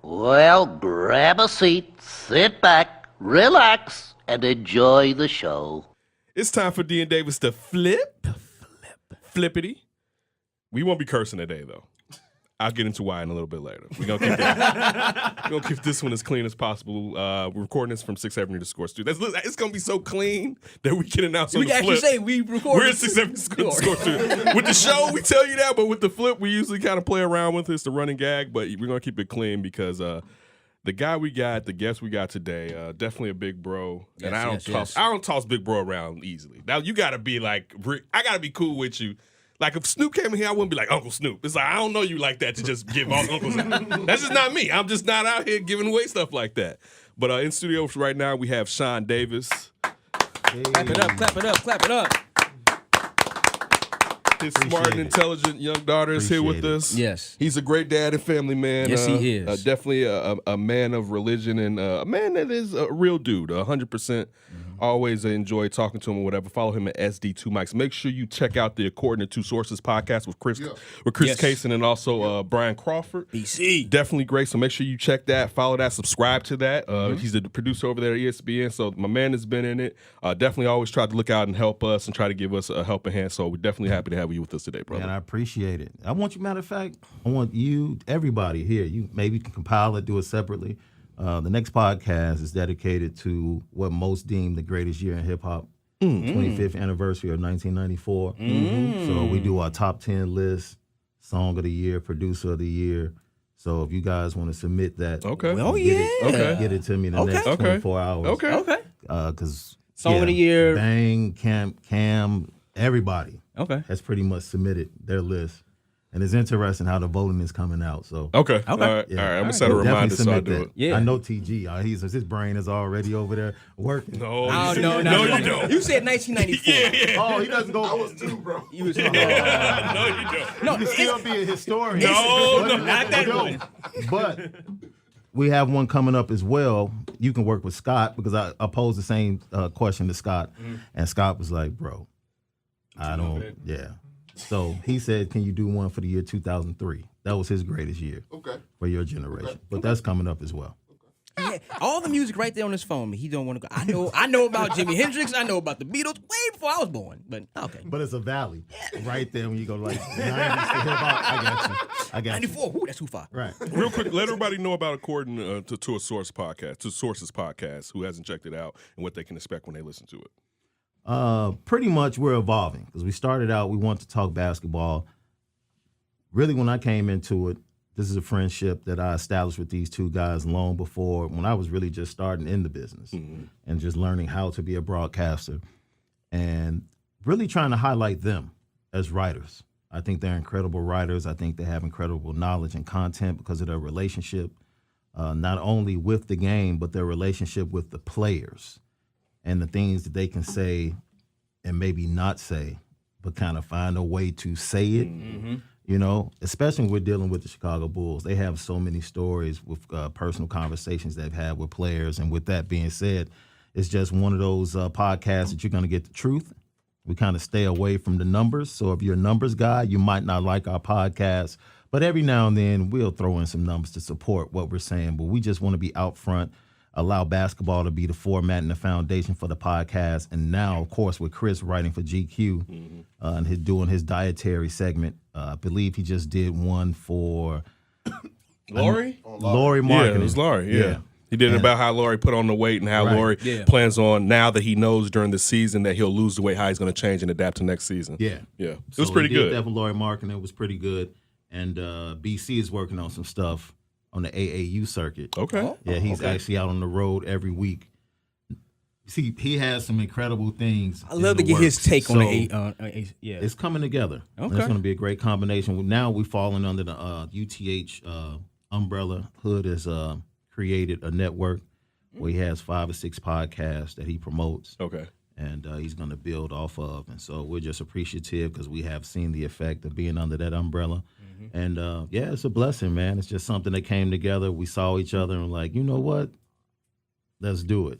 Well, grab a seat, sit back, relax, and enjoy the show. It's time for D and Davis to flippity. We won't be cursing today, though. I'll get into why in a little bit later. We're gonna keep this one as clean as possible. We're recording this from 6th Avenue to Score Studio. It's gonna be so clean that we can announce on the flip. We can actually say we record. We're at 6th Avenue to Score Studio. With the show, we tell you that, but with the flip, we usually kind of play around with it. It's the running gag, but we're gonna keep it clean because the guy we got, the guest we got today, definitely a big bro. Yes, and I don't toss big bro around easily. Now you gotta be like, I gotta be cool with you. Like, if Snoop came in here, I wouldn't be like, Uncle Snoop. It's like, I don't know you like that to just give all Uncle Snoop. That's just not me. I'm just not out here giving away stuff like that. But in studio right now, we have Shaun Davis. Hey. Clap it up, clap it up, clap it up. His smart and intelligent young daughter is here with us. Yes. He's a great dad and family man. Yes, he is. Definitely a man of religion and a man that is a real dude, 100%. Always enjoy talking to him or whatever. Follow him at SD2 Mics. Make sure you check out the According to Two Sources podcast with Chris Kaysen and also Brian Crawford. BC. Definitely great. So make sure you check that, follow that, subscribe to that. He's the producer over there at ESPN. So my man has been in it. Definitely always tried to look out and help us and try to give us a helping hand. So we're definitely happy to have you with us today, brother. Man, I appreciate it. Matter of fact, I want you, everybody here, you maybe can compile it, do it separately. The next podcast is dedicated to what most deem the greatest year in hip-hop, 25th anniversary of 1994. So we do our top 10 list, song of the year, producer of the year. So if you guys want to submit that, get it to me in the next 24 hours. Because song of the year, Bang, Cam, everybody has pretty much submitted their list. And it's interesting how the voting is coming out. So All right. I'm gonna set a reminder so I do it. Yeah. I know TG. His brain is already over there working. No, you don't. You said 1994. Yeah. Oh, he doesn't go. I was too, bro. You was No, you don't. No, You can still be a historian. No, not that one. But we have one coming up as well. You can work with Scott because I posed the same question to Scott, and Scott was like, "Bro, I don't." Yeah. So he said, "Can you do one for the year 2003?" That was his greatest year for your generation. But that's coming up as well. Yeah, all the music right there on his phone. He don't want to go. I know about Jimi Hendrix. I know about the Beatles way before I was born. But okay. But it's a valley right there when you go like 90s to hip hop. I got you. 94. Ooh, that's too far. Right. Real quick, let everybody know about According to a Source podcast, to Sources podcast, who hasn't checked it out and what they can expect when they listen to it. Pretty much we're evolving because we started out, we wanted to talk basketball. Really, when I came into it, this is a friendship that I established with these two guys long before when I was really just starting in the business and just learning how to be a broadcaster and really trying to highlight them as writers. I think they're incredible writers. I think they have incredible knowledge and content because of their relationship, not only with the game, but their relationship with the players. And the things that they can say and maybe not say, but kind of find a way to say it, you know, especially when we're dealing with the Chicago Bulls. They have so many stories with personal conversations they've had with players. And with that being said, it's just one of those podcasts that you're going to get the truth. We kind of stay away from the numbers. So if you're a numbers guy, you might not like our podcast. But every now and then, we'll throw in some numbers to support what we're saying. But we just want to be out front. Allow basketball to be the format and the foundation for the podcast. And now, of course, with Chris writing for GQ and doing his dietary segment, I believe he just did one for Laurie? Laurie Marketing. Yeah, it was Laurie, yeah. He did it about how Laurie put on the weight and how Laurie plans on, now that he knows during the season that he'll lose the weight, how he's going to change and adapt to next season. Yeah. It was pretty good. That for Laurie Marketing, it was pretty good. And BC is working on some stuff on the AAU circuit. Yeah, he's actually out on the road every week. See, he has some incredible things. I love to get his take on the It's coming together. It's going to be a great combination. Now we're falling under the UTH umbrella. Hood has created a network where he has 5 or 6 podcasts that he promotes. And he's going to build off of. And so we're just appreciative because we have seen the effect of being under that umbrella. And, it's a blessing, man. It's just something that came together. We saw each other and like, you know what? Let's do it.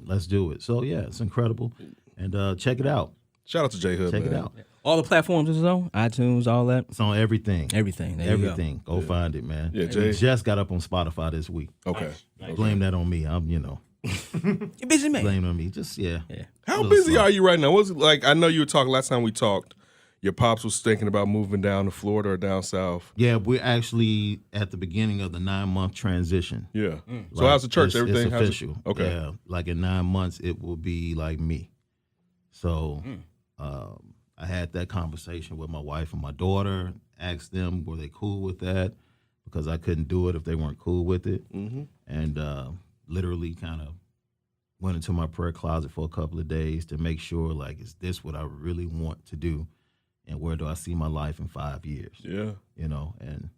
Let's do it. So, yeah, it's incredible. And check it out. Shout out to J Hood, Check man. it out. All the platforms is on iTunes, all that. It's on everything. Everything. There Everything. Go find it, man. Yeah, It Jay. just got up on Spotify this week. Okay. Blame that on me. I'm, You're busy man. blame it on me. Just How Little busy slow. are you right now? What's it like? I know you were talking last time we talked. Your pops was thinking about moving down to Florida or down south. Yeah, we're actually at the beginning of the 9-month transition. Yeah. So how's the church? Everything It's how's it- official. Okay. Yeah, like in 9 months, it will be like me. So I had that conversation with my wife and my daughter. Asked them were they cool with that, because I couldn't do it if they weren't cool with it. Mm-hmm. And literally kind of went into my prayer closet for a couple of days to make sure, like, is this what I really want to do? And where do I see my life in 5 years? Yeah. And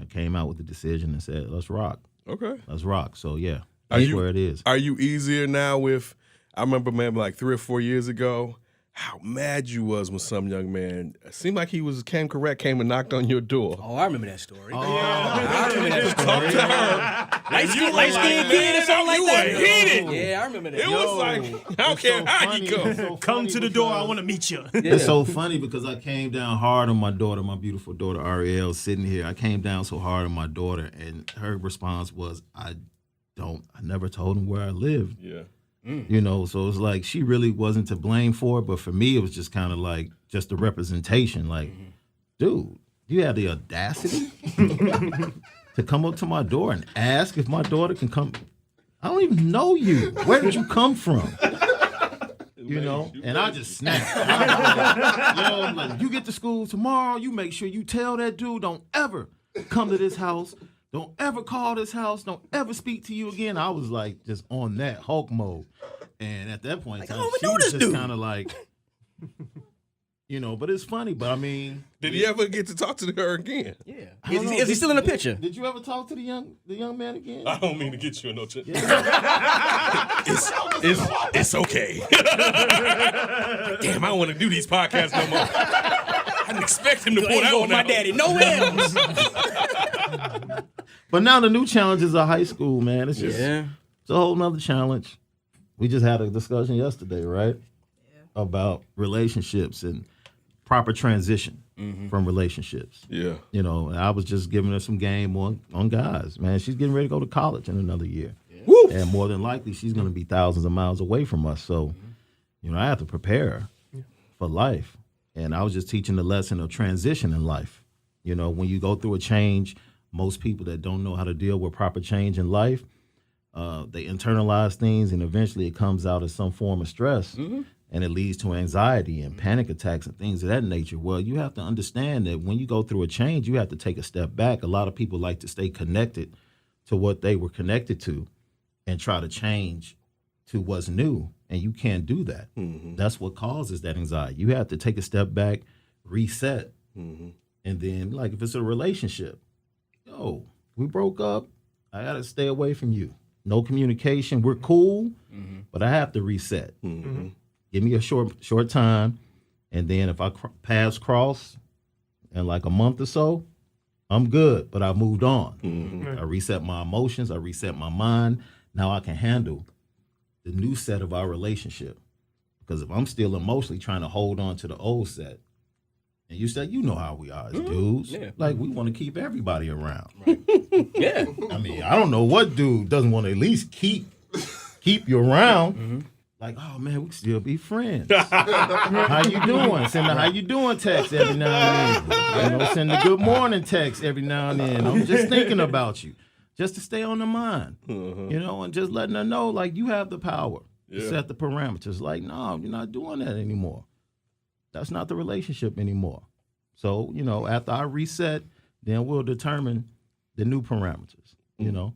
came out with the decision and said, let's rock. Okay. Let's rock. So, yeah, Are that's you- where it is. Are you easier now with? I remember, man, like 3 or 4 years ago, how mad you was when some young man seemed like he came and knocked on your door. Oh, I remember that story. I remember that story. To her. Light-skinned kid or something like you that? were heated. Yeah, I remember that. It was like, I don't care how you come. Come to the door. I want to meet you. It's so funny because I came down hard on my daughter, my beautiful daughter, Ariel, sitting here. I came down so hard on my daughter, and her response was, I never told him where I lived. Yeah. So it was like she really wasn't to blame for it, but for me, it was just kind of like just the representation. Like, dude, you had the audacity to come up to my door and ask if my daughter can come. I don't even know you. Where did you come from? And I just snapped. Like, you get to school tomorrow, you make sure you tell that dude, don't ever come to this house. Don't ever call this house. Don't ever speak to you again. I was like just on that Hulk mode. And at that point in time, she was just kind of like, but it's funny. But I mean, Did he ever get to talk to her again? Yeah. I don't know. Is he still in the picture? Did you ever talk to the young man again? I don't mean to get you in no chance. It's okay. Damn, I don't want to do these podcasts no more. I didn't expect him to pull Ain't that going one my out. daddy. No else. But now the new challenges are high school, man. It's just it's a whole nother challenge. We just had a discussion yesterday, right? About relationships and proper transition from relationships. Yeah. And I was just giving her some game on guys, man. She's getting ready to go to college in another year. Woo. And more than likely, she's going to be thousands of miles away from us. So, I have to prepare her for life. And I was just teaching the lesson of transition in life. When you go through a change, most people that don't know how to deal with proper change in life, they internalize things, and eventually it comes out as some form of stress. And it leads to anxiety and panic attacks and things of that nature. Well, you have to understand that when you go through a change, you have to take a step back. A lot of people like to stay connected to what they were connected to and try to change to what's new. And you can't do that. That's what causes that anxiety. You have to take a step back, reset. And then, like, if it's a relationship, we broke up. I got to stay away from you. No communication. We're cool, but I have to reset. Give me a short time, and then if I paths cross in like a month or so, I'm good, but I moved on. I reset my emotions. I reset my mind. Now I can handle the new set of our relationship. Because if I'm still emotionally trying to hold on to the old set, and you said, how we are as dudes. Yeah. Like, we want to keep everybody around. Yeah. I mean, I don't know what dude doesn't want to at least keep you around. Like, oh man, we can still be friends. How you doing? Send the how you doing text every now and then. Send the good morning text every now and then. I'm just thinking about you, just to stay on the mind. And just letting her know, like, you have the power to set the parameters. Like, no, you're not doing that anymore. That's not the relationship anymore. So, after I reset, then we'll determine the new parameters. And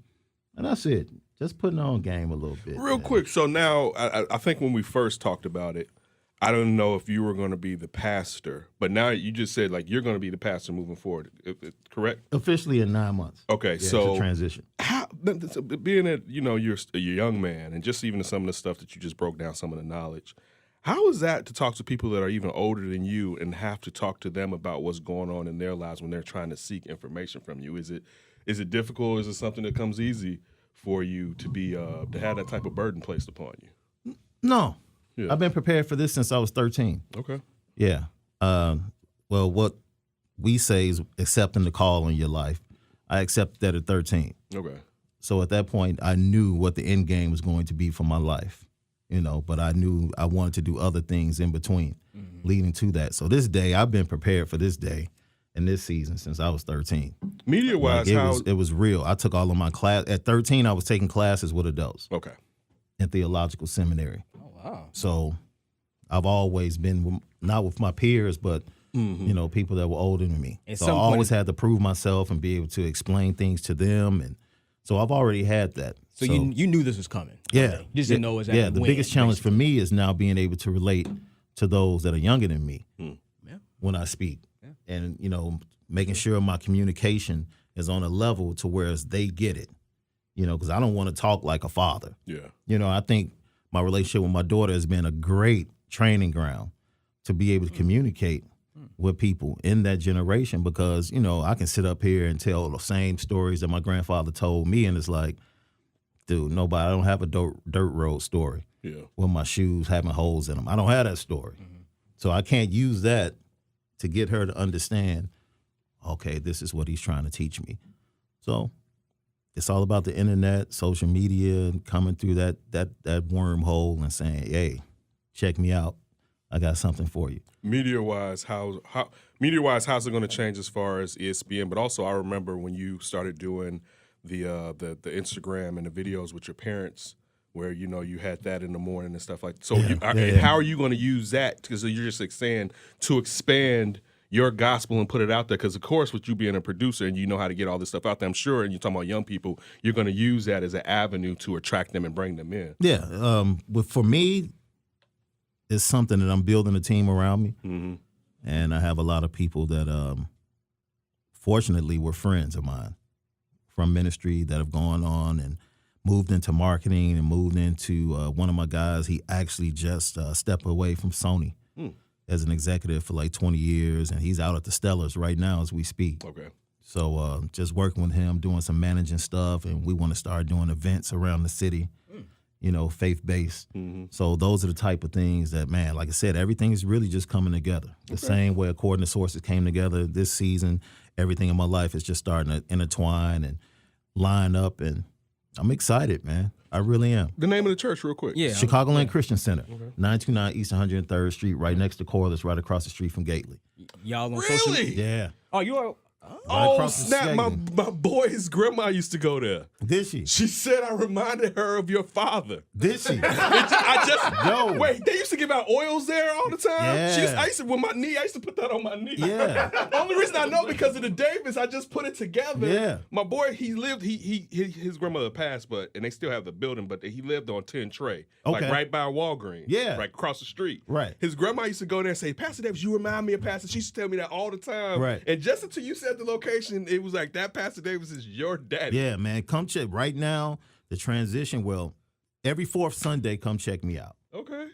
that's it. Just putting on game a little bit. Real quick. So now, I think when we first talked about it, I don't know if you were going to be the pastor, but now you just said, like, you're going to be the pastor moving forward. Correct? Officially in 9 months. Okay, Yeah, so it's a transition. how, being that, you're a young man, and just even some of the stuff that you just broke down, some of the knowledge, how is that to talk to people that are even older than you and have to talk to them about what's going on in their lives when they're trying to seek information from you? Is it difficult? Is it something that comes easy for you to be to have that type of burden placed upon you? No. Yeah. I've been prepared for this since I was 13. Okay. Yeah. Well, what we say is accepting the call in your life. I accepted that at 13. Okay. So at that point, I knew what the end game was going to be for my life, but I knew I wanted to do other things in between, leading to that. So this day, I've been prepared for this day and this season since I was 13. Media-wise, it was real. I took all of my class. At 13, I was taking classes with adults. Okay. In theological seminary. Oh, wow. So I've always been, not with my peers, but people that were older than me. So I always had to prove myself and be able to explain things to them, and so I've already had that. So you knew this was coming. Yeah, you just didn't know it was the biggest challenge for me is now being able to relate to those that are younger than me when I speak, and making sure my communication is on a level to where they get it. Because I don't want to talk like a father. Yeah. I think my relationship with my daughter has been a great training ground to be able to communicate with people in that generation, because, I can sit up here and tell the same stories that my grandfather told me, and it's like, dude, I don't have a dirt road story with my shoes having holes in them. I don't have that story. So I can't use that to get her to understand, okay, this is what he's trying to teach me. So it's all about the internet, social media, and coming through that wormhole and saying, hey, check me out. I got something for you. Media-wise, how's it going to change as far as ESPN? But also, I remember when you started doing the Instagram and the videos with your parents, where you had that in the morning and stuff like that. So how are you going to use that? Because you're just saying to expand your gospel and put it out there. Because of course, with you being a producer and you know how to get all this stuff out there, I'm sure, and you're talking about young people, you're going to use that as an avenue to attract them and bring them in. Yeah. For me, it's something that I'm building a team around me, and I have a lot of people that, fortunately, were friends of mine from ministry that have gone on and moved into marketing and moved into one of my guys. He actually just stepped away from Sony as an executive for like 20 years, and he's out at the Stellars right now as we speak. Okay. So just working with him, doing some managing stuff, and we want to start doing events around the city. Faith-based. So those are the type of things that, man, like I said, everything is really just coming together. The same way, according to sources, came together this season. Everything in my life is just starting to intertwine and line up, and I'm excited, man. I really am. The name of the church, real quick. Yeah. Chicagoland Christian Center, 929 East 103rd Street, right next to Corliss, right across the street from Gately. Y'all on Really? social media? Yeah. Oh, you are. Oh, across the snap. My Skagit. boy's grandma used to go there. Did she? She said I reminded her of your father. Did she? I wait, they used to give out oils there all the time. Yeah. I used to, with my knee, I used to put that on my knee. Yeah. The only reason I know because of the Davis, I just put it together. Yeah. My boy, his grandmother passed, and they still have the building, but he lived on 10 Trey, like Okay. right by Walgreens. Yeah. Right across the street. Right. His grandma used to go there and say, Pastor Davis, you remind me of Pastor. She used to tell me that all the time. Right. And just until you said the location, it was like, that Pastor Davis is your daddy. Yeah, man. Come check. Right now, the transition, every fourth Sunday, come check me out. Okay.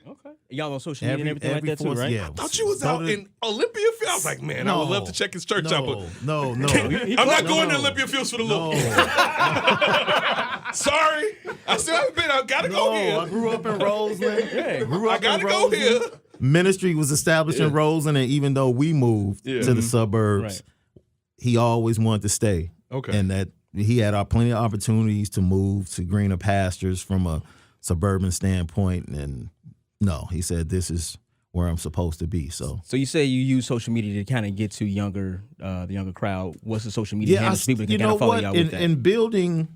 Y'all on social media and everything like that too, right? Yeah. I thought you was out in Olympia Field. I was like, man, I would love to check his church out, but No. I'm not going to Olympia Fields for the look. Sorry. I still haven't been. I gotta go here. I grew up in Roseland. I gotta go here. Ministry was established in Roseland, and even though we moved to the suburbs, he always wanted to stay. Okay. And that he had plenty of opportunities to move to greener pastures from a suburban standpoint, and no, he said, this is where I'm supposed to be. So you say you use social media to kind of get to the younger crowd. What's the social media handles for people that can kind of follow y'all with that? In building,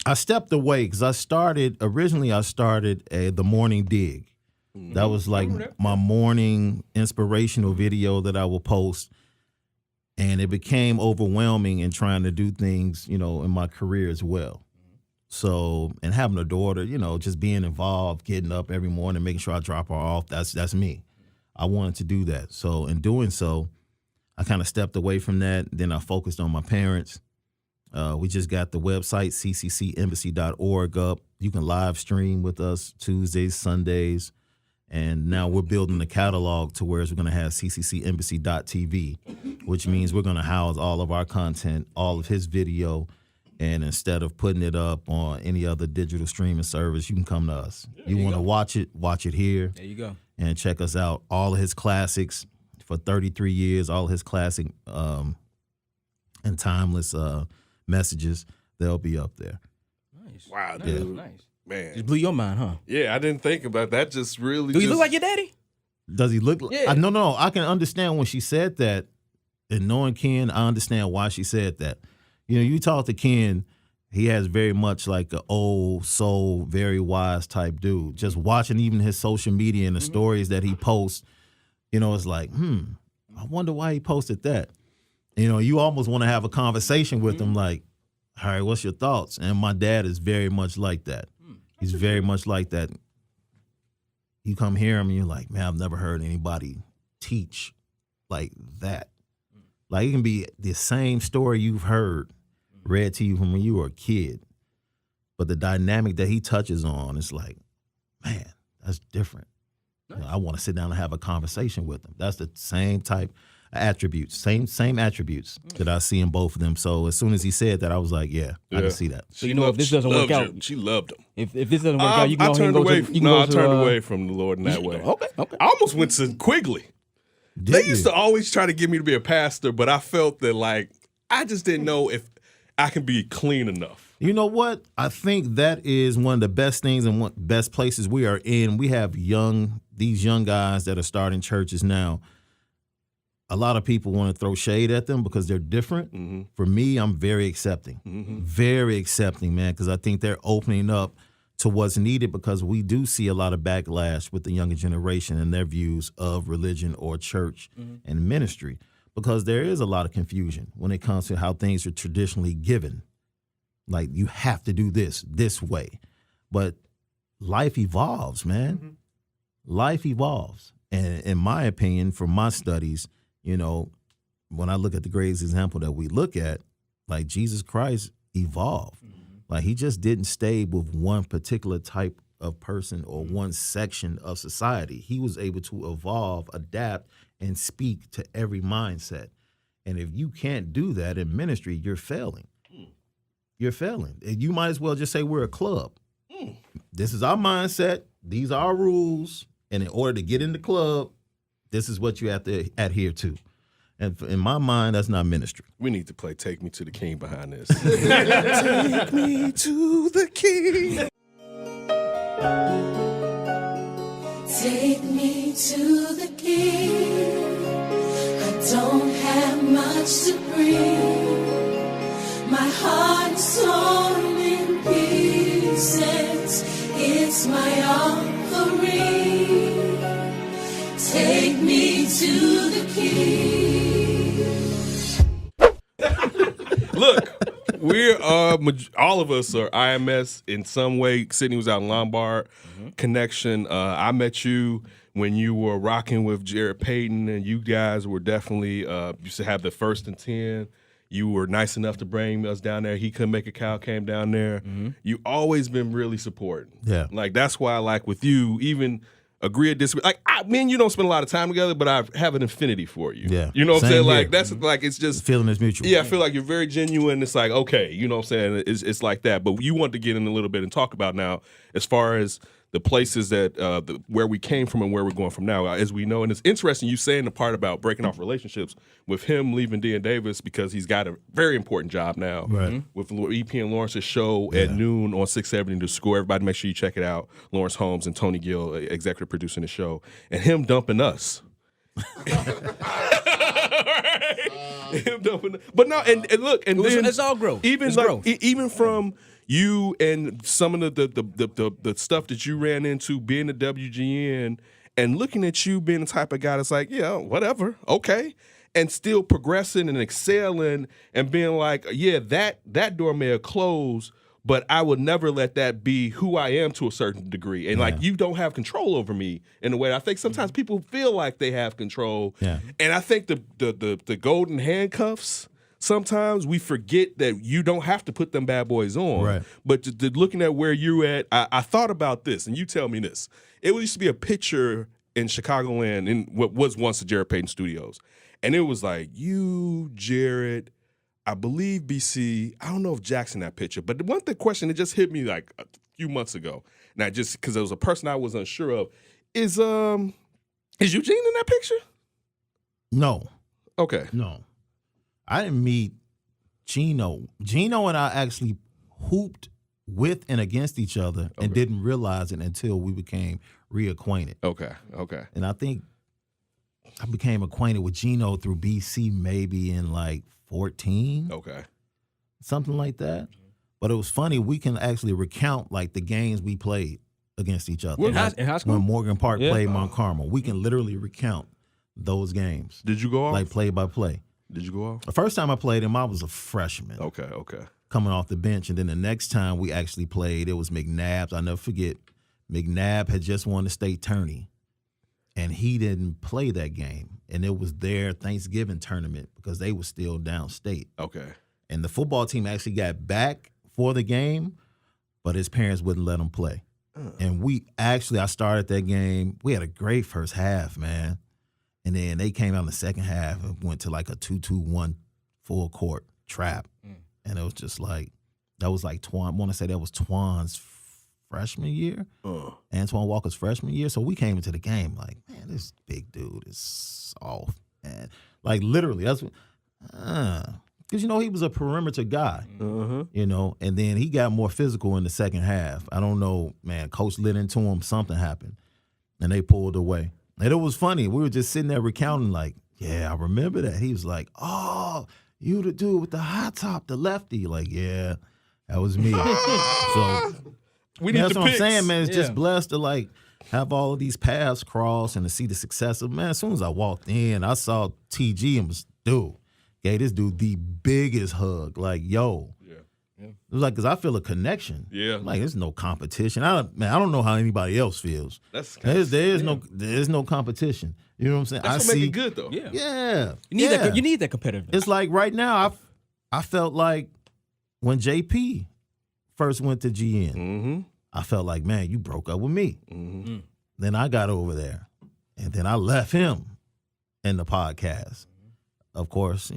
I stepped away because I started the morning dig. That was like my morning inspirational video that I will post. And it became overwhelming in trying to do things, in my career as well. So, and having a daughter, just being involved, getting up every morning, making sure I drop her off, that's me. I wanted to do that. So in doing so, I kind of stepped away from that. Then I focused on my parents. We just got the website, cccembassy.org up. You can live stream with us Tuesdays, Sundays. And now we're building the catalog to where we're going to have cccembassy.tv, which means we're going to house all of our content, all of his video. And instead of putting it up on any other digital streaming service, you can come to us. You want to watch it here. There you go. And check us out. All of his classics, for 33 years, all his classic and timeless messages, they'll be up there. Nice. Wow, Nice. dude. Nice. Man. Just blew your mind, huh? Yeah, I didn't think about that. Just really. Do you look like your daddy? Does he look like? Yeah. No. I can understand when she said that, and knowing Ken, I understand why she said that. You know, you talk to Ken, he has very much like an old soul, very wise type dude. Just watching even his social media and the stories that he posts, you know, it's like, I wonder why he posted that. You know, you almost want to have a conversation with him like, all right, what's your thoughts? And my dad is very much like that. He's very much like that. You come hear him and you're like, man, I've never heard anybody teach like that. Like, it can be the same story you've heard read to you from when you were a kid, but the dynamic that he touches on is like, man, that's different. You know, I want to sit down and have a conversation with him. That's the same type of attributes, same attributes that I see in both of them. So as soon as he said that, I was like, yeah. I can see that. She you know, if this doesn't work out, she loved him. If this doesn't work out, you can I go ahead and turned go away. to. You can No, go I to, turned away from the Lord in that way. Okay. I almost went to Quigley. They used to always try to get me to be a pastor, but I felt that like I just didn't know if I can be clean enough. You know what? I think that is one of the best things and one best places we are in. We have these young guys that are starting churches now. A lot of people want to throw shade at them because they're different. For me, I'm very accepting. Very accepting, man, because I think they're opening up to what's needed, because we do see a lot of backlash with the younger generation and their views of religion or church and ministry, because there is a lot of confusion when it comes to how things are traditionally given. Like, you have to do this way. But life evolves, man. Life evolves. And in my opinion, from my studies, you know, when I look at the greatest example that we look at, like, Jesus Christ evolved. Like, he just didn't stay with one particular type of person or one section of society. He was able to evolve, adapt, and speak to every mindset. And if you can't do that in ministry, you're failing. You're failing. You might as well just say we're a club. This is our mindset. These are our rules. And in order to get in the club, this is what you have to adhere to. And in my mind, that's not ministry. We need to play Take Me to the King behind this. Take me to the King. Take me to the King. I don't have much to bring. My heart is torn in pieces. It's my offering. Take me to the King. Look, we're all of us are IMS in some way. Sydney was out in Lombard connection. I met you when you were rocking with Jared Payton, and you guys were definitely used to have the 1st and 10. You were nice enough to bring us down there. He couldn't make a cow, came down there. You always been really supporting. Yeah. Like, that's why, like, with you, even agree or disagree. Like, me and you don't spend a lot of time together, but I have an affinity for you. Yeah. You know what I'm Same saying? here. Like, that's like, it's just. The feeling is mutual. Yeah, I feel like you're very genuine. It's like, okay, you know what I'm saying? It's like that. But you want to get in a little bit and talk about now, as far as the places that where we came from and where we're going from now. As we know, and it's interesting you saying the part about breaking off relationships with him leaving D.N. Davis, because he's got a very important job now with ESPN Lawrence's show at noon on 670 to score. Everybody make sure you check it out. Lawrence Holmes and Tony Gill, executive producing the show, and him dumping us. Him dumping, but no, and look, and then it's all growth. Even It's like growth. even from you and some of the stuff that you ran into being a WGN, and looking at you being the type of guy that's like, yeah, whatever, okay, and still progressing and excelling and being like, yeah, that door may have closed, but I would never let that be who I am to a certain degree. And like, you don't have control over me in a way. I think sometimes people feel like they have control. Yeah. And I think the golden handcuffs, sometimes we forget that you don't have to put them bad boys on. Right. But looking at where you're at, I thought about this, and you tell me this. It used to be a picture in Chicagoland in what was once the Jared Payton Studios. And it was like, you, Jared, I believe BC, I don't know if Jack's in that picture, but the question that just hit me like a few months ago, now just because there was a person I was unsure of, is Eugene in that picture? No, Okay. no. I didn't meet Gino. Gino and I actually hooped with and against each other and didn't realize it until we became reacquainted. Okay. And I think I became acquainted with Gino through BC maybe in like 14, Okay. something like that. But it was funny. We can actually recount like the games we played against each other. In high school? When Morgan Park Yeah. played Mount Carmel, we can literally recount those games, Did you go off? like play by play. Did you go off? The first time I played him, I was a freshman. Okay. Coming off the bench. And then the next time we actually played, it was McNabb's. I'll never forget. McNabb had just won the state tourney, and he didn't play that game. And it was their Thanksgiving tournament because they were still downstate. Okay. And the football team actually got back for the game, but his parents wouldn't let him play. And I started that game. We had a great first half, man. And then they came out in the second half and went to like a 2-2-1 full court trap. And it was just like, that was like I want to say that was Twan's freshman year, Antoine Walker's freshman year. So we came into the game like, man, this big dude is off, man. Like literally, that's what, because he was a perimeter guy, and then he got more physical in the second half. I don't know, man. Coach lit into him. Something happened, and they pulled away. And it was funny. We were just sitting there recounting, like, yeah, I remember that. He was like, oh, you the dude with the high top, the lefty. Like, yeah, that was me. So We need that's the what picks. I'm saying, man. It's Yeah. just blessed to like have all of these paths cross and to see the success of, man. As soon as I walked in, I saw TG and was, gave this dude the biggest hug. Like, yo. Yeah. It was like, because I feel a connection. Yeah. Like, there's no competition. I don't know how anybody else feels. That's There's no competition. You know what I'm saying? That's what make it good though. Yeah. Yeah. You need that. You need that competitiveness. It's like right now, I felt like when JP first went to GN, Mm-hmm. I felt like, man, you broke up with me. Mm-hmm. Then I got over there, and then I left him in the podcast. Of course,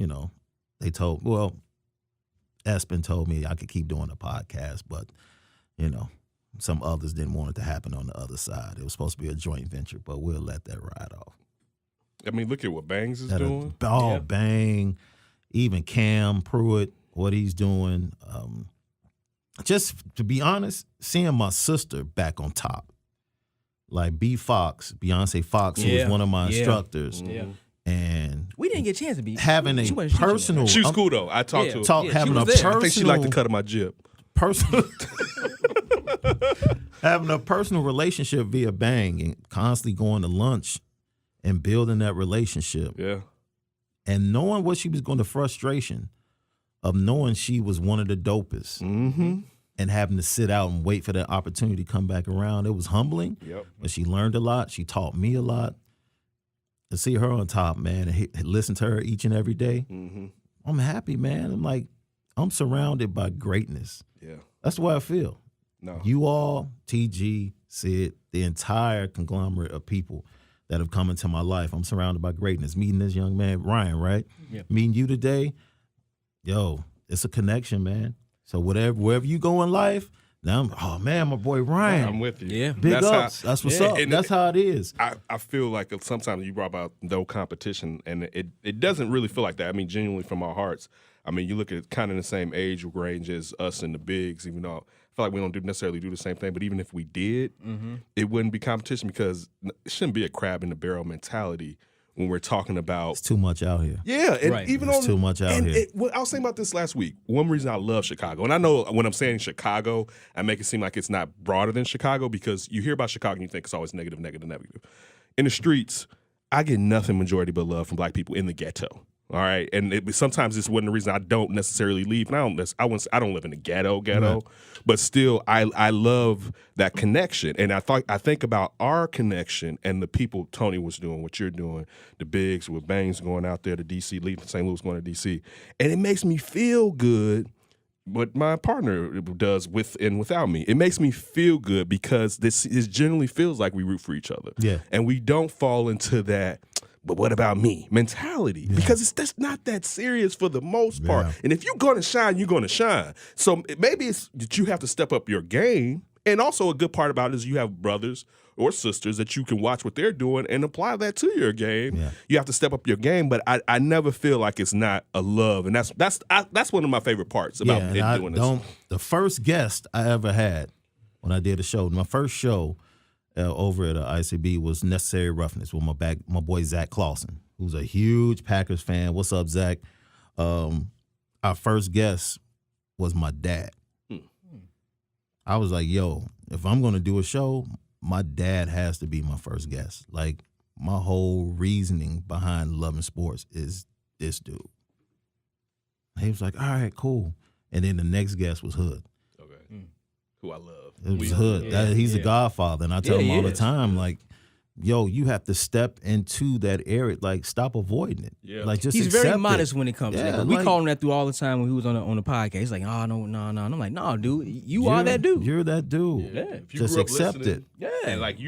Espen told me I could keep doing the podcast, but, some others didn't want it to happen on the other side. It was supposed to be a joint venture, but we'll let that ride off. I mean, look at what Bangs is doing. Bang. Even Cam Pruitt, what he's doing. Just to be honest, seeing my sister back on top. Like Beyonce Fox, who was one of my instructors. Yeah. And We didn't get a chance to be having a she wasn't teaching personal. She was cool though. I talked to her. Having she a was there. personal. I think she liked the cut of my jib. Personal. Having a personal relationship via Bang and constantly going to lunch and building that relationship. Yeah. And knowing what she was going, the frustration of knowing she was one of the dopest Mm-hmm. and having to sit out and wait for that opportunity to come back around. It was humbling, Yep. but she learned a lot. She taught me a lot. To see her on top, man, and listen to her each and every day, Mm-hmm. I'm happy, man. I'm like, I'm surrounded by greatness. Yeah. That's the way I feel. No. You all, TG, Sid, the entire conglomerate of people that have come into my life. I'm surrounded by greatness. Meeting this young man, Ryan, right? Yeah. Meeting you today, it's a connection, man. So wherever you go in life, now my boy Ryan. I'm with you. Yeah. Big ups. That's what's up. And That's how it is. I feel like sometimes you brought about no competition, and it doesn't really feel like that. I mean, genuinely from our hearts. I mean, you look at kind of the same age range as us and the bigs, even though I feel like we don't necessarily do the same thing. But even if we did, it wouldn't be competition because it shouldn't be a crab in the barrel mentality when we're talking about. It's too much out here. Yeah, and Right. even It's too much out here. I was saying about this last week. One reason I love Chicago, and I know when I'm saying Chicago, I make it seem like it's not broader than Chicago because you hear about Chicago and you think it's always negative. In the streets, I get nothing majority but love from black people in the ghetto. All right, and sometimes it's one of the reasons I don't necessarily leave. And I don't live in the ghetto, Right. but still, I love that connection. And I think about our connection and the people Tony was doing, what you're doing, the bigs with Bangs going out there to DC, leaving St. Louis going to DC, and it makes me feel good. What my partner does with and without me, it makes me feel good because this generally feels like we root for each other. Yeah. And we don't fall into that, but what about me mentality? Yeah. Because that's not that serious for the most part. Yeah. And if you're going to shine, you're going to shine. So maybe it's that you have to step up your game And also a good part about it is you have brothers or sisters that you can watch what they're doing and apply that to your game. Yeah. You have to step up your game, but I never feel like it's not a love, and that's one of my favorite parts about it doing this. The first guest I ever had when I did a show, my first show over at ICB was Necessary Roughness with my boy Zach Clausen, who's a huge Packers fan. What's up, Zach? Our first guest was my dad. I was like, yo, if I'm going to do a show, my dad has to be my first guest. Like, my whole reasoning behind loving sports is this dude. He was like, all right, cool. And then the next guest was Hood. Okay. Who I love. It was Hood. He's a godfather. And I tell him all the time, like, yo, you have to step into that area. Like, stop avoiding it. Yeah. Like, just He's accept very it. modest when it comes to that. We like- call him that through all the time when he was on the podcast. He's like, oh, no. And I'm like, no, dude, you are that dude. You're that dude. Yeah. If you Just grew up accept listening, Yeah. And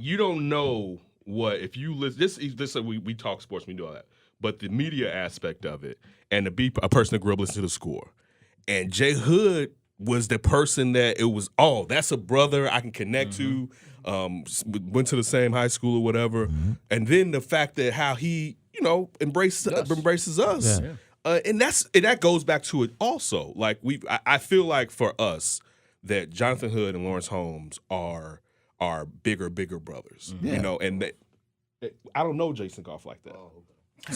you don't know what if you listen. This we talk sports, we do all that, but the media aspect of it, and to be a person that grew up listening to the Score, and Jay Hood was the person that it was. Oh, that's a brother I can connect to. Went to the same high school or whatever, and then the fact that how he embraces us. Yeah. And that goes back to it also. Like I feel like for us that Jonathan Hood and Lawrence Holmes are bigger brothers. Yeah. You know, and I don't know Jason Goff like that.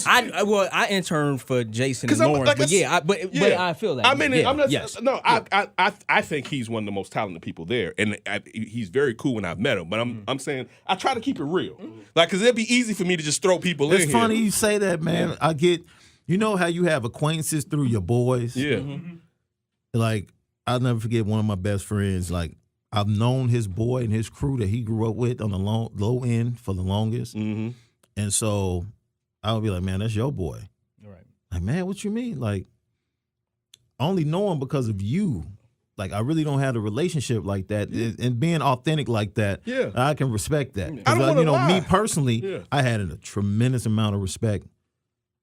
I interned for Jason and 'Cause I'm- Lawrence, like but I- but I feel that. I mean, yeah, I'm not. yes. No, I think he's one of the most talented people there, and he's very cool when I've met him. But I'm saying I try to keep it real, like because it'd be easy for me to just throw people in. It's funny you say that, man. I get, you know how you have acquaintances through your boys? Yeah. Like, I'll never forget one of my best friends. Like, I've known his boy and his crew that he grew up with on the low end for the longest. Mm-hmm. And so I would be like, man, that's your boy. All right. Like, man, what you mean? Like, I only know him because of you. Like, I really don't have a relationship like that. And being authentic like that, Yeah. I can respect that. I don't wanna lie. Me personally, Yeah. I had a tremendous amount of respect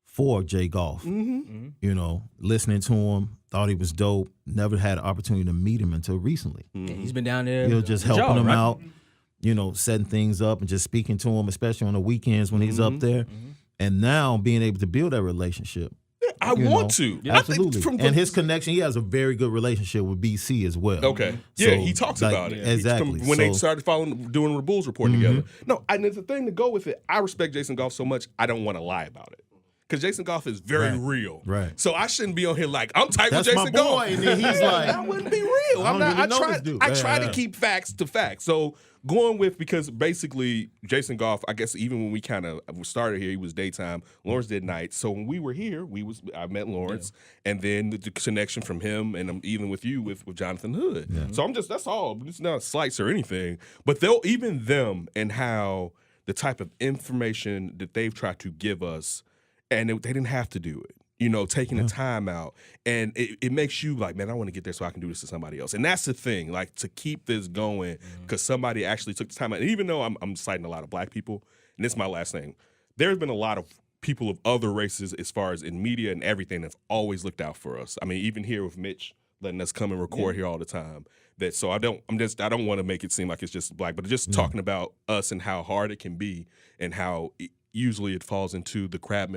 for Jay Goff. Mm-hmm. You know, listening to him, thought he was dope. Never had an opportunity to meet him until recently. Yeah, he's been down there. You know, just with helping y'all, him right? out, you know, setting things up and just speaking to him, especially on the weekends when he's up there. And now being able to build that relationship. I you want know, to. Absolutely. I think And his connection, he has a very good relationship with BC as well. Okay. So, Yeah, he talks like, about it. Exactly. When they So- started doing the Bulls report together. No, and there's a thing to go with it. I respect Jason Goff so much, I don't want to lie about it. Because Jason Goff is very Right. real. Right. So I shouldn't be on here like, I'm tight That's with my Jason boy. Goff. And then he's like, that wouldn't be real. I don't even know this dude. I try Yeah. to keep facts to facts. So going with, because basically Jason Goff, I guess even when we kind of started here, he was daytime. Lawrence did night. So when we were here, I met Lawrence, and then the connection from him, and even with you with Jonathan Hood. Yeah. So that's all. It's not slights or anything. But even them and how the type of information that they've tried to give us, and they didn't have to do it. You know, taking the time out. And it makes you like, man, I want to get there so I can do this to somebody else. And that's the thing, like, to keep this going, because somebody actually took the time out. And even though I'm citing a lot of black people, and this is my last thing, there's been a lot of people of other races as far as in media and everything that's always looked out for us. I mean, even here with Mitch letting us come and record here all the time. So I don't want to make it seem like it's just black, but just talking about us and how hard it can be and how usually it falls into the crabs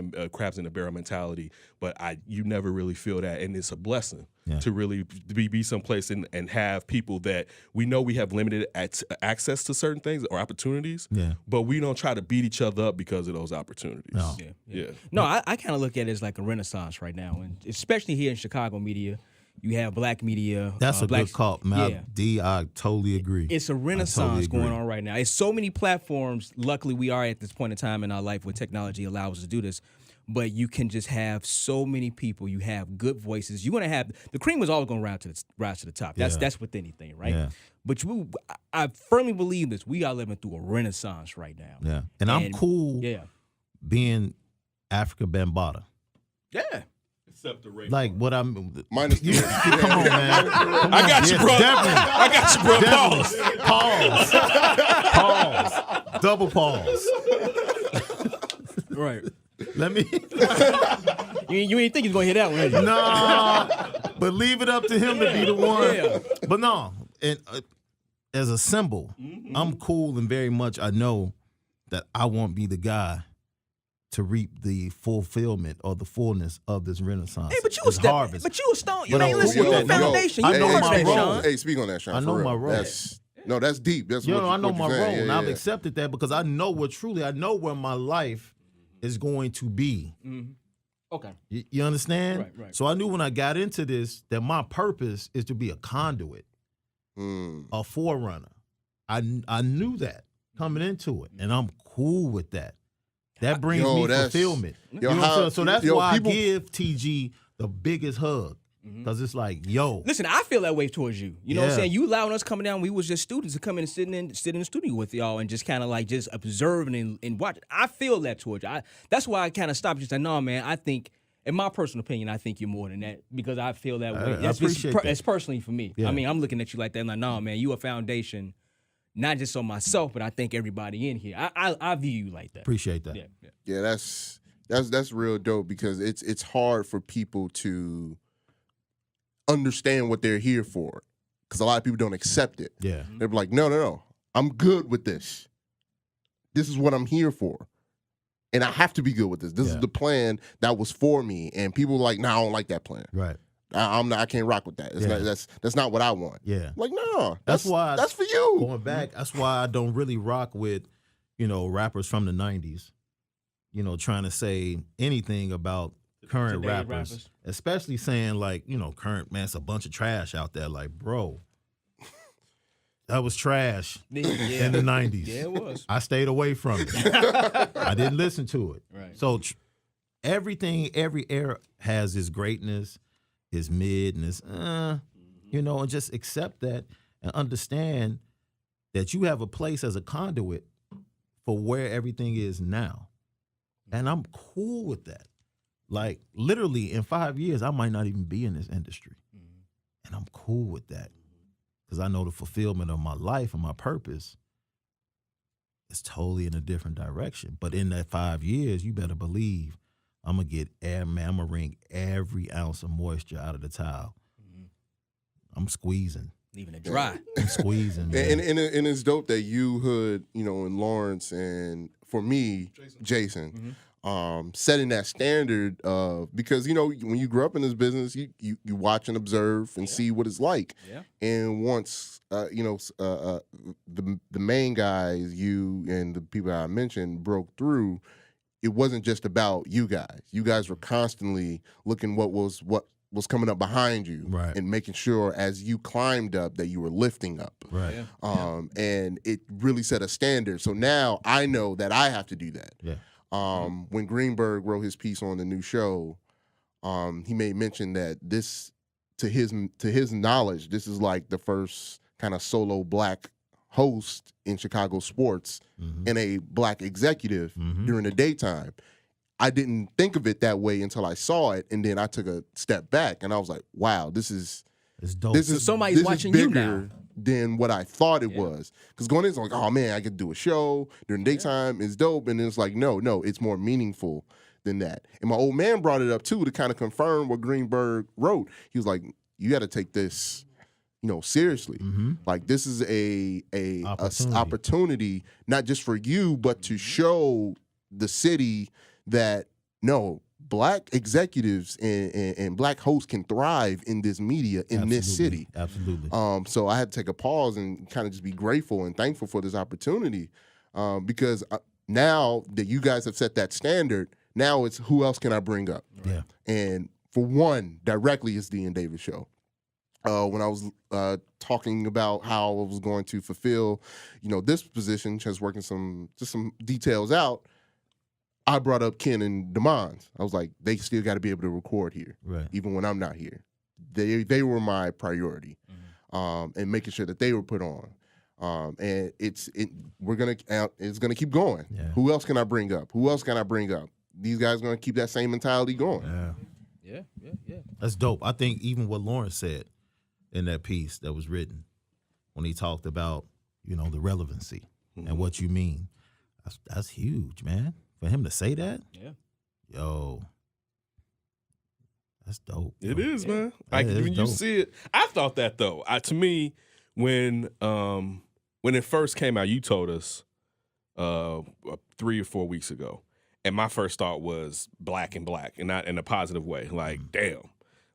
in the barrel mentality, but you never really feel that, and it's a blessing to really be someplace and have people that we know we have limited access to certain things or opportunities, but we don't try to beat each other up because of those opportunities. No. No, I kind of look at it as like a renaissance right now, and especially here in Chicago media, you have black media. That's a black, good call. D, I totally agree. It's a renaissance going on right now. It's so many platforms. Luckily, we are at this point in time in our life where technology allows us to do this. But you can just have so many people. You have good voices. You're gonna have the cream is always gonna rise to the top. That's with anything, right? Yeah. But I firmly believe this. We are living through a renaissance right now. Yeah, and I'm cool. Yeah. Being Africa Bambaataa. Yeah. Except the race. Like what I'm minus the come on, man. Come I on. got you, bro. Definitely. I got you, bro. Pause. Double pause. Right. Let me. You ain't think he's gonna hit that one, did you? Nah, but leave it up to him to be the one. Yeah. But no, and as a symbol, I'm cool and very much I know that I won't be the guy to reap the fulfillment or the fullness of this renaissance. Hey, but you this a harvest. But you a stone. You But ain't I'm listen. cool You a with that. foundation. I You know part my of that, role. Sean. Hey, speak on that, Sean. I know for my real. role. That's deep. That's what I know what my you're role, saying. and Yeah, I've yeah. accepted that because I know I know where my life is going to be. Okay. You understand? Right. So I knew when I got into this that my purpose is to be a conduit, a forerunner. I knew that coming into it, and I'm cool with that. That brings me fulfillment. You know what I'm saying? So that's why I give TG the biggest hug. Because it's like, yo. Listen, I feel that way towards you. You know what I'm Yeah. saying? You allowing us coming down, we was just students to come in and sit in the studio with y'all and just kind of like just observing and watching. I feel that towards you. That's why I kind of stopped and said, no, man, I think, in my personal opinion, I think you're more than that because I feel that way. I appreciate that. That's personally for me. Yeah. I mean, I'm looking at you like that. I'm like, no, man, you a foundation, not just on myself, but I think everybody in here. I view you like that. Appreciate that. Yeah. Yeah, that's real dope because it's hard for people to understand what they're here for because a lot of people don't accept it. Yeah. They're like, no, I'm good with this. This is what I'm here for. And I have to be good with this. This is the plan that was for me. And people are like, I don't like that plan. Right. I can't rock with that. That's not what I want. Yeah. Like, no. That's why that's for you. Going back, that's why I don't really rock with, rappers from the 90s, trying to say anything about current Today's rappers, especially saying like, current, man, it's a bunch of trash out there. Like, bro, that was trash in the 90s. Yeah, it was. I stayed away from it. I didn't listen to it. Right. So everything, every era has its greatness, its mid, and its, and just accept that and understand that you have a place as a conduit for where everything is now. And I'm cool with that. Like, literally, in 5 years, I might not even be in this industry. And I'm cool with that. Because I know the fulfillment of my life and my purpose is totally in a different direction. But in that 5 years, you better believe I'm going to I'm going to wring every ounce of moisture out of the towel. I'm squeezing. Leaving it dry. I'm squeezing, man. And it's dope that you, Hood, and Lawrence, and for me, Jason, setting that standard of, because, when you grow up in this business, you watch and observe and see what it's like. Yeah. And once, the main guys, you and the people I mentioned, broke through, it wasn't just about you guys. You guys were constantly looking what was coming up behind you, Right. and making sure as you climbed up that you were lifting up. Right. Yeah. And it really set a standard. So now I know that I have to do that. Yeah. When Greenberg wrote his piece on the new show, he made mention that this, to his knowledge, this is like the first kind of solo black host in Chicago sports and a black executive during the daytime. I didn't think of it that way until I saw it, and then I took a step back and I was like, "Wow, this is It's dope. somebody's watching you now. Than what I thought it was." Because going in, it's like, "Oh man, I could do a show during the daytime. It's dope," and then it's like, no, it's more meaningful than that. And my old man brought it up too to kind of confirm what Greenberg wrote. He was like, "You got to take this, seriously. Like this is a opportunity, not just for you, but to show the city that no, black executives and black hosts can thrive in this media in this city." Absolutely. So I had to take a pause and kind of just be grateful and thankful for this opportunity, because now that you guys have set that standard, now it's who else can I bring up? Yeah. And for one, directly is the Ian Davis show. When I was talking about how I was going to fulfill, this position, just working some details out, I brought up Ken and DeMond. I was like, they still got to be able to record here, Right. even when I'm not here. They were my priority, and making sure that they were put on. And it's gonna keep going. Yeah. Who else can I bring up? Who else can I bring up? These guys are gonna keep that same mentality going. Yeah. Yeah. That's dope. I think even what Lawrence said in that piece that was written when he talked about, the relevancy and what you mean, that's huge, man. For him to say that, Yeah. yo, that's dope. It yo. is, man. Like That is when you dope. see it, I thought that though. To me, when it first came out, you told us 3 or 4 weeks ago, and my first thought was black and not in a positive way. Like, damn.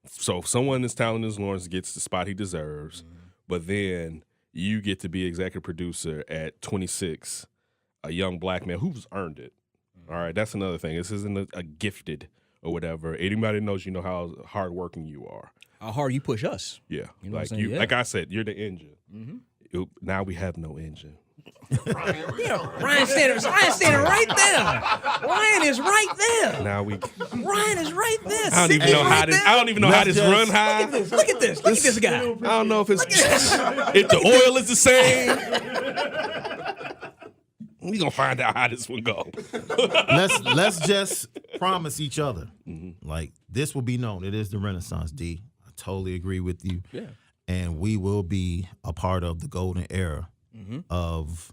So if someone as talented as Lawrence gets the spot he deserves, but then you get to be executive producer at 26, a young black man who's earned it. All right, that's another thing. This isn't a gifted or whatever. Anybody knows you know how hardworking you are. How hard you push us. Yeah. You know like what I'm saying? Yeah. like I said, you're the engine. Now we have no engine. Ryan standing right there. Ryan is right there. Now we Ryan is right there. I don't even know how this I don't even know how this run high. Look at this guy. I don't know if it's if the oil is the same. We gonna find out how this one go. Let's just promise each other, like this will be known. It is the Renaissance, D. I totally agree with you. Yeah. And we will be a part of the golden era of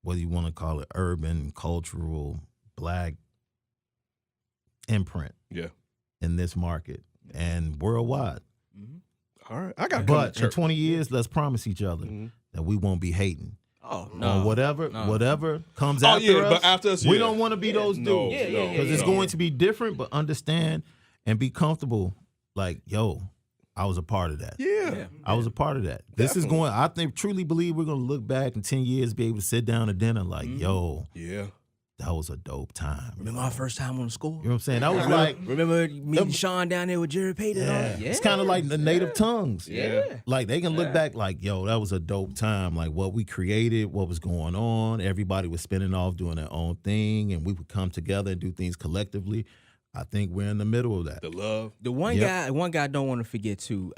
whether you want to call it urban, cultural, black imprint. Yeah. In this market and worldwide. All right. I got But in 20 years, let's promise each other that we won't be hating. Oh On whatever comes after us. But after us, we don't want to be those dudes. Because it's going to be different, but understand and be comfortable. Like, yo, I was a part of that. Yeah. I was a part of that. This is going, I think, truly believe we're going to look back in 10 years, be able to sit down at dinner like, yo, that was a dope time. Remember our first time on the score? You know what I'm saying? That was like, remember meeting Sean down there with Jerry Payton? yeah. It's kind of like the native tongues. Yeah. Like they can look back like, yo, that was a dope time. Like what we created, what was going on. Everybody was spinning off doing their own thing, and we would come together and do things collectively. I think we're in the middle of that. The love. The one guy I don't want to forget too.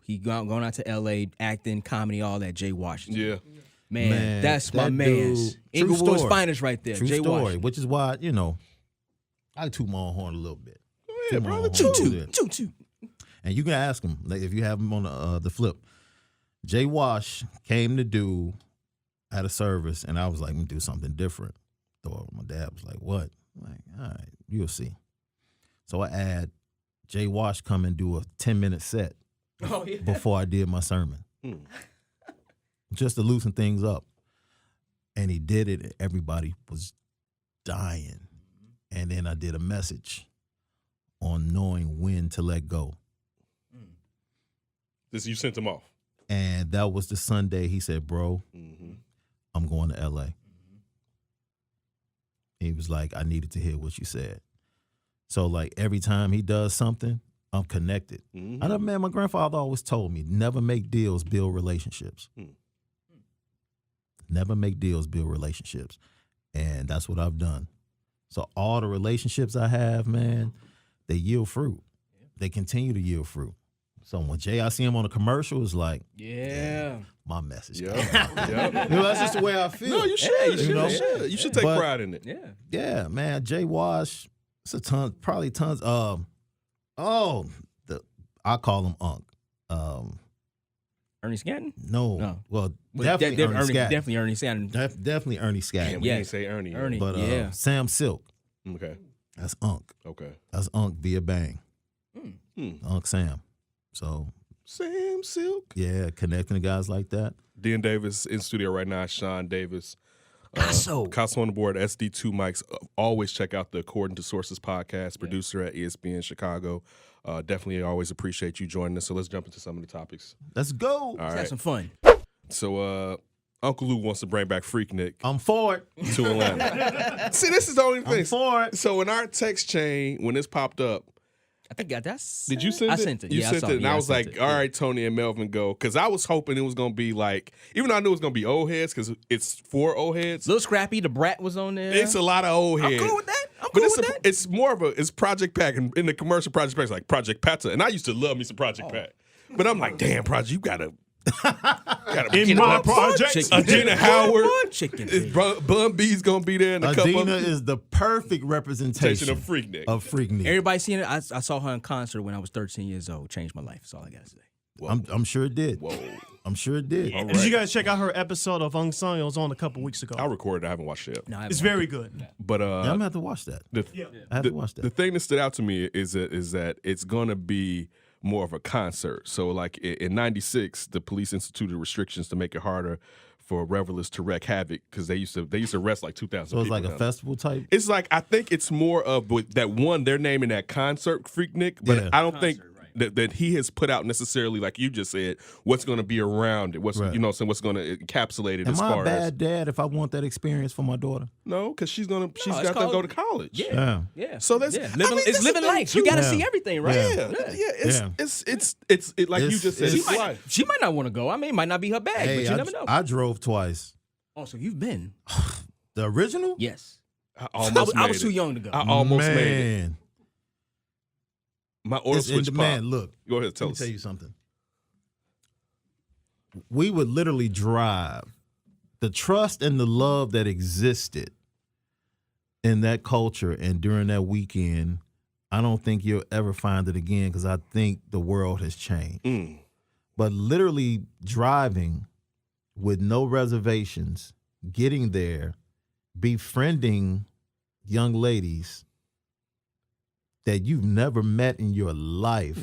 He going out to L.A. acting, comedy, all that. Jay Washington. Yeah. Man, that's my that man's. dude, Inglewood's story. finest right there. True Jay story, Washington. which is why, I toot my own horn a little bit. Yeah, Toot my brother. own horn a little bit. Toot. And you can ask him, like, if you have him on the flip. Jay Wash came to do at a service, and I was like, I'm going to do something different. So my dad was like, what? I'm like, all right, you'll see. So I had Jay Wash come and do a 10-minute set before I did my sermon. Just to loosen things up. And he did it, and everybody was dying. And then I did a message on knowing when to let go. You sent him off. And that was the Sunday he said, bro, I'm going to L.A. He was like, I needed to hear what you said. So, like, every time he does something, I'm connected. I know, man, my grandfather always told me, never make deals, build relationships. Never make deals, build relationships. And that's what I've done. So all the relationships I have, man, they yield fruit. They continue to yield fruit. So when I see him on a commercial, it's like, my message. Yeah. That's just the way I feel. No, you should. You should. You should take pride in it. Yeah, man. Jay Wash, it's a ton, probably tons. I call him Unc. Ernie Scatton? No. Well, definitely Ernie Scatton. Definitely Ernie Scatton. Definitely Ernie Scatton. Damn, we didn't say Ernie. But Sam Silk. Okay. That's Unc. Okay. That's Unc via Bang. Unc Sam. So Sam Silk. Yeah, connecting to guys like that. Dean Davis in studio right now. Shaun Davis. Casso on the board. SD2 mics. Always check out the According to Sources podcast. Producer at ESPN Chicago. Definitely always appreciate you joining us. So let's jump into some of the topics. Let's go. Let's have some fun. So Uncle Lou wants to bring back Freaknik. I'm for it. To Atlanta. See, this is the only thing. I'm for it. So in our text chain, when this popped up, I think that's. Did you send it? I sent it. You Yeah, sent I saw it, and I was like, all right, Tony and Melvin go. Because I was hoping it was going to be like, even though I knew it was going to be old heads, because it's for old heads. Little Scrappy, the Brat was on there. It's a lot of old heads. I'm cool with that. It's more of it's Project Pack. And in the commercial, Project Pack's like Project Pata. And I used to love me some Project Pack. But I'm like, damn, Project, you got to. In my projects. Adina Howard. Chicken. Bun B's going to be there. And Adina is the perfect representation of Freaknik. Everybody seen it. I saw her in concert when I was 13 years old. Changed my life. That's all I got to say. I'm sure it did. Whoa. I'm sure it did. Did you guys check out her episode of Unsung? It was on a couple weeks ago. I recorded it. I haven't watched it yet. No, It's very good. But I'm going to have to watch that. I have to watch that. The thing that stood out to me is that it's going to be more of a concert. So like in '96, the police instituted restrictions to make it harder for revelers to wreak havoc because they used to arrest like 2,000 So it's people. like a festival type? It's like, I think it's more of that one, they're naming that concert Freaknik, but Yeah. I don't think that he has put out necessarily, like you just said, what's going to be around it, what's Right. so what's going to encapsulate it Am as I a far as. bad dad if I want that experience for my daughter? No, because she's got it's to called- go to college. Yeah. So that's Living, this it's is living the life. thing, You got to too. see Yeah. everything, right? Yeah. It's like you It's- just said, it's- it's life. She might not want to go. I mean, it might not be her bag, but you never know. I drove twice. Oh, so you've been? The original? Yes. I I was too young to go. I almost made it. Man. My oil It's in switch demand. popped. Look, Go ahead, let tell me us. tell you something. We would literally drive. The trust and the love that existed in that culture and during that weekend, I don't think you'll ever find it again because I think the world has changed. But literally driving with no reservations, getting there, befriending young ladies that you've never met in your life.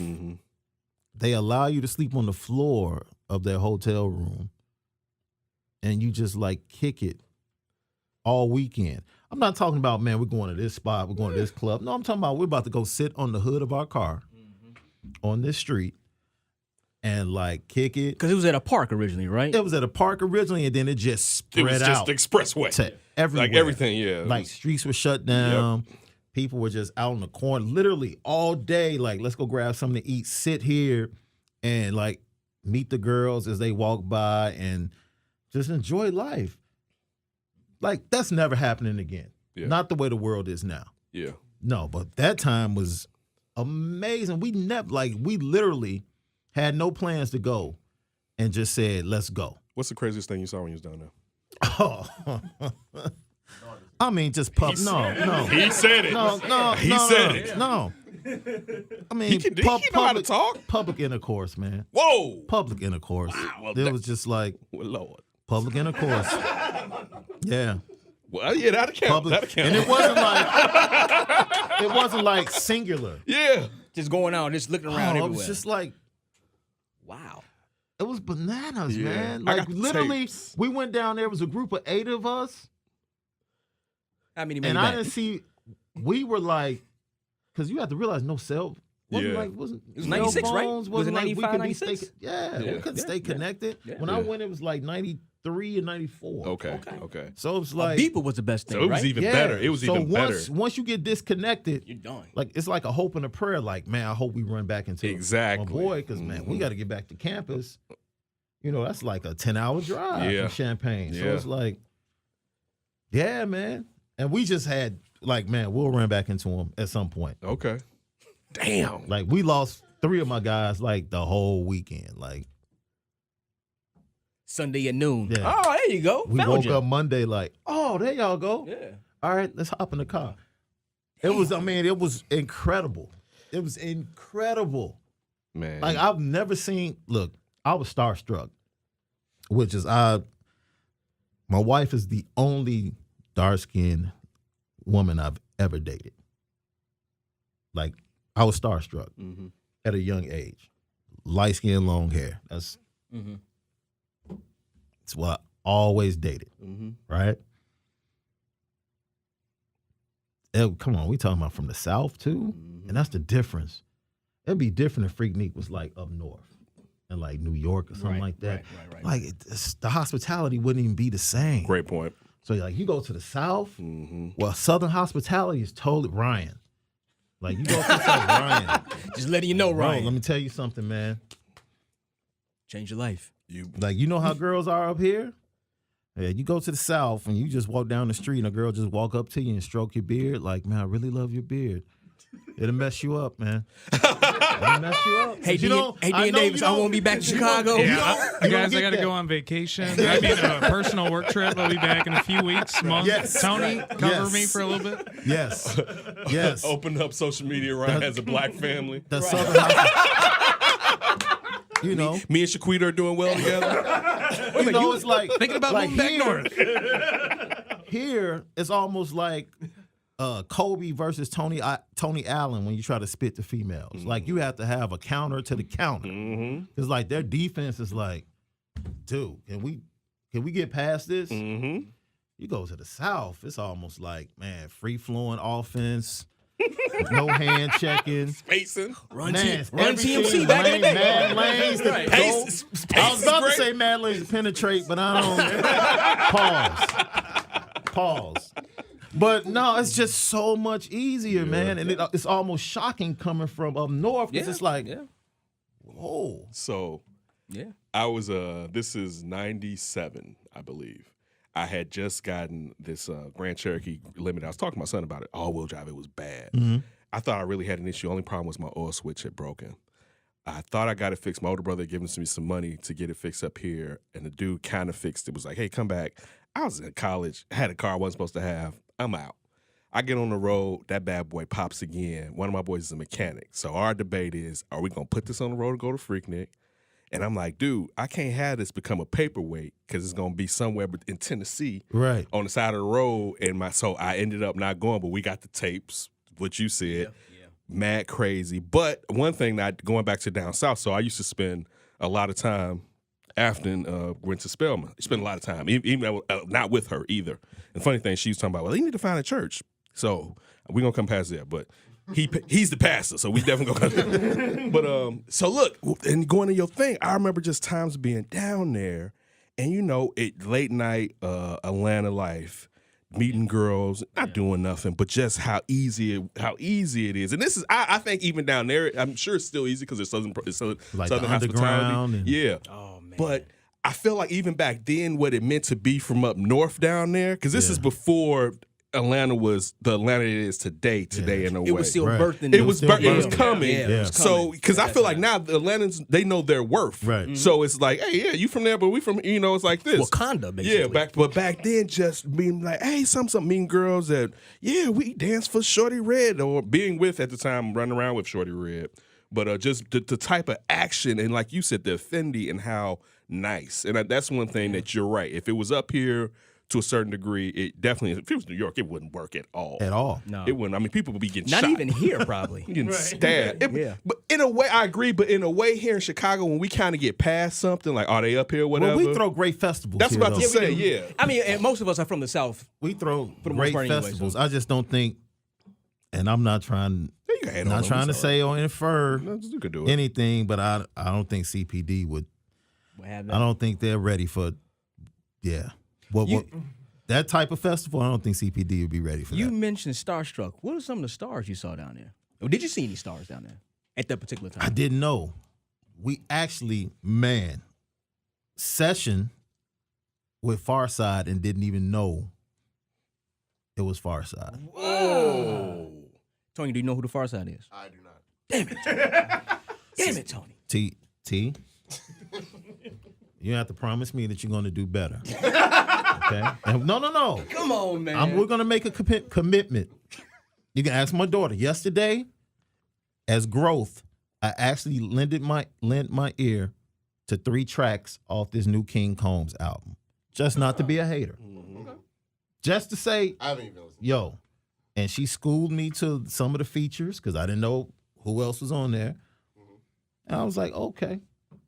They allow you to sleep on the floor of their hotel room and you just like kick it all weekend. I'm not talking about, man, we're going to this spot, we're going to this club. No, I'm talking about we're about to go sit on the hood of our car on this street and like kick it. Because it was at a park originally, right? It was at a park originally and then it just spread It was out just expressway. to everywhere. Like everything, yeah. It Like was- streets were shut down. People were just out in the corner, literally all day. Like, let's go grab something to eat, sit here, and like meet the girls as they walk by and just enjoy life. Like, that's never happening again. Yeah. Not the way the world is now. Yeah. No, but that time was amazing. We literally had no plans to go and just said, let's go. What's the craziest thing you saw when you was down there? Oh. I mean, just pub. No. He said it. No. He no, said it. No. I mean, He know how to talk. Public intercourse, man. Whoa. Public intercourse. Well, It was just like Well, Lord. public intercourse. Yeah. Well, yeah, that'll count. Public. That'll count. And it wasn't like singular. yeah. Just going out, just looking around Oh, it everywhere. was just like, wow. it was bananas, Yeah. man. I Like, got the literally, tapes. we went down there. It was a group of 8 of us. How many made And it I back? didn't see, we were like, because you have to realize no cell. Wasn't Yeah. like, wasn't It was 96, cell right? phones, Was it wasn't like we 95, could be 96? stay- Yeah, Yeah. we couldn't stay connected. Yeah. When I Yeah. went, it was like 93 and 94. Okay. So it was A like, beeper was the best thing, So it was right? even yeah. better. It was so even once, better. Once you get disconnected, You're done. like it's like a hope and a prayer. Like, man, I hope we run back into Exactly. my boy, because man, we got to get back to campus. You know, that's like a 10-hour drive Yeah. from Champaign. So Yeah. it's like, yeah, man. And we just had like, man, we'll run back into him at some point. Okay. Damn. Like we lost 3 of my guys like the whole weekend. Like Sunday at noon. Yeah. Oh, there you go. we Found woke you. up Monday like, oh, there y'all go. Yeah. All right, let's hop in the car. It was, I mean, it was incredible. It was incredible. Man. Like I've never seen. Look, I was starstruck, which is my wife is the only dark-skinned woman I've ever dated. Like I was starstruck at a young age. Light skin, long hair. That's what I always dated. Right? Come on, we talking about from the South too, and that's the difference. It'd be different if Freaknik was like up north in like New York or something like that. right. Like the hospitality wouldn't even be the same. Great point. So like you go to the South, well, Southern hospitality is totally Ryan. Like you go to the South, Ryan. Just letting you know, Bro, Ryan. let me tell you something, man. Change your life. Like you know how girls are up here? Yeah, you go to the South and you just walk down the street and a girl just walk up to you and stroke your beard. Like, man, I really love your beard. It'll mess you up, man. It'll mess you up. Hey, You Dean, know, hey, I Dean know Davis, you I don't- won't be back in Chicago. you Yeah, don't- you don't guys, I get got to that. go on vacation. I mean, a personal work trip. I'll be back in a few weeks, month. Yes. Tony, cover Yes. me for a little bit. Yes. Yes. Opened up social media around as a black family. The Southern hospitality. You know. Me and Shaquita are doing well together. You know, it's like Thinking about like moving back north. Here, it's almost like Kobe versus Tony Allen when you try to spit the females. Like you have to have a counter to the counter. It's like their defense is like, dude, can we get past this? You go to the South, it's almost like, man, free flowing offense. No hand checking. Spacing. Run everything, TMC back in the day. mad lanes to Right. go. Pace I was is about to great. say mad lanes to penetrate, but I don't. Pause. But no, it's just so much easier, man. And it's almost shocking coming from up north because it's like, whoa. So Yeah. I was this is 97, I believe. I had just gotten this Grand Cherokee Limited. I was talking to my son about it. All-wheel drive, it was bad. I thought I really had an issue. Only problem was my oil switch had broken. I thought I got it fixed. My older brother had given me some money to get it fixed up here, and the dude kind of fixed it. Was like, hey, come back. I was in college, had a car I wasn't supposed to have. I'm out. I get on the road, that bad boy pops again. One of my boys is a mechanic. So our debate is, are we going to put this on the road and go to Freaknik? And I'm like, dude, I can't have this become a paperweight because it's going to be somewhere in Tennessee on the side of the road. And so I ended up not going, but we got the tapes, what you said, mad crazy. But one thing, going back to down south, so I used to spend a lot of time after went to Spelman. Spent a lot of time, even not with her either. And funny thing, she was talking about, well, you need to find a church. So we're going to come past there. But he's the pastor, so we definitely gonna. But so look, and going to your thing, I remember just times being down there, and late night Atlanta life, meeting girls, not doing nothing, but just how easy it is. And this is, I think, even down there, I'm sure it's still easy because it's southern Like southern the hospitality. underground. Yeah. Oh man. But I feel like even back then, what it meant to be from up north down there, because this is before Atlanta was the Atlanta it is today in a way. It was still Right. birthing. It was coming. Yeah, it was So, coming because at I that feel like time. now the Atlantans, they know their worth. Right. So it's like, hey, yeah, you from there, but we from, it's like this. Wakanda, basically. Yeah, back then, just being like, hey, some mean girls that, we dance for Shorty Red, or being with at the time, running around with Shorty Red. But just the type of action, and like you said, the affinity and how nice. And that's one thing that you're right. If it was up here, to a certain degree, it definitely, if it was New York, it wouldn't work at all. No. It wouldn't. I mean, people would be getting Not shot. even here, probably. Getting stabbed. Yeah. But in a way, I agree, but in a way here in Chicago, when we kind of get past something, like, are they up here, whatever? Well, we throw great festivals. That's here, about to though. say, yeah. I mean, and most of us are from the South. We throw the most great part anyway, festivals. so. I just don't think, and I'm not trying, You can hate on not them, trying to it's say or infer all right. You could do it. anything, but I don't think CPD would. We'll have I that. don't think they're ready for. Yeah. What that type of festival? I don't think CPD would be ready for You that. mentioned Starstruck. What are some of the stars you saw down there? Or did you see any stars down there at that particular time? I didn't know. We actually, session with Farside and didn't even know it was Farside. Whoa. Tony, do you know who the Far Side is? I do not. Damn it, Tony. T. You have to promise me that you're going to do better. Okay? And no. Come on, man. We're going to make a commitment. You can ask my daughter. Yesterday, as growth, I actually lent my ear to 3 tracks off this new King Combs album. Just not to be a hater. Just to say, I haven't even listened. yo. And she schooled me to some of the features because I didn't know who else was on there. And I was like, okay.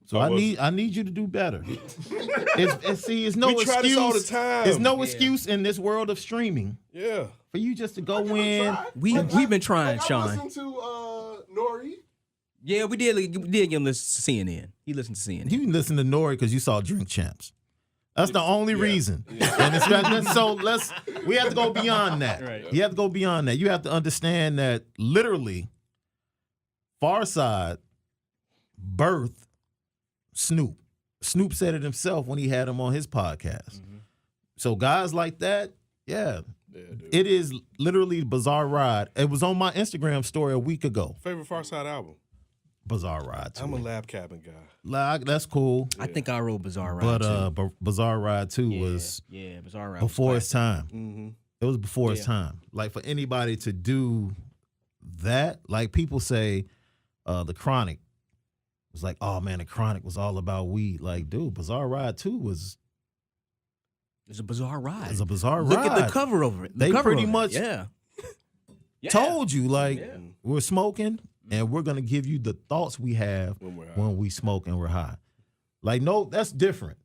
So I need you to do better. It's no We excuse. try this all the time. There's no excuse in this world of streaming Yeah. for you just to go in. We've been trying, I Sean. listened to Nori. Yeah, we did get him listen to CNN. He listened to CNN. You can listen to Nori because you saw Drink Champs. That's the only reason. And it's not, so we have to go beyond that. Right. You have to go beyond that. You have to understand that literally Farside birthed Snoop. Snoop said it himself when he had him on his podcast. So guys like that, yeah. It is literally Bizarre Ride. It was on my Instagram story a week ago. Favorite Far Side album? Bizarre Ride too. I'm a Lab Cabin guy. That's cool. I think I wrote Bizarre Ride But Bizarre Ride 2 too. was Bizarre Ride was before its classic. time. It was before its time. Like for anybody to do that, like people say, the Chronic was like, oh man, the Chronic was all about weed. Like, dude, Bizarre Ride 2 was It's a bizarre ride. a bizarre Look ride. at the cover over it. The They cover pretty of it. much- yeah. told you, like, we're smoking and we're going to give you the thoughts we have when we smoke and we're high. Like, no, that's different.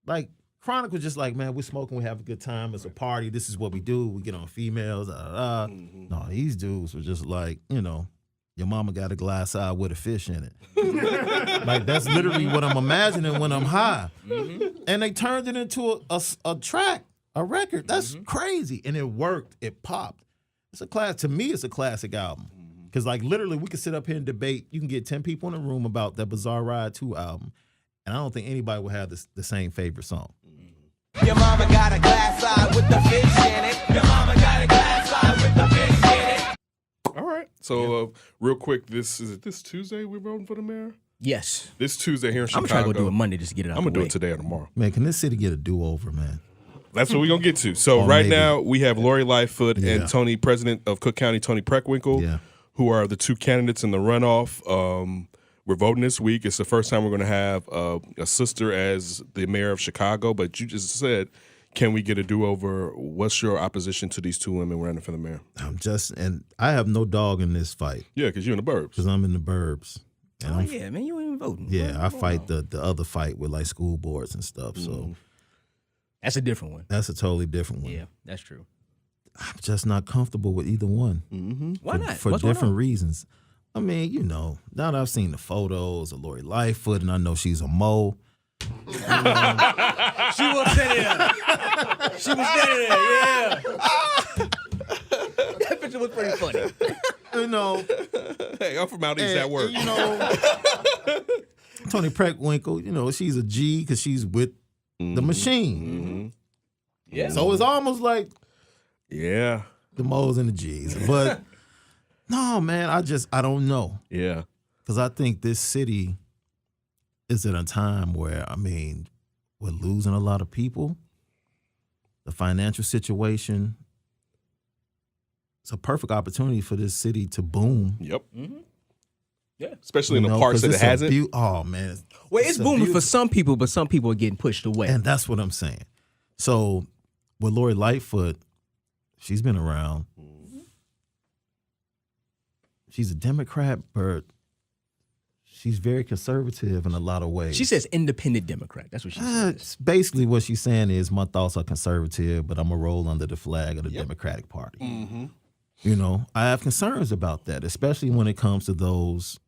Like, Chronic was just like, man, we're smoking, we have a good time. It's a party. This is what we do. We get on females. No, these dudes were just like, you know, your mama got a glass eye with a fish in it. Like, that's literally what I'm imagining when I'm high. And they turned it into a track, a record. That's crazy. And it worked. It popped. It's a class. To me, it's a classic album. Because, like, literally, we could sit up here and debate. You can get 10 people in a room about that Bizarre Ride 2 album. And I don't think anybody will have the same favorite song. Your mama got a glass eye with the fish in it. Your mama got a glass eye with the fish in it. All right. So, real quick, this Tuesday we're voting for the mayor? Yes. This Tuesday here in Chicago. I'm trying to go do it Monday just to get it out. I'm going the to do way. it today or tomorrow. Man, can this city get a do-over, man? That's what we're going to get to. So, right maybe. now, we have Lori Lightfoot and Tony, president of Cook County, Tony Preckwinkle, who are the two candidates in the runoff. We're voting this week. It's the first time we're going to have a sister as the mayor of Chicago. But you just said, can we get a do-over? What's your opposition to these two women running for the mayor? And I have no dog in this fight. Yeah, because you're in the burbs. Because I'm in the burbs. And Yeah, man, you ain't even voting. Yeah, I fight the other fight with, like, school boards and stuff. So That's a different one. that's a totally different one. Yeah, that's true. I'm just not comfortable with either one. Why not? For What's going different on? reasons. I mean, you know, now that I've seen the photos of Lori Lightfoot and I know she's a mole. She was standing there. She was standing there, yeah. That picture was pretty funny. You know. Hey, I'm from out east at work. You know, Tony Preckwinkle, you know, she's a G because she's with the machine. Yeah. So it's almost like the moles and the G's. But no, man, I don't know. Yeah. Because I think this city is at a time where, I mean, we're losing a lot of people. The financial situation. It's a perfect opportunity for this city to boom. Yep. Yeah. Especially in the parts that it hasn't. Oh, man. Well, it's booming for some people, but some people are getting pushed away. And that's what I'm saying. So with Lori Lightfoot, she's been around. She's a Democrat, but she's very conservative in a lot of ways. She says independent Democrat. That's what she says. Basically, what she's saying is my thoughts are conservative, but I'm going to roll under the flag of the Democratic Party. You know, I have concerns about that, especially when it comes to those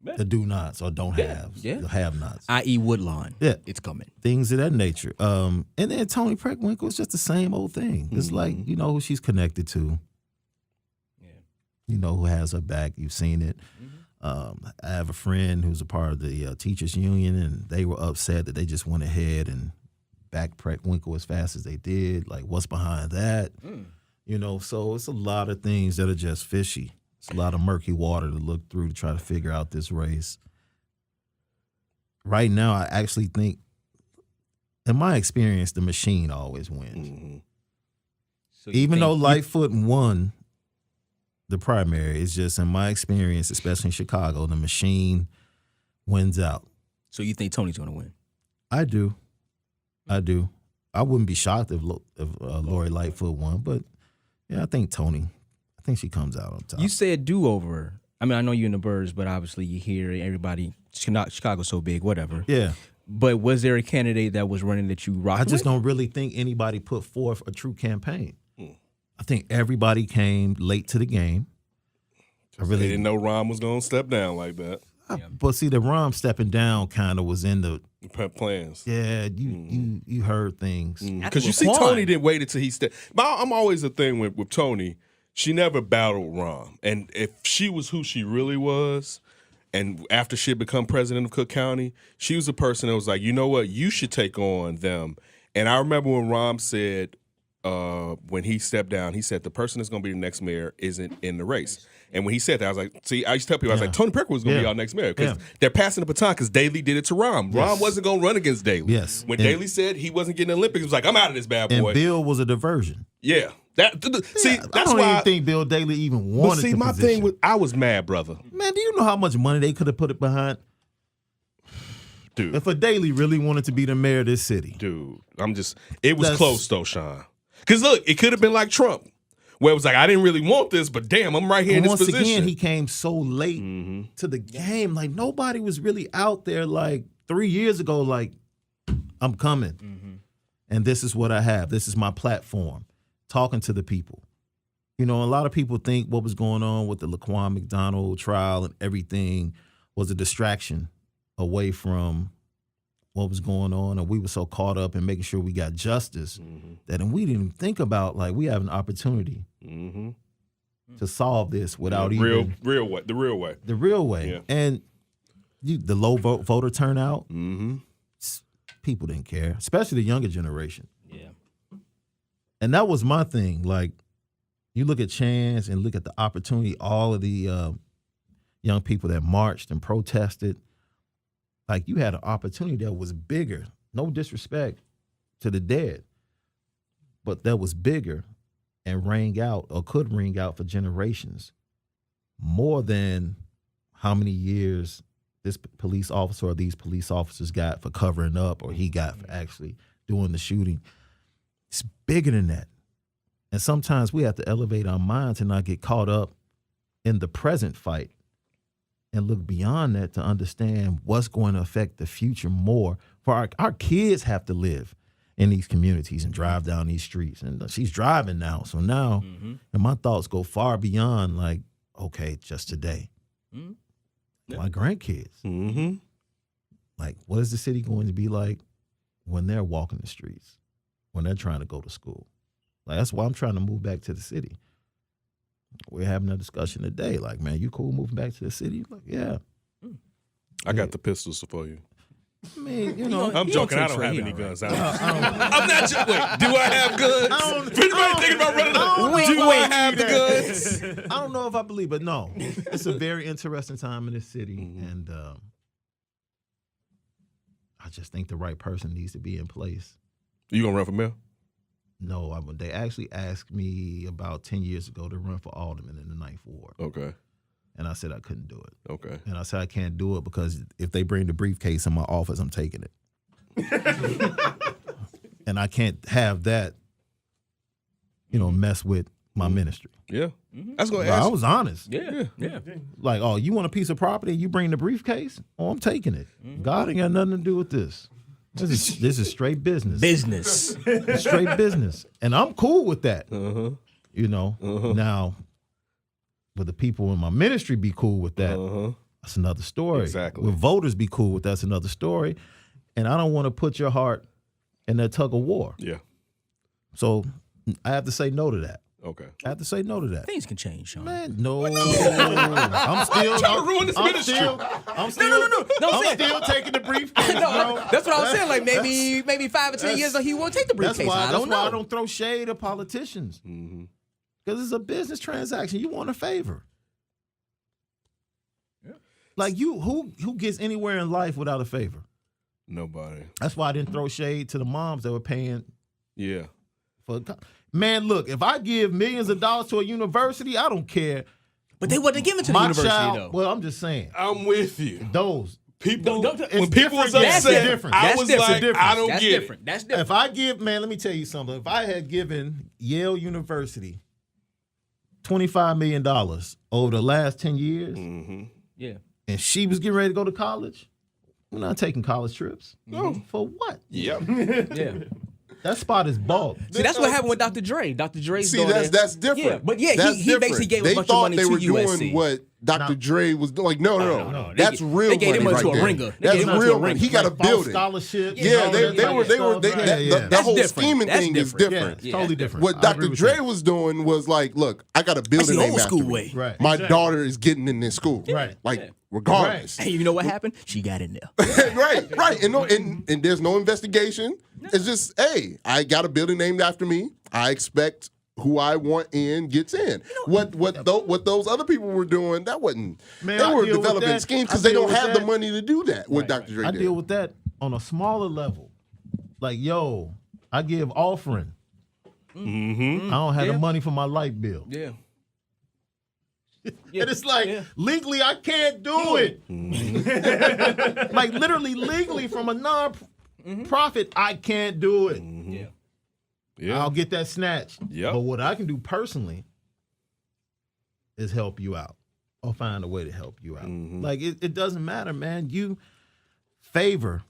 that do nots or don't have, the have-nots. I.e. Woodlawn. Yeah. It's coming. Things of that nature. And then Tony Preckwinkle is just the same old thing. It's like, you know who she's connected to. You know who has her back. You've seen it. I have a friend who's a part of the teachers union, and they were upset that they just went ahead and backed Preckwinkle as fast as they did. Like, what's behind that? You know, so it's a lot of things that are just fishy. It's a lot of murky water to look through to try to figure out this race. Right now, I actually think, in my experience, the machine always wins. So even though Lightfoot won the primary, it's just in my experience, especially in Chicago, the machine wins out. So you think Tony's going to win? I do. I wouldn't be shocked if Lori Lightfoot won, but yeah, I think she comes out on top. You said do-over. I mean, I know you're in the birds, but obviously you hear everybody, Chicago's so big, whatever. Yeah. But was there a candidate that was running that you rocked I just with? don't really think anybody put forth a true campaign. I think everybody came late to the game. They didn't know Ron was going to step down like that. But see, the Rom stepping down kind of was in the plans. Yeah, you heard things. Because you see, Tony didn't wait until he stepped. I'm always a thing with Tony. She never battled Rom. And if she was who she really was, and after she had become president of Cook County, she was a person that was like, you know what, you should take on them. And I remember when Rom said, when he stepped down, he said the person that's going to be the next mayor isn't in the race. And when he said that, I was like, see, I used to tell people, I was like, Tony Preckwinkle was going to be our next mayor because they're passing the baton because Daley did it to Rom. Rom wasn't going to run against Daley. Yes. When Daley said he wasn't getting the Olympics, he was like, I'm out of this bad boy. And Bill was a diversion. Yeah. That's I don't why even think Bill Daley even wanted But see, the my position. thing was, I was mad, brother. Man, do you know how much money they could have put it behind? Dude. If a Daley really wanted to be the mayor of this city. Dude, it was close though, Sean. Because look, it could have been like Trump. where it was like, I didn't really want this, but damn, I'm right here in this once position. again, he came so late to the game. Like, nobody was really out there like 3 years ago, like, I'm coming. And this is what I have. This is my platform. Talking to the people. You know, a lot of people think what was going on with the Laquan McDonald trial and everything was a distraction away from what was going on, and we were so caught up in making sure we got justice that we didn't even think about, like, we have an opportunity to solve this without even the real way. The real way. Yeah. And the low voter turnout, people didn't care, especially the younger generation. Yeah. And that was my thing. Like, you look at Chance and look at the opportunity, all of the young people that marched and protested. Like, you had an opportunity that was bigger. No disrespect to the dead, but that was bigger and rang out or could ring out for generations more than how many years this police officer or these police officers got for covering up or he got for actually doing the shooting. It's bigger than that. And sometimes we have to elevate our minds and not get caught up in the present fight and look beyond that to understand what's going to affect the future more. For our kids have to live in these communities and drive down these streets. And she's driving now. So now, and my thoughts go far beyond, like, okay, just today. My grandkids. Like, what is the city going to be like when they're walking the streets, when they're trying to go to school? Like, that's why I'm trying to move back to the city. We're having a discussion today. Like, man, you cool moving back to the city? Like, yeah. I got the pistols for you. I mean, you know. I'm joking. I don't have any guns. I'm not joking. Wait, do I have guns? Anybody thinking about running do I have the guns? I don't know if I believe, but no. It's a very interesting time in this city. And I just think the right person needs to be in place. You going to run for mayor? No, they actually asked me about 10 years ago to run for alderman in the 9th Ward. Okay. And I said I couldn't do it. Okay. And I said I can't do it because if they bring the briefcase in my office, I'm taking it. And I can't have that, mess with my ministry. Yeah. That's going to I ask. was honest. Yeah. Like, oh, you want a piece of property? You bring the briefcase? Oh, I'm taking it. God ain't got nothing to do with this. This is straight business. It's straight business. And I'm cool with that. Now, would the people in my ministry be cool with that? That's another story. Exactly. Will voters be cool with that's another story. And I don't want to put your heart in that tug of war. Yeah. So I have to say no to that. Okay. I have to say no to that. Things can change, Sean. Man, no. I'm still trying to ruin this ministry. I'm still taking the briefcase, bro. That's what I was saying. Like, maybe 5 or 10 years ago, he won't take the briefcase. That's I don't know. why I don't throw shade at politicians. Because it's a business transaction. You want a favor. Yeah. Like, who gets anywhere in life without a favor? Nobody. That's why I didn't throw shade to the moms that were paying. Yeah. Man, look, if I give millions of dollars to a university, I don't care. But they wasn't giving to the university, though. Well, I'm just saying. I'm with you. Those. People, It's when people was different. upset, That's different. I That's was different. like, I don't That's get different. it. That's different. If I give, man, let me tell you something. If I had given Yale University $25 million over the last 10 years, Yeah. and she was getting ready to go to college, we're not taking college trips. No. For what? Yep. Yeah. That spot is bought. See, that's what happened with Dr. Dre. Dr. Dre's See, that's different. Yeah, but yeah, That's he basically different. gave They a bunch of thought money they to were USC. doing what Dr. Dre was doing. Like, no. That's real they gave him money money to right a there. ringer. They That's gave him money to a real money. ringer. He got a False building. scholarship. Yeah, they were. That That's whole different. scheming That's thing is different. different. Yeah, totally different. What I agree Dr. with Dre that. was doing was like, look, I got a building the named old after school me. way. Right. My Exactly. daughter is getting in this school. Right. Like, regardless. Hey, you know what happened? She got in there. right. And there's no investigation. It's just, hey, I got a building named after me. I expect who I want in gets in. What those other people were doing, that wasn't. Man, they I were deal with developing that. schemes I because they deal don't with have the that. money to do that. What Dr. Dre I did. deal with that on a smaller level. Like, yo, I give offering. I don't have the money for my light bill. Yeah. And it's like, legally, I can't do it. Like, literally, legally, from a non-profit, I can't do it. Yeah. I'll get that snatched. Yep. But what I can do personally, is help you out or find a way to help you out. Mm-hmm. Like it doesn't matter, man. Favor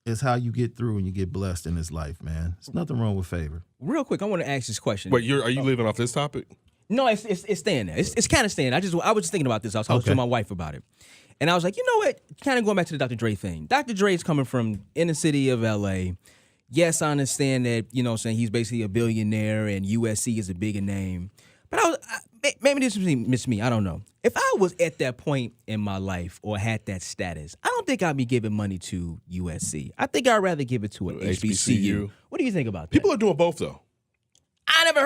is how you get through and you get blessed in this life, man. There's nothing wrong with favor. Real quick, I want to ask this question. Wait, are you leaving off this topic? No, it's staying there. It's kind of staying. I was just thinking about this. I was talking to my wife about it. And I was like, you know what? Kind of going back to the Dr. Dre thing. Dr. Dre is coming from inner city of LA. Yes, I understand that, he's basically a billionaire and USC is a bigger name. But maybe this is me. I don't know. If I was at that point in my life or had that status, I don't think I'd be giving money to USC. I think I'd rather give it to an HBCU. What do you think about that? People are doing both, though. I never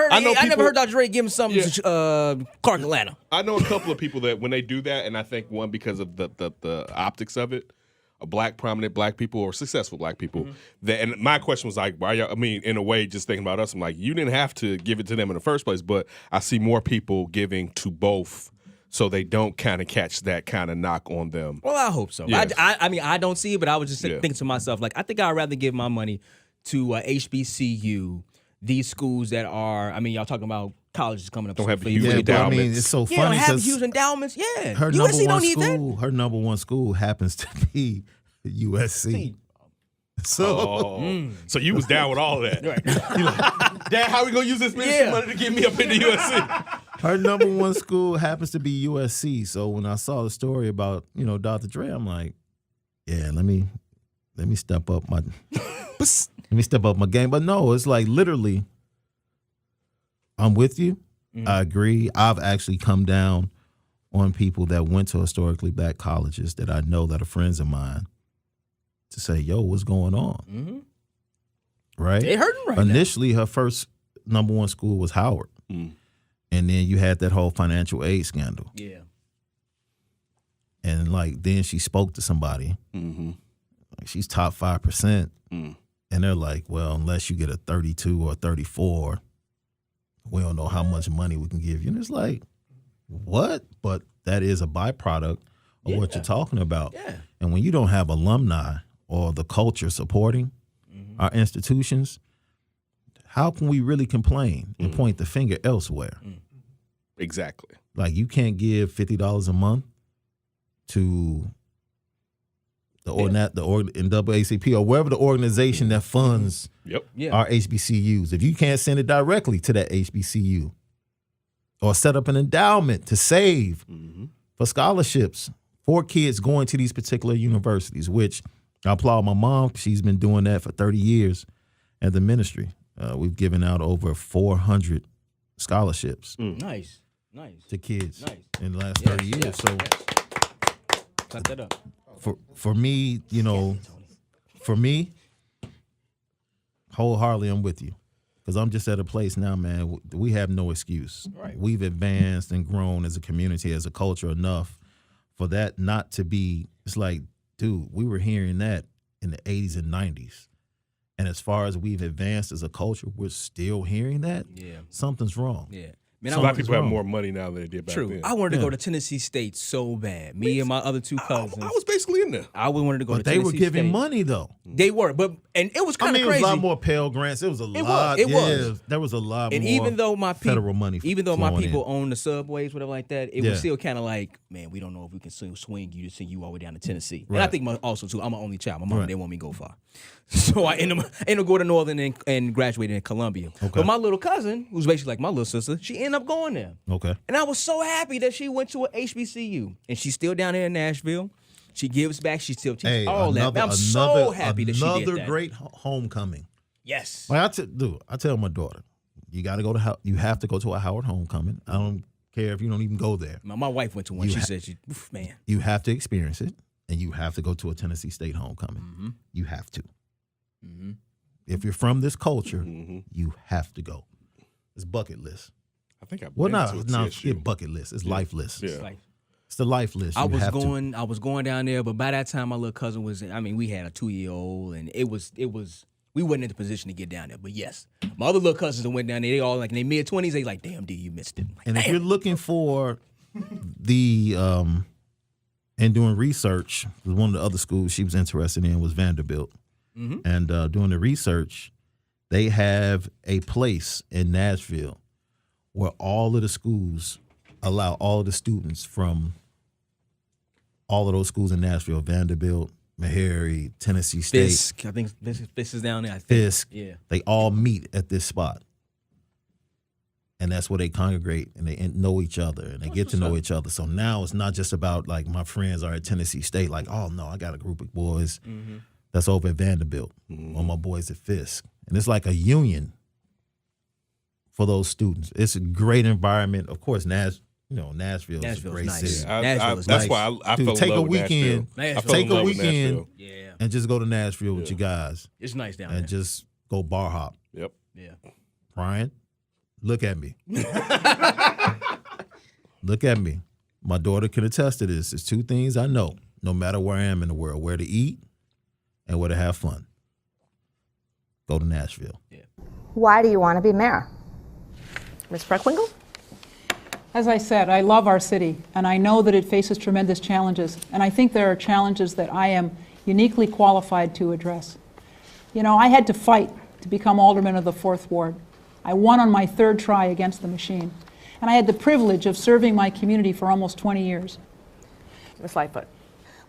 heard Dr. Dre give him something to Clark Atlanta. I know a couple of people that when they do that, and I think one because of the optics of it, prominent black people or successful black people. And my question was like, why y'all? I mean, in a way, just thinking about us, I'm like, you didn't have to give it to them in the first place, but I see more people giving to both, so they don't kind of catch that kind of knock on them. Well, I hope so. Yes. I mean, I don't see it, but I was just thinking to myself, like, I think I'd rather give my money to HBCU. These schools that are, y'all talking about colleges coming up. Don't have huge huge endowments. I mean, it's so funny. Don't have huge endowments. Yeah, her USC number one don't need school. Her number one school happens to be USC. So, so you was down with all of that. Right. You like, Dad, how we gonna use this ministry money to get me up into USC? Her number one school happens to be USC. So when I saw the story about Dr. Dre, I'm like, yeah, let me step up my. Let me step up my game. But no, it's like literally, I'm with you. I agree. I've actually come down on people that went to historically black colleges that I know that are friends of mine to say, yo, what's going on? Right? They hurting right Initially, her first number one school was Howard. And then you had that whole financial aid scandal. Yeah. And then she spoke to somebody. Like she's top 5%. And they're like, well, unless you get a 32 or 34, we don't know how much money we can give you. And it's like, what? But that is a byproduct of what you're talking about. Yeah. And when you don't have alumni or the culture supporting our institutions, how can we really complain and point the finger elsewhere? Exactly. Like you can't give $50 a month to the NAACP or wherever the organization that funds our HBCUs. If you can't send it directly to that HBCU or set up an endowment to save for scholarships for kids going to these particular universities, which I applaud my mom. She's been doing that for 30 years at the ministry. We've given out over 400 scholarships. Nice. To kids in the last Yes, 30 years. yes, So cut that up. For me, wholeheartedly, I'm with you. Because I'm just at a place now, man, we have no excuse. Right. We've advanced and grown as a community, as a culture enough for that not to be, it's like, dude, we were hearing that in the 80s and 90s. And as far as we've advanced as a culture, we're still hearing that. Yeah. Something's wrong. Yeah. A lot of people have more money now than they did back True. then. I wanted to go to Tennessee State so bad. Me and my other two cousins. I was basically in there. I wanted to go But to they Tennessee were giving State. money, though. They were, and it was kind of it crazy. was a lot more Pell Grants. It was a lot. It was. There was a lot And more even though my people, federal money people own the subways, whatever like that, it Yeah. was still kind of like, man, we don't know if we can swing you to send you all the way down to Tennessee. And I Right. think also too, I'm an only child. My mom Right. didn't want me to go far, so I ended up go to Northern and graduated in Columbia. But my little cousin, who's basically like my little sister, she ended up going there. Okay. And I was so happy that she went to a HBCU, and she's still down there in Nashville. She gives back. She still teaches all that. Man, I'm so happy that she did that. Another great homecoming. Yes. Like I tell my daughter, you got to go to you have to go to a Howard homecoming. I don't care if you don't even go there. My wife went to one. She said, man. You have to experience it, and you have to go to a Tennessee State homecoming. You have to. If you're from this culture, you have to go. It's bucket list. I think I've Well, been to a TSU. forget bucket list. It's life list. Yeah. It's the life list. I You have to. was going down there, but by that time my little cousin was. We had a 2-year-old, and it was. We wasn't in the position to get down there. But yes, my other little cousins that went down there, they all like in their mid-20s. They like, damn, D, you missed it. Like, And if damn. you're looking for the and doing research, one of the other schools she was interested in was Vanderbilt. And doing the research, they have a place in Nashville where all of the schools allow all of the students from all of those schools in Nashville, Vanderbilt, Meharry, Tennessee State, Fisk. I think Fisk is down there. I think. Fisk, Yeah. they all meet at this spot. And that's where they congregate and they know each other and they get to know each other. So now it's not just about like my friends are at Tennessee State, like, oh no, I got a group of boys that's over at Vanderbilt, or my boys at Fisk. And it's like a union for those students. It's a great environment. Of course, Nashville is a great nice. city. Nashville is that's nice. why I Dude, fell take in a love with weekend, Nashville. I fell take in a love with weekend, Nashville. Yeah. and just go to Nashville with you guys It's nice down and there. just go bar hop. Yep. Yeah. Brian, look at me. Look at me. My daughter can attest to this. There's two things I know, no matter where I am in the world, where to eat and where to have fun. Go to Nashville. Why do you want to be mayor? Ms. Preckwinkle? As I said, I love our city, and I know that it faces tremendous challenges, and I think there are challenges that I am uniquely qualified to address. You know, I had to fight to become alderman of the 4th Ward. I won on my 3rd try against the machine, and I had the privilege of serving my community for almost 20 years. Ms. Lightfoot?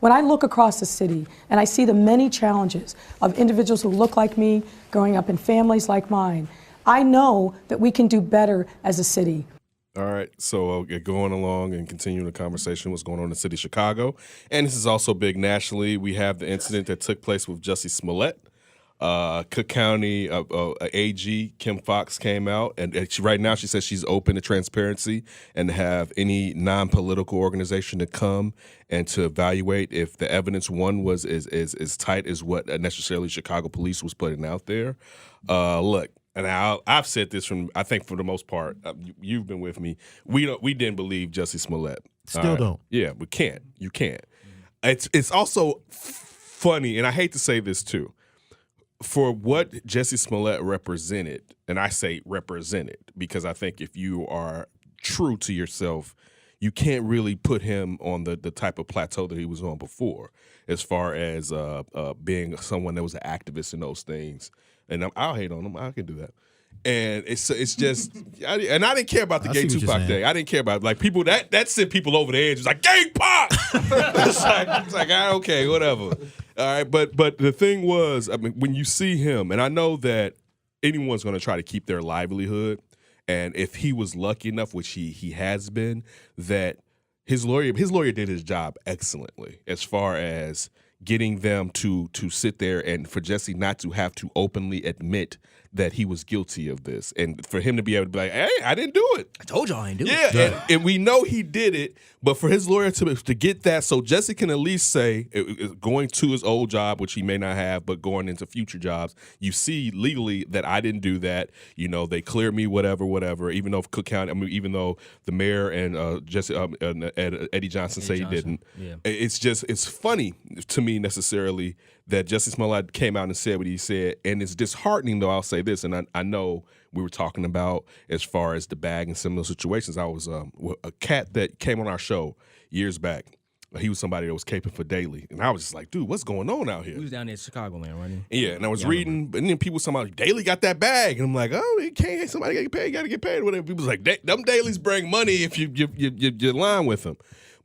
When I look across the city and I see the many challenges of individuals who look like me, growing up in families like mine, I know that we can do better as a city. All right, so going along and continuing the conversation, what's going on in the city of Chicago. And this is also big nationally. We have the incident that took place with Jussie Smollett. Cook County AG Kim Foxx came out, and right now she says she's open to transparency and to have any non-political organization to come and to evaluate if the evidence was as tight as what necessarily Chicago police was putting out there. Look, and I've said this from, I think for the most part, you've been with me. We didn't believe Jussie Smollett. Still don't. Yeah, we can't. You can't. It's also funny, and I hate to say this too. For what Jussie Smollett represented, and I say represented because I think if you are true to yourself, you can't really put him on the type of plateau that he was on before, as far as being someone that was an activist in those things. And I'll hate on him. I can do that. And it's just, I didn't care about the gay Tupac thing. I didn't care about like people that sent people over the edge. It was like gay pop. it's like okay, whatever. All right, but the thing was, I mean, when you see him, and I know that anyone's going to try to keep their livelihood, and if he was lucky enough, which he has been, that his lawyer did his job excellently as far as getting them to sit there and for Jussie not to have to openly admit that he was guilty of this, and for him to be able to be like, "Hey, I didn't do it. I told y'all I didn't do it." Yeah, and we know he did it, but for his lawyer to get that, so Jussie can at least say, going to his old job, which he may not have, but going into future jobs, you see legally that I didn't do that. You know, they cleared me, whatever. Even though Cook County, I mean, even though the mayor and Eddie Johnson say he didn't. Yeah. It's funny to me necessarily that Jussie Smollett came out and said what he said, and it's disheartening though. I'll say this, and I know we were talking about as far as the bag and similar situations. I was a cat that came on our show years back. He was somebody that was caping for Daily, and I was just like, dude, what's going on out here? He was down there in Chicagoland, right? Yeah, and I was reading, and then people was talking about Daily got that bag, and I'm like, oh, it can't. Somebody got to get paid, whatever. People was like, them Dailies bring money if you line with them.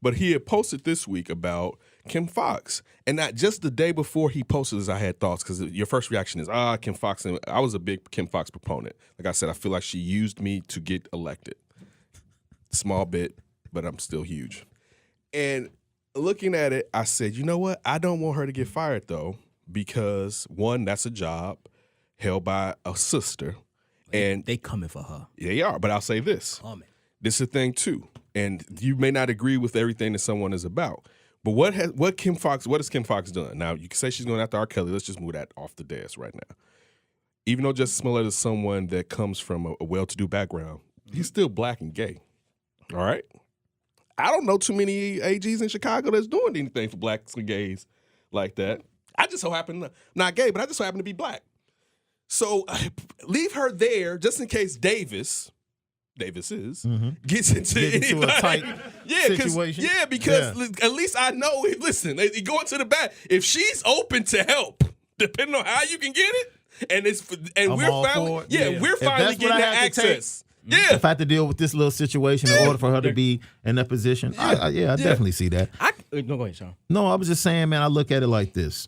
But he had posted this week about Kim Foxx. And not just the day before he posted this, I had thoughts, because your first reaction is, Kim Foxx. And I was a big Kim Foxx proponent. Like I said, I feel like she used me to get elected. Small bit, but I'm still huge. And looking at it, I said, you know what? I don't want her to get fired, though, because, one, that's a job held by a sister. And they coming for her. Yeah, they are. But I'll say this. This is the thing, too. And you may not agree with everything that someone is about. But what has Kim Foxx done? Now, you can say she's going after R. Kelly. Let's just move that off the desk right now. Even though Jussie Smollett is someone that comes from a well-to-do background, he's still black and gay. All right? I don't know too many AGs in Chicago that's doing anything for blacks and gays like that. I just so happen not gay, but I just so happen to be black. So leave her there just in case Davis gets into a tight situation. Yeah, because at least I know. Listen, they go into the back. If she's open to help, depending on how you can get it, we're finally getting the access. Yeah. If I had to deal with this little situation in order for her to be in that position, I definitely see that. No, go ahead, Sean. No, I was just saying, man, I look at it like this.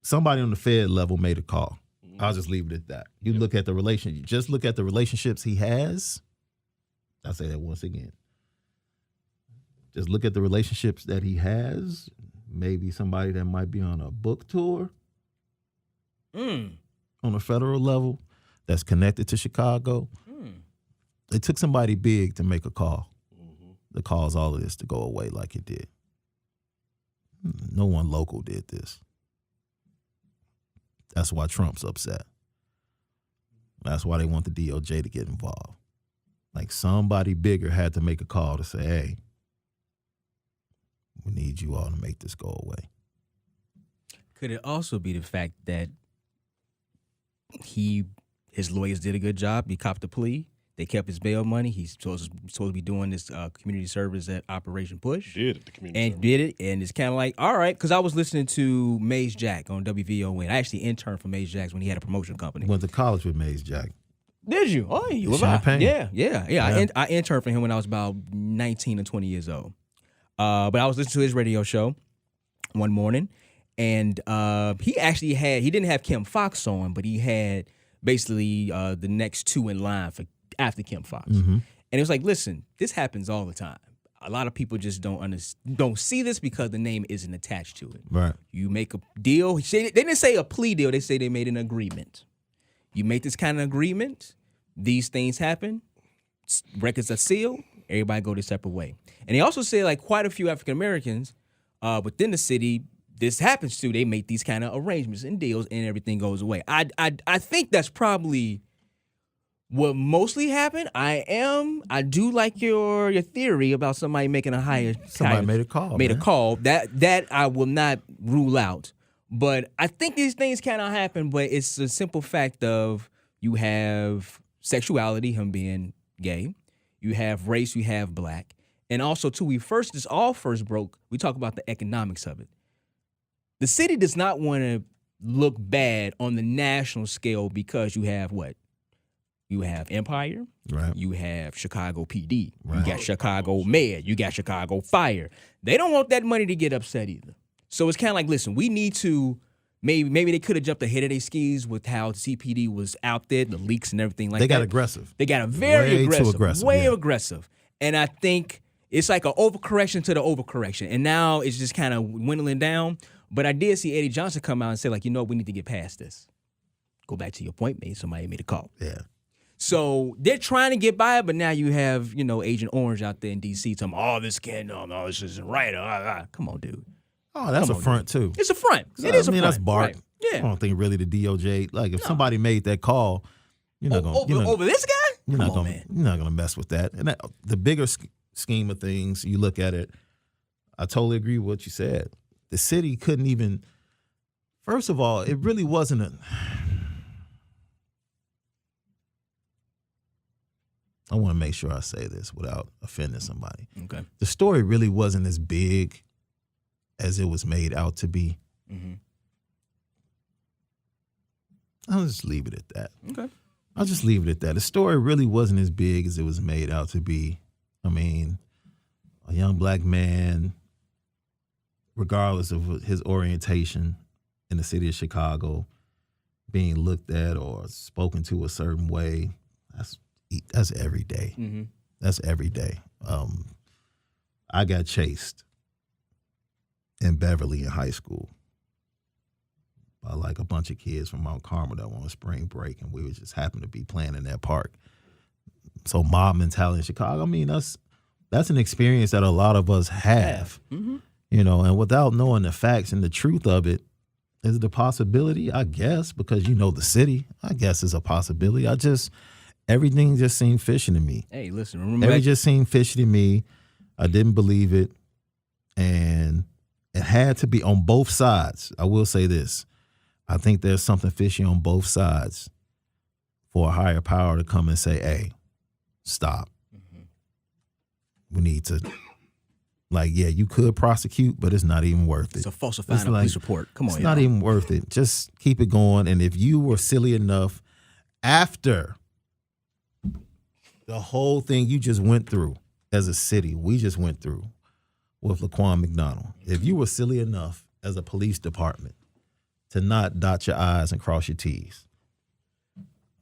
Somebody on the Fed level made a call. I'll just leave it at that. You look at the relationship, just look at the relationships he has. I'll say that once again. Just look at the relationships that he has. Maybe somebody that might be on a book tour on a federal level that's connected to Chicago. It took somebody big to make a call to cause all of this to go away like it did. No one local did this. That's why Trump's upset. That's why they want the DOJ to get involved. Like somebody bigger had to make a call to say, hey, we need you all to make this go away. Could it also be the fact that his lawyers did a good job? He copped the plea. They kept his bail money. He's supposed to be doing this community service at Operation Push. Did it, did it, and it's kind of like, all right, because I was listening to Maze Jack on WVON. I actually interned for Maze Jack when he had a promotion company. Went to college with Maze Jack. Did you? Oh, you were Champagne. Yeah. I interned for him when I was about 19 or 20 years old. But I was listening to his radio show one morning, and he didn't have Kim Fox on, but he had basically the next two in line for after Kim Fox. And it was like, listen, this happens all the time. A lot of people just don't see this because the name isn't attached to it. Right. You make a deal. They didn't say a plea deal. They say they made an agreement. You make this kind of agreement, these things happen, records are sealed, everybody go their separate way. And they also say like quite a few African Americans within the city, this happens to, they make these kind of arrangements and deals and everything goes away. I think that's probably what mostly happened. I do like your theory about somebody making a made a call. Made a call. That I will not rule out. But I think these things cannot happen, but it's a simple fact of you have sexuality, him being gay. You have race, you have black. And also, too, this all first broke, we talk about the economics of it. The city does not want to look bad on the national scale because you have what? You have Empire. Right. You have Chicago PD. Right. You got Chicago Med. You got Chicago Fire. They don't want that money to get upset either. So it's kind of like, listen, we need to, maybe they could have jumped ahead of their skis with how CPD was out there, the leaks and everything like that. They got aggressive. They got very aggressive. Way aggressive. And I think it's like an overcorrection to the overcorrection. And now it's just kind of dwindling down. But I did see Eddie Johnson come out and say, like, you know, we need to get past this. Go back to your point, somebody made a call. Yeah. So they're trying to get by it, but now you have, Agent Orange out there in D.C. telling them, oh, this can't, no, this isn't right. Come on, dude. Oh, that's a front, too. It's a front. It is a front. That's bark. Right. Yeah. I don't think really the DOJ, like if somebody made that call, you're not going to. Over this guy? You're not going to mess with that. And the bigger scheme of things, you look at it, I totally agree with what you said. The city couldn't even, first of all, it really wasn't I want to make sure I say this without offending somebody. Okay. The story really wasn't as big as it was made out to be. Mm-hmm. I'll just leave it at that. Okay. I'll just leave it at that. The story really wasn't as big as it was made out to be. I mean, a young black man, regardless of his orientation in the city of Chicago, being looked at or spoken to a certain way, that's every day. Mm-hmm. That's every day. I got chased in Beverly in high school by like a bunch of kids from Mount Carmel that were on spring break, and we would just happen to be playing in that park. So mob mentality in Chicago, I mean, that's an experience that a lot of us have, mm-hmm. And without knowing the facts and the truth of it, is it a possibility? I guess, because the city, I guess is a possibility. Everything just seemed fishy to me. Hey, listen, remember Everything just seemed fishy to me. I didn't believe it. And it had to be on both sides. I will say this. I think there's something fishy on both sides for a higher power to come and say, hey, stop. Mm-hmm. We need to, you could prosecute, but it's not even worth it. It's a falsifying a police report. Come on, It's not even worth it. Just keep it going. And if you were silly enough after the whole thing you just went through as a city, we just went through with Laquan McDonald. If you were silly enough as a police department to not dot your I's and cross your T's,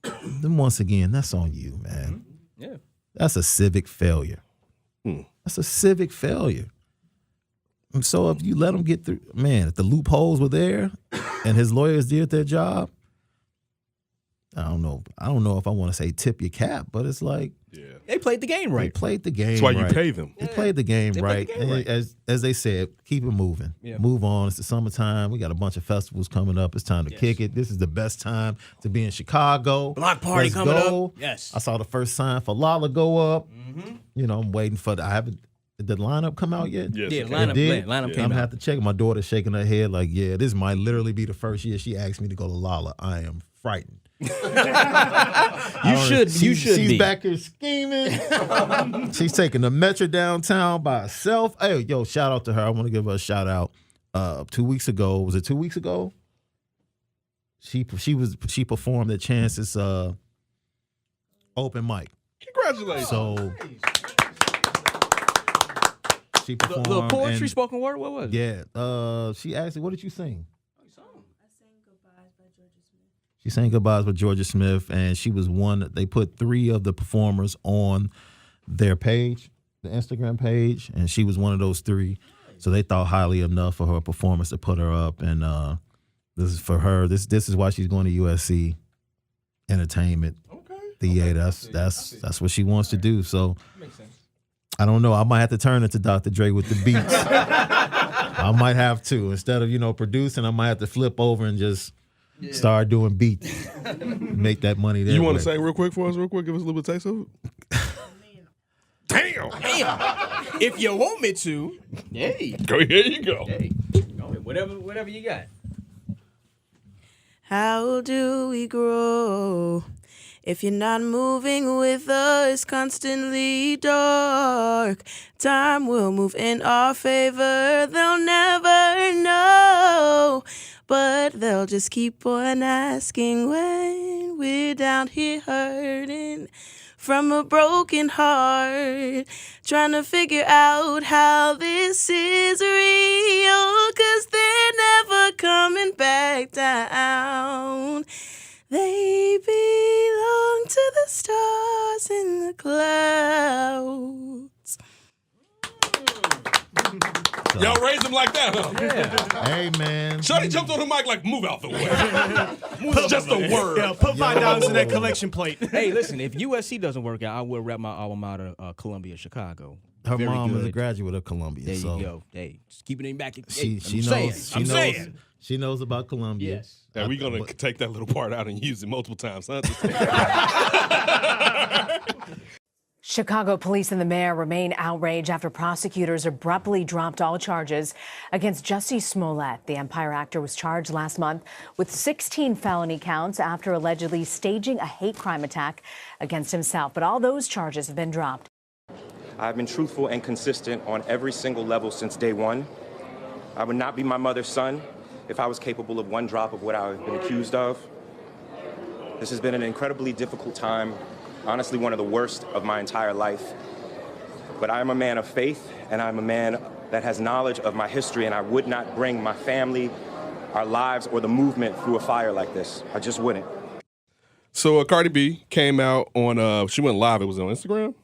then once again, that's on you, man. Yeah. That's a civic failure. That's a civic failure. And so if you let him get through, man, if the loopholes were there and his lawyers did their job, I don't know if I want to say tip your cap, but it's like they played the game right. They played the game. That's why right. you pay them. They played the game They right. played the game And right. as they said, keep it moving. Yeah. Move on. It's the summertime. We got a bunch of festivals coming up. It's time to kick it. This is the best time to be in Chicago. Block party Let's coming go. up. Yes. I saw the first sign for Lala go up. You know, I'm waiting for did the lineup come out yet? Yes, Yeah, it lineup did? came I'm gonna out. have to check. My daughter's shaking her head like, yeah, this might literally be the first year she asked me to go to Lala. I am frightened. You should She's be. back here scheming. She's taking the Metro downtown by herself. Hey, yo, shout out to her. I want to give her a shout out. 2 weeks ago, was it 2 weeks ago? She performed at Chance's open mic. Congratulations. So she performed. The poetry, and- spoken word, what was it? Yeah. She asked me, what did you sing? She sang Goodbyes with Georgia Smith, and she was one. They put 3 of the performers on their page, the Instagram page, and she was one of those 3. So they thought highly enough of her performance to put her up, and this is for her. This is why she's going to USC Entertainment Theater. That's what she wants to do. So I don't know. I might have to turn it to Dr. Dre with the beats. I might have to. Instead of producing, I might have to flip over and just start doing beats. Make that money there. You want to say real quick for us, real quick? Give us a little bit of taste of it. Damn. If you want me to, hey. Go here you go. Hey, whatever you got. How do we grow if you're not moving with us? Constantly dark. Time will move in our favor. They'll never know, but they'll just keep on asking when we're down here hurting from a broken heart, trying to figure out how this is real, 'cause they're never coming back down. They belong to the stars in the clouds. Y'all raised him like that, huh? Yeah. Hey, man. Shorty jumped on the mic like, move out the way. Just a word. Yeah, put $5 in that collection plate. Hey, listen, if USC doesn't work out, I will rep my alma mater, Columbia, Chicago. Her Very mom is good. a graduate of Columbia. There so you go. Hey, just keeping it back. She I'm saying. knows. She knows about Columbia. Yes. And we're going to take that little part out and use it multiple times, huh? Chicago police and the mayor remain outraged after prosecutors abruptly dropped all charges against Jussie Smollett. The Empire actor was charged last month with 16 felony counts after allegedly staging a hate crime attack against himself. But all those charges have been dropped. I've been truthful and consistent on every single level since day one. I would not be my mother's son if I was capable of one drop of what I've been accused of. This has been an incredibly difficult time, honestly one of the worst of my entire life. But I am a man of faith, and I'm a man that has knowledge of my history, and I would not bring my family, our lives, or the movement through a fire like this. I just wouldn't. So Cardi B came out on, she went live, it was on Instagram?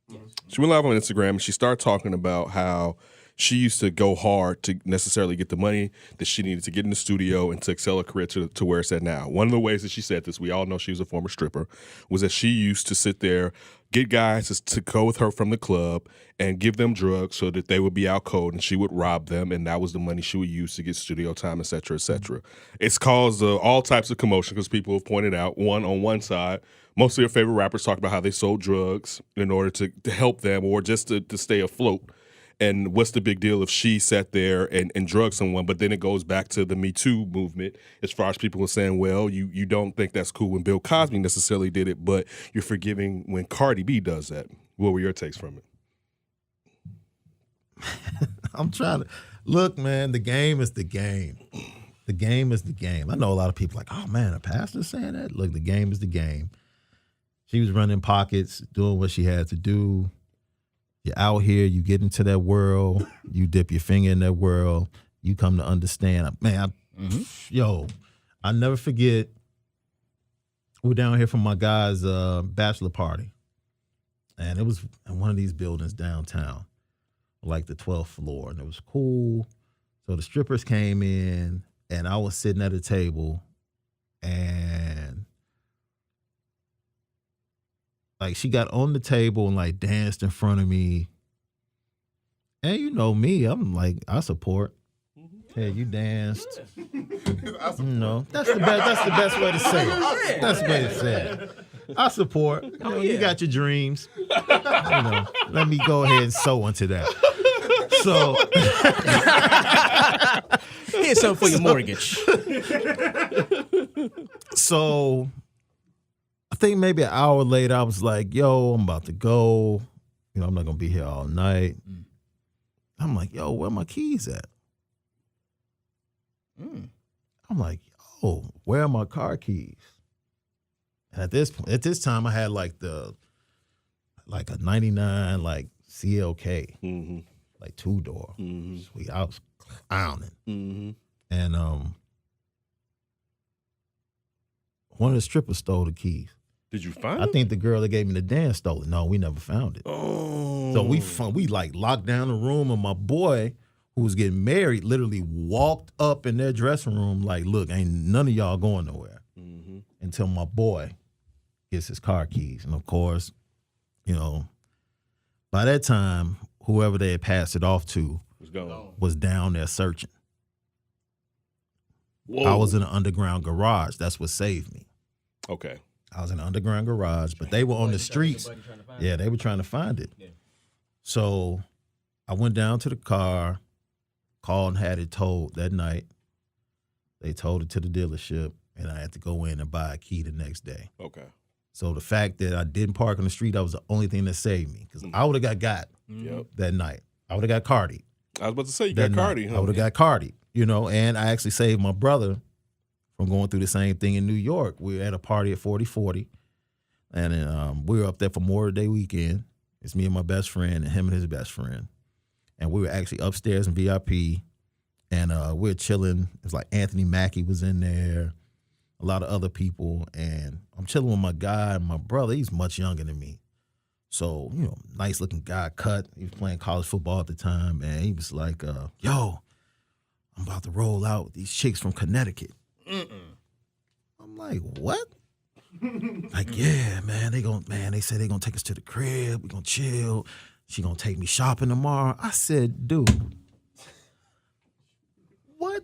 Yes. She went live on Instagram, and she started talking about how she used to go hard to necessarily get the money that she needed to get in the studio and to excel her career to where it's at now. One of the ways that she said this, we all know she was a former stripper, was that she used to sit there, get guys to go with her from the club and give them drugs so that they would be out cold, and she would rob them, and that was the money she would use to get studio time, et cetera, et cetera. It's caused all types of commotion because people have pointed out, on one side, most of your favorite rappers talk about how they sold drugs in order to help them or just to stay afloat. And what's the big deal if she sat there and drugged someone? But then it goes back to the Me Too movement as far as people are saying, well, you don't think that's cool when Bill Cosby necessarily did it, but you're forgiving when Cardi B does that. What were your takes from it? I'm trying to look, man. The game is the game. The game is the game. I know a lot of people like, oh man, a pastor's saying that. Look, the game is the game. She was running pockets, doing what she had to do. You're out here, you get into that world, you dip your finger in that world, you come to understand. Man, I never forget, we're down here from my guy's bachelor party. And it was in one of these buildings downtown, like the 12th floor, and it was cool. So the strippers came in, and I was sitting at a table, and like she got on the table and like danced in front of me. And you know me, I'm like, I support. Hey, you danced. That's the best way to say it. That's the way to say it. I support. You got your dreams. Let me go ahead and sew into that. So here's something for your mortgage. So I think maybe an hour later, I was like, yo, I'm about to go. I'm not going to be here all night. I'm like, yo, where my keys at? I'm like, yo, where are my car keys? And at this time, I had like a 99 like CLK, like 2-door. Sweet, I was clowning. And one of the strippers stole the keys. Did you find I it? think the girl that gave me the dance stole it. No, we never found it. Oh. So we like locked down the room, and my boy, who was getting married, literally walked up in their dressing room like, look, ain't none of y'all going nowhere until my boy gets his car keys. And of course, by that time, whoever they had passed it off to was down there searching. Whoa. I was in an underground garage. That's what saved me. Okay. I was in an underground garage, but they were on the streets. Yeah, they were trying to find it. Yeah. So I went down to the car, called and had it towed that night. They towed it to the dealership, and I had to go in and buy a key the next day. Okay. So the fact that I didn't park on the street, that was the only thing that saved me, because I would have got that night. I would have got Cardi. I was about to say, you got Cardi, huh? I would have got Cardi, and I actually saved my brother from going through the same thing in New York. We were at a party at 4040, and we were up there for Memorial Day weekend. It's me and my best friend and him and his best friend. And we were actually upstairs in VIP, and we were chilling. It was like Anthony Mackie was in there, a lot of other people, and I'm chilling with my guy and my brother. He's much younger than me. So, nice looking guy, cut. He was playing college football at the time, and he was like, yo, I'm about to roll out with these chicks from Connecticut. I'm like, what? Like, yeah, man, they said they gonna take us to the crib, we gonna chill, she gonna take me shopping tomorrow. I said, dude, what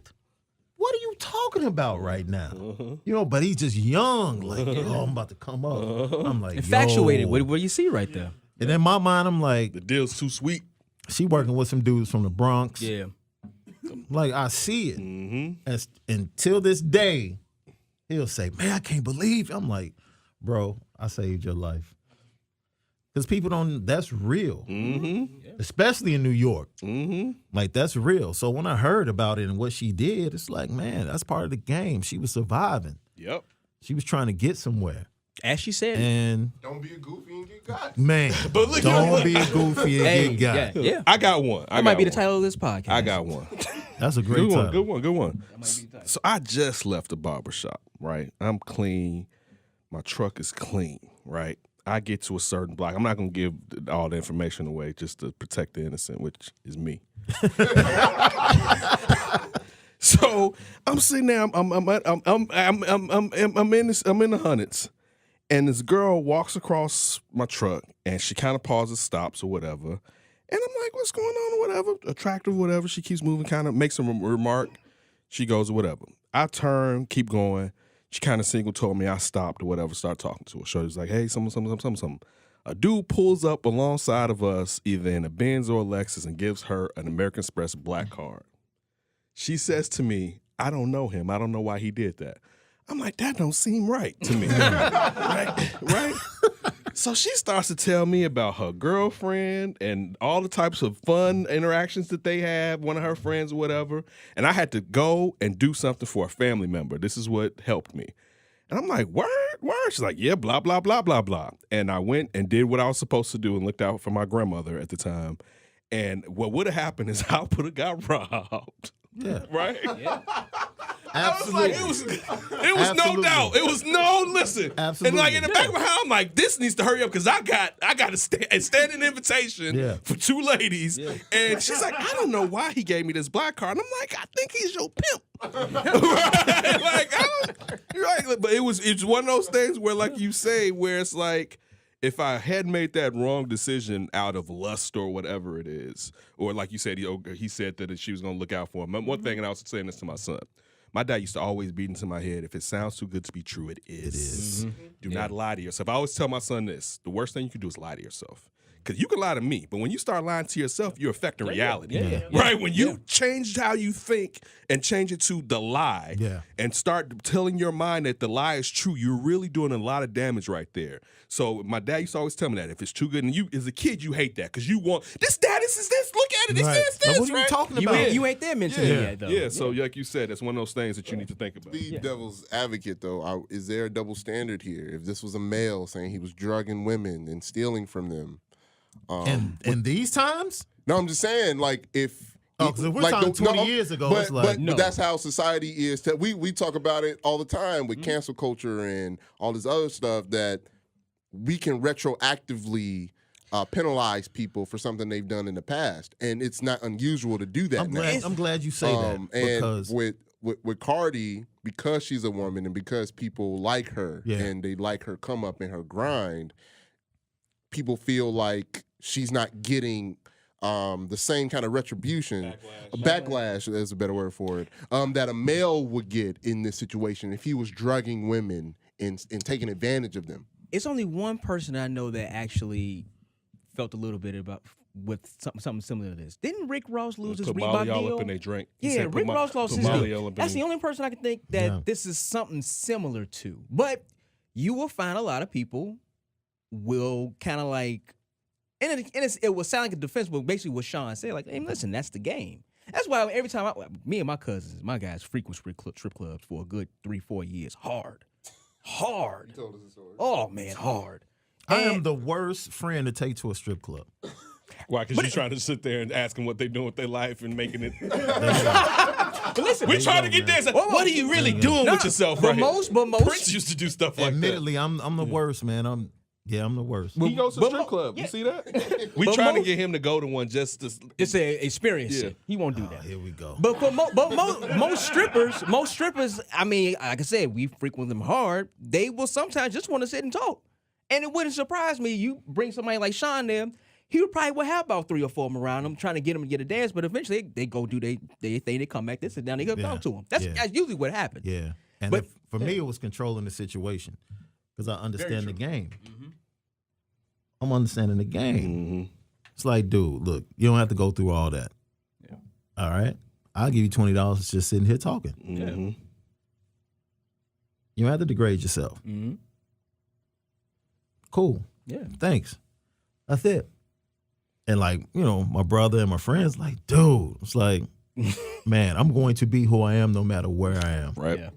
are you talking about right now? But he's just young, like, I'm about to come up. I'm like, infatuated. What do you see right there? And in my mind, I'm like, the deal's too sweet. She working with some dudes from the Bronx. Yeah. Like, I see it. And until this day, he'll say, man, I can't believe it. I'm like, bro, I saved your life. Because people that's real. Especially in New York. Like, that's real. So when I heard about it and what she did, it's like, man, that's part of the game. She was surviving. Yep. She was trying to get somewhere. As she said. And don't be a goofy and get got. Man, don't be a goofy and get got. Yeah. I got one. That might be the title of this podcast. I got one. That's a great title. Good one. So I just left the barbershop, right? I'm clean. My truck is clean, right? I get to a certain block. I'm not going to give all the information away just to protect the innocent, which is me. So I'm sitting there. I'm in the hundreds, and this girl walks across my truck, and she kind of pauses, stops, or whatever. And I'm like, "What's going on?" Or whatever, attractive, whatever. She keeps moving, kind of makes a remark. She goes, or whatever. I turn, keep going. She kind of single told me I stopped or whatever, start talking to her. Shorty's like, hey, something. A dude pulls up alongside of us, either in a Benz or a Lexus, and gives her an American Express black card. She says to me, I don't know him. I don't know why he did that. I'm like, that don't seem right to me. Right? So she starts to tell me about her girlfriend and all the types of fun interactions that they have, one of her friends or whatever. And I had to go and do something for a family member. This is what helped me. And I'm like, word? word. She's like, yeah, blah, blah, blah, blah, blah. And I went and did what I was supposed to do and looked out for my grandmother at the time. And what would have happened is I would have got robbed. Yeah. Right? Yeah. Absolutely. It was no doubt. It was no listen. Absolutely. And like in the back of my head, I'm like, this needs to hurry up because I got a standing invitation for 2 ladies. Yeah. And she's like, I don't know why he gave me this black card. And I'm like, I think he's your pimp. Right? Like, right? But it's one of those things where, like you say, where it's like, if I had made that wrong decision out of lust or whatever it is, or like you said, he said that she was going to look out for him. One thing, and I was saying this to my son, my dad used to always beat into my head, if it sounds too good to be true, it is. It is. Do not lie to yourself. I always tell my son this, the worst thing you can do is lie to yourself. Because you can lie to me, but when you start lying to yourself, you're affecting reality. Right? When you change how you think and change it to the lie and start telling your mind that the lie is true, you're really doing a lot of damage right there. So my dad used to always tell me that if it's too good, and you as a kid, you hate that because you want this, dad, this is this, look at it, this, this, what are you talking about? You ain't there mentally yet, though. Yeah, so like you said, that's one of those things that you need to think about. Be devil's advocate, though. Is there a double standard here? If this was a male saying he was drugging women and stealing from them, in these times? No, I'm just saying, like, if... because if we're talking 20 years ago, it's like... But that's how society is. We talk about it all the time with cancel culture and all this other stuff, that we can retroactively penalize people for something they've done in the past. And it's not unusual to do that I'm glad you say that. And with Cardi, because she's a woman and because people like her and they like her come up and her grind, people feel like she's not getting the same kind of retribution, backlash is a better word for it, that a male would get in this situation if he was drugging women and taking advantage of them. It's only one person I know that actually felt a little bit with something similar to this. Didn't Rick Ross lose his Reebok deal? Up in their drink. Yeah, Rick Ross lost his deal. That's the only person I can think that this is something similar to. But you will find a lot of people will kind of like, and it will sound like a defense, but basically what Sean said, like, hey, listen, that's the game. That's why every time me and my cousins, my guys frequent strip clubs for a good 3-4 years. Hard. You told us a story. Oh, man, hard. I am the worst friend to take to a strip club. Why? Because you're trying to sit there and ask them what they're doing with their life and making it. But listen, we're trying to get there. Like, what are you really doing with yourself? But right most Prince used to do stuff like admittedly, I'm the worst, man. I'm the worst. He goes to strip club. You see that? We trying to get him to go to one just to. It's a experience. Yeah. He won't do that. Here we go. But for most strippers, I mean, like I said, we frequent them hard. They will sometimes just want to sit and talk. And it wouldn't surprise me. You bring somebody like Sean there, he would probably have about 3 or 4 of them around him, trying to get them to get a dance. But eventually, they go do their thing. They come back, they sit down, they go talk to him. That's usually what happens. Yeah. And for me, it was controlling the situation because I understand the game. Mm-hmm. I'm understanding the game. It's like, dude, look, you don't have to go through all that. Yeah. All right? I'll give you $20 to just sitting here talking. Mm-hmm. You don't have to degrade yourself. Mm-hmm. Cool. Yeah. Thanks. That's it. And like, my brother and my friends, like, dude, it's like, man, I'm going to be who I am no matter where I am. Right. Yeah.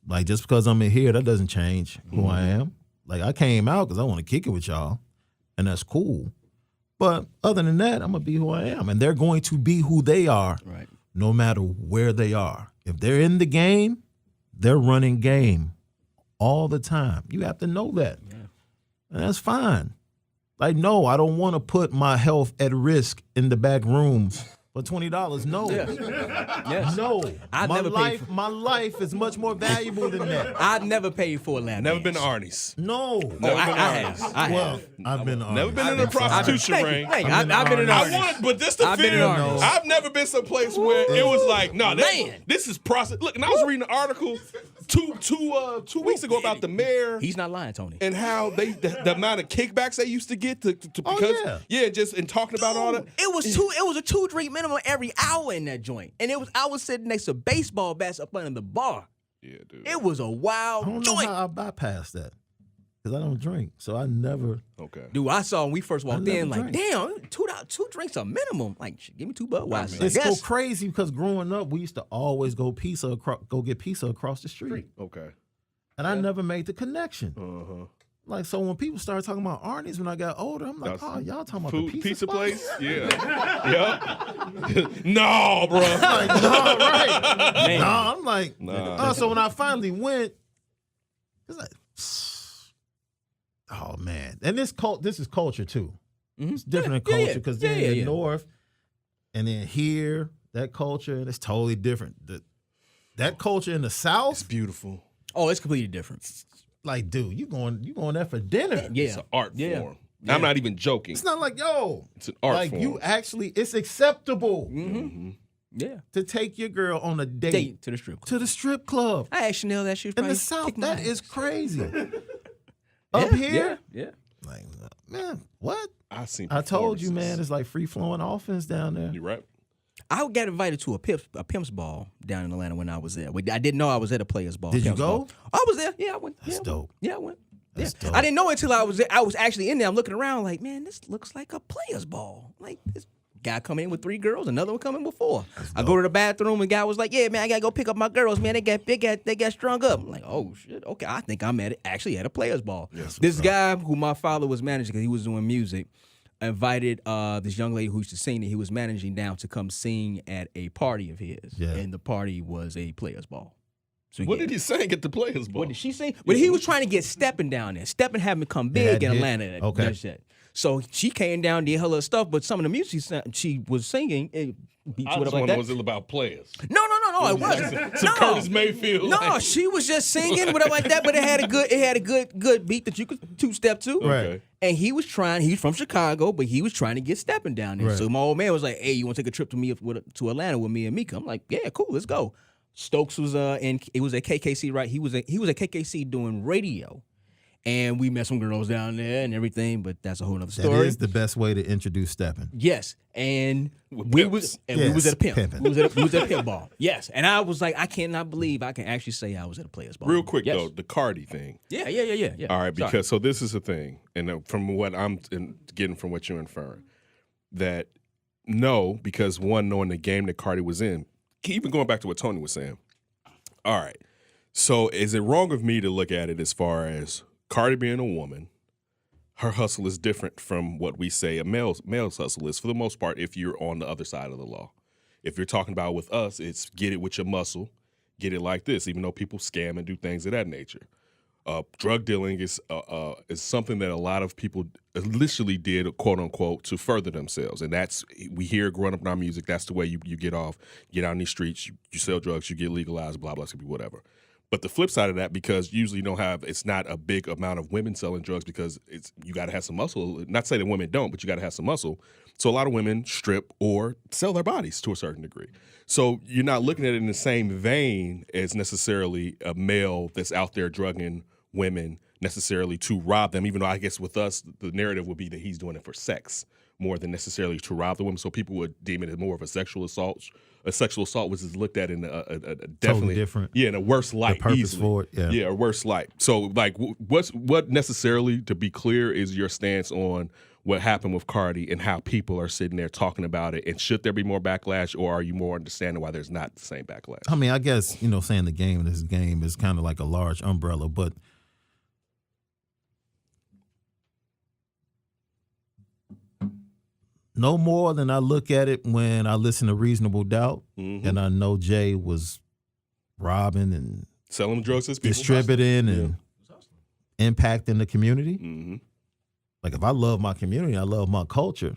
Like, just because I'm in here, that doesn't change who I am. Like, I came out because I want to kick it with y'all, and that's cool. But other than that, I'm going to be who I am. And they're going to be who they are, right, no matter where they are. If they're in the game, they're running game all the time. You have to know that. Yeah. And that's fine. Like, no, I don't want to put my health at risk in the back room for $20. No. Yes. No. My life is much more valuable than that. I've never paid for a lap Never dance. been to Arnie's. No. I have. I've been to Arnie's. Never been in a prostitution ring. I've been in Arnie's. I want, but this the fear. I've never been someplace where it was like, no, this is process. Look, and I was reading an article 2 weeks ago about the mayor. He's not lying, Tony. And how the amount of kickbacks they used to get just in talking about all that. It was a 2-drink minimum every hour in that joint, and I was sitting next to baseball bats up under the bar. Yeah, dude. It was a wild I don't joint. know how I bypassed that because I don't drink, so I never. Okay. Dude, I saw when we first walked in, like, drank. damn, $2 drinks a minimum. Like, give me 2 Budweiser. It's so crazy because growing up, we used to always go get pizza across the street. Okay. And I never made the connection. Uh-huh. Like, so when people started talking about Arnie's when I got older, I'm like, oh, y'all talking about the pizza place? Yeah. Yep. No, bro. Like, no, right. Man. No, I'm like, Nah. so when I finally went, it's like, oh, man. And this is culture, too. Mm-hmm. It's different culture because they're in the North and then here, that culture, and it's totally different. That culture in the South. It's beautiful. Oh, it's completely different. Like, dude, you going there for dinner. Yeah. It's an art form. Yeah. I'm not even joking. It's not like, yo. It's an art like form. you actually, it's acceptable Yeah. to take your girl on a date to the strip club. To the strip club. I asked Chanel that she was In the probably South, kick my that ass. is crazy. Up here? Yeah. Like, man, what? I told you, man, it's like free-flowing offense down there. You're right. I got invited to a Pimp's ball down in Atlanta when I was there. I didn't know I was at a Players Ball. Did you Pimp's go? Ball. I was there. Yeah, I went. That's dope. Yeah, I went. That's dope. I didn't know until I was there. I was actually in there. I'm looking around like, man, this looks like a Players Ball. Like this guy coming in with 3 girls, another one coming with 4. I go to the bathroom and guy was like, yeah, man, I gotta go pick up my girls, man. They got strung up. I'm like, oh shit, okay. I think I'm actually at a Players Ball. Yes, this guy who my father was managing because he was doing music. Invited this young lady who used to sing that he was managing down to come sing at a party of his. Yeah. And the party was a Players Ball. So What did he sing at the Players Ball? What did she sing? But he was trying to get Steppin' down there. Steppin' hadn't become big in Atlanta. Okay. That shit. So she came down, did her little stuff, but some of the music she was singing, it beat I you was up like that. was it about players? No, it wasn't. Some Curtis Mayfield. No, like- she was just singing, whatever like that. But it had a good beat that you could 2-step to. Okay. And he's from Chicago, but he was trying to get Steppin' down there. Right. So my old man was like, "Hey, you want to take a trip to Atlanta with me and Mika?" I'm like, "Yeah, cool, let's go." Stokes was it was at KKC, right? He was at KKC doing radio. And we met some girls down there and everything, but that's a whole nother story. That is the best way to introduce stepping. Yes, and With we pimps. was at a pimp. pimping. We was at a pimp ball. Yes, and I was like, I cannot believe I can actually say I was at a Players Ball. Real quick Yes. though, the Cardi thing. Yeah. All right, Sorry. because so this is the thing, and from what I'm getting from what you're inferring, that no, because one, knowing the game that Cardi was in, even going back to what Tony was saying. All right, so is it wrong of me to look at it as far as Cardi being a woman, her hustle is different from what we say a male's hustle is for the most part if you're on the other side of the law. If you're talking about with us, it's get it with your muscle, get it like this, even though people scam and do things of that nature. Drug dealing is something that a lot of people initially did, quote unquote, to further themselves. And that's, we hear growing up in our music, that's the way you get off, get out in these streets, you sell drugs, you get legalized, blah, blah, whatever. But the flip side of that, because usually you don't have, it's not a big amount of women selling drugs because you got to have some muscle. Not to say that women don't, but you got to have some muscle. So a lot of women strip or sell their bodies to a certain degree. So you're not looking at it in the same vein as necessarily a male that's out there drugging women necessarily to rob them, even though I guess with us, the narrative would be that he's doing it for sex more than necessarily to rob the women. So people would deem it as more of a sexual assault, which is looked at in a definitely Totally different. Yeah, in a worse light. The purpose easily. for it, yeah. A worse light. So like, what necessarily, to be clear, is your stance on what happened with Cardi and how people are sitting there talking about it? And should there be more backlash, or are you more understanding why there's not the same backlash? I mean, I guess, saying this game is kind of like a large umbrella, but no more than I look at it when I listen to Reasonable Doubt, and I know Jay was robbing and selling drugs to people, distributing and impacting the community. Mm-hmm. Like, if I love my community, I love my culture.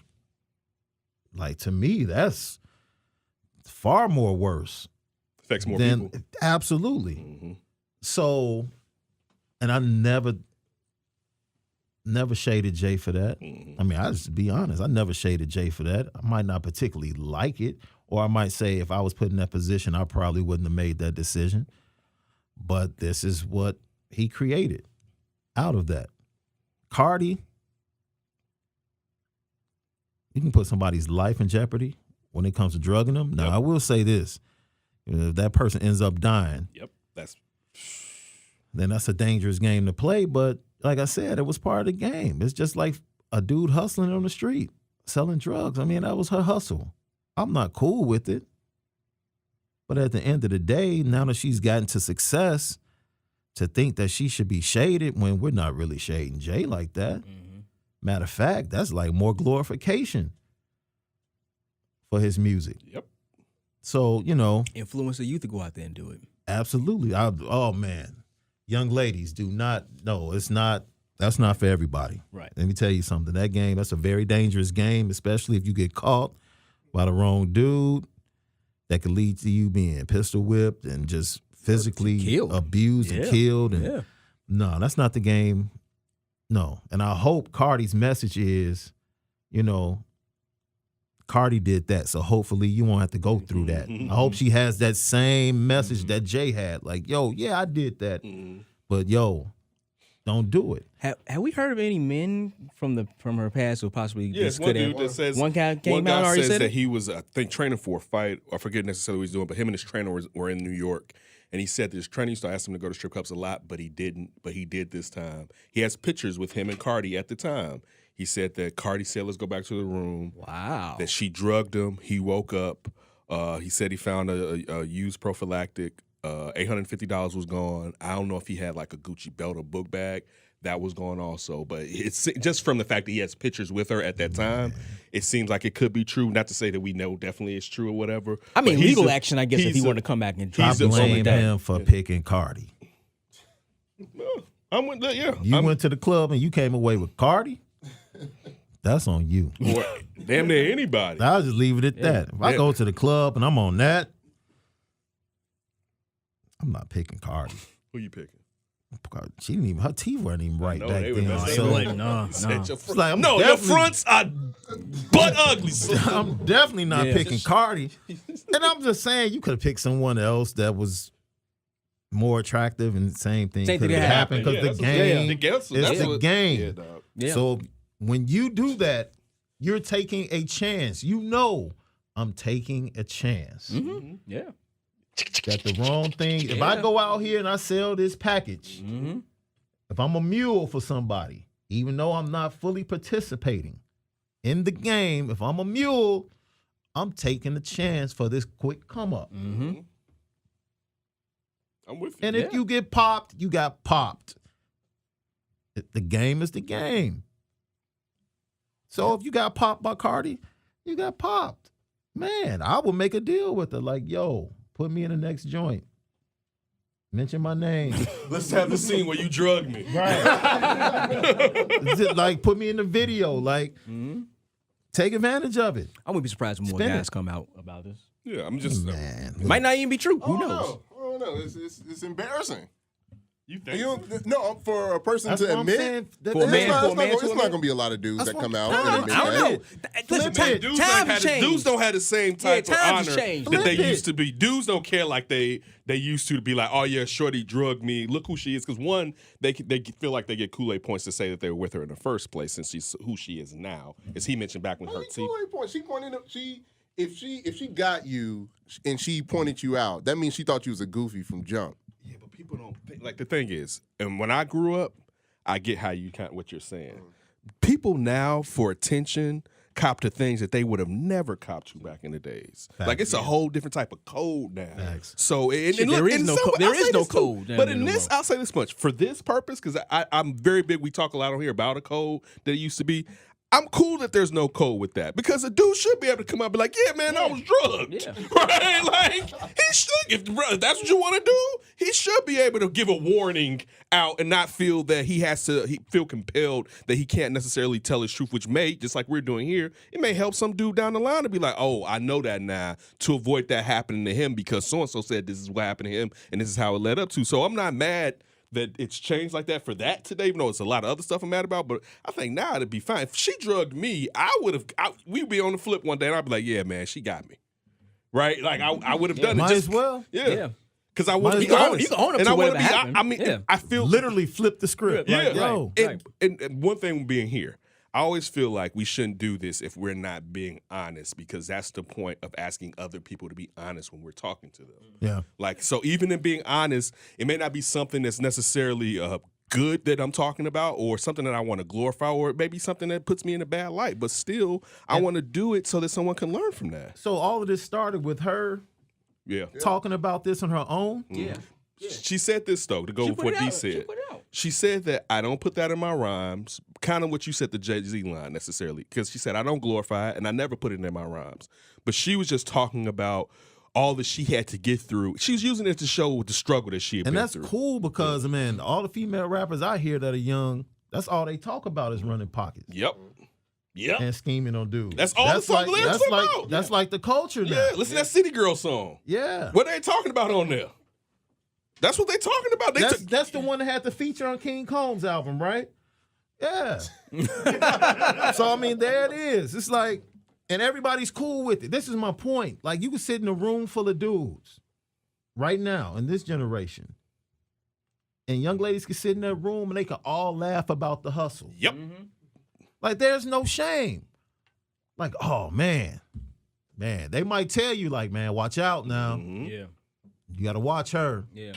Like, to me, that's far more worse. Affects more people. Absolutely. Mm-hmm. So, and I never shaded Jay for that. Mm-hmm. I mean, I just be honest. I never shaded Jay for that. I might not particularly like it, or I might say if I was put in that position, I probably wouldn't have made that decision. But this is what he created out of that. Cardi, you can put somebody's life in jeopardy when it comes to drugging them. Now, I will say this. If that person ends up dying, then that's a dangerous game to play. But like I said, it was part of the game. It's just like a dude hustling on the street, selling drugs. I mean, that was her hustle. I'm not cool with it. But at the end of the day, now that she's gotten to success, to think that she should be shaded when we're not really shading Jay like that. Matter of fact, that's like more glorification for his music. Yep. So, you know. Influence the youth to go out there and do it. Absolutely. Oh, man. Young ladies, do not. No, it's not. That's not for everybody. Right. Let me tell you something. That game, that's a very dangerous game, especially if you get caught by the wrong dude. That could lead to you being pistol whipped and just physically abused and killed. And no, that's not the game. No. And I hope Cardi's message is, you know, Cardi did that, so hopefully you won't have to go through that. I hope she has that same message that Jay had. Like, yo, yeah, I did that. But yo, don't do it. Have we heard of any men from her past who possibly Yes, one dude that says one guy came out and already said that it? he was, I think, training for a fight. I forget necessarily what he's doing, but him and his trainer were in New York. And he said that his trainer used to ask him to go to strip clubs a lot, but he didn't. But he did this time. He has pictures with him and Cardi at the time. He said that Cardi said, let's go back to the room. Wow. That she drugged him. He woke up. He said he found a used prophylactic. $850 was gone. I don't know if he had like a Gucci belt or book bag. That was gone also. But it's just from the fact that he has pictures with her at that time, it seems like it could be true. Not to say that we know definitely it's true or whatever. I mean, legal action, I guess, if he wanted to come back and drop I blame him for picking Cardi. I'm with that, yeah. You went to the club and you came away with Cardi? That's on you. Or damn near anybody. I'll just leave it at that. If I go to the club and I'm on that, I'm not picking Cardi. Who you picking? She didn't even, her teeth weren't even right back then. Your fronts are butt ugly. I'm definitely not picking Cardi. And I'm just saying, you could have picked someone else that was more attractive, and the same thing could have happened because the game is the game. So when you do that, you're taking a chance. You know, I'm taking a chance. Yeah. Got the wrong thing. If I go out here and I sell this package, if I'm a mule for somebody, even though I'm not fully participating in the game, if I'm a mule, I'm taking a chance for this quick come up. I'm with you. And if you get popped, you got popped. The game is the game. So if you got popped by Cardi, you got popped. Man, I would make a deal with her. Like, yo, put me in the next joint. Mention my name. Let's have the scene where you drug me. Right. Like, put me in the video. Like, take advantage of it. I wouldn't be surprised when more guys come out about this. Yeah, I'm just. Man. Might not even be true. Who knows? I don't know. It's embarrassing. You think? No, for a person That's to what I'm admit, saying. it's For not going to be a lot of dudes that come out and admit I don't know. that. Listen, Dudes times don't have the same type of times honor changed. that they used to be. Dudes don't care like they used to be like, oh yeah, shorty drugged me. Look who she is. Because one, they feel like they get Kool-Aid points to say that they were with her in the first place, since she's who she is now. As he mentioned back when her teeth. Kool-Aid points. She pointed. If she got you and she pointed you out, that means she thought you was a goofy from jump. Yeah, but people don't think. Like the thing is, and when I grew up, I get how you what you're saying. People now, for attention, cop to things that they would have never copped to back in the days. Facts. Like it's a whole different type of code now. Facts. So and Shit, look, there is and no some- code. I'll There say is no this too, code But down in there no this, more. I'll say this much: for this purpose, because I'm very big. We talk a lot on here about a code that it used to be. I'm cool that there's no code with that, because a dude should be able to come out and be like, yeah, man, I was drugged. Yeah. Right? Like, he should, if that's what you want to do, he should be able to give a warning out and not feel that he feel compelled that he can't necessarily tell his truth, which may, just like we're doing here, it may help some dude down the line to be like, oh, I know that now, to avoid that happening to him because so-and-so said this is what happened to him and this is how it led up to. So I'm not mad that it's changed like that for that today, even though it's a lot of other stuff I'm mad about. But I think now it'd be fine. If she drugged me, we'd be on the flip one day and I'd be like, yeah, man, she got me. Right? Like I would have done Might it. Just, as well. Yeah. Because I want to Might be as well. honest. You can own up and to I want whatever to be, happened. I mean, Yeah. I feel Literally flip the script. yeah, Like, yo. And one thing being here, I always feel like we shouldn't do this if we're not being honest, because that's the point of asking other people to be honest when we're talking to them. Yeah. Like, so even in being honest, it may not be something that's necessarily good that I'm talking about, or something that I want to glorify, or it may be something that puts me in a bad light, but still, I want to do it so that someone can learn from that. So all of this started with her Yeah. talking about this on her own. Yeah. She said this though, to go with what D said. She said that I don't put that in my rhymes, kind of what you said the Jay-Z line necessarily, because she said I don't glorify it and I never put it in my rhymes. But she was just talking about all that she had to get through. She was using it to show the struggle that she had been through. And that's cool because, man, all the female rappers I hear that are young, that's all they talk about is running pockets. Yep. And scheming on dudes. That's all the song lyrics about. That's like the culture now. Yeah, listen to that City Girl song. Yeah. What are they talking about on there? That's what they talking about. That's the one that had the feature on King Combs' album, right? Yeah. So, I mean, there it is. It's like, and everybody's cool with it. This is my point. Like, you can sit in a room full of dudes right now in this generation, and young ladies can sit in that room and they can all laugh about the hustle. Yep. Like, there's no shame. Like, oh, man. Man, they might tell you, like, man, watch out now. Yeah. You got to watch her. Yeah.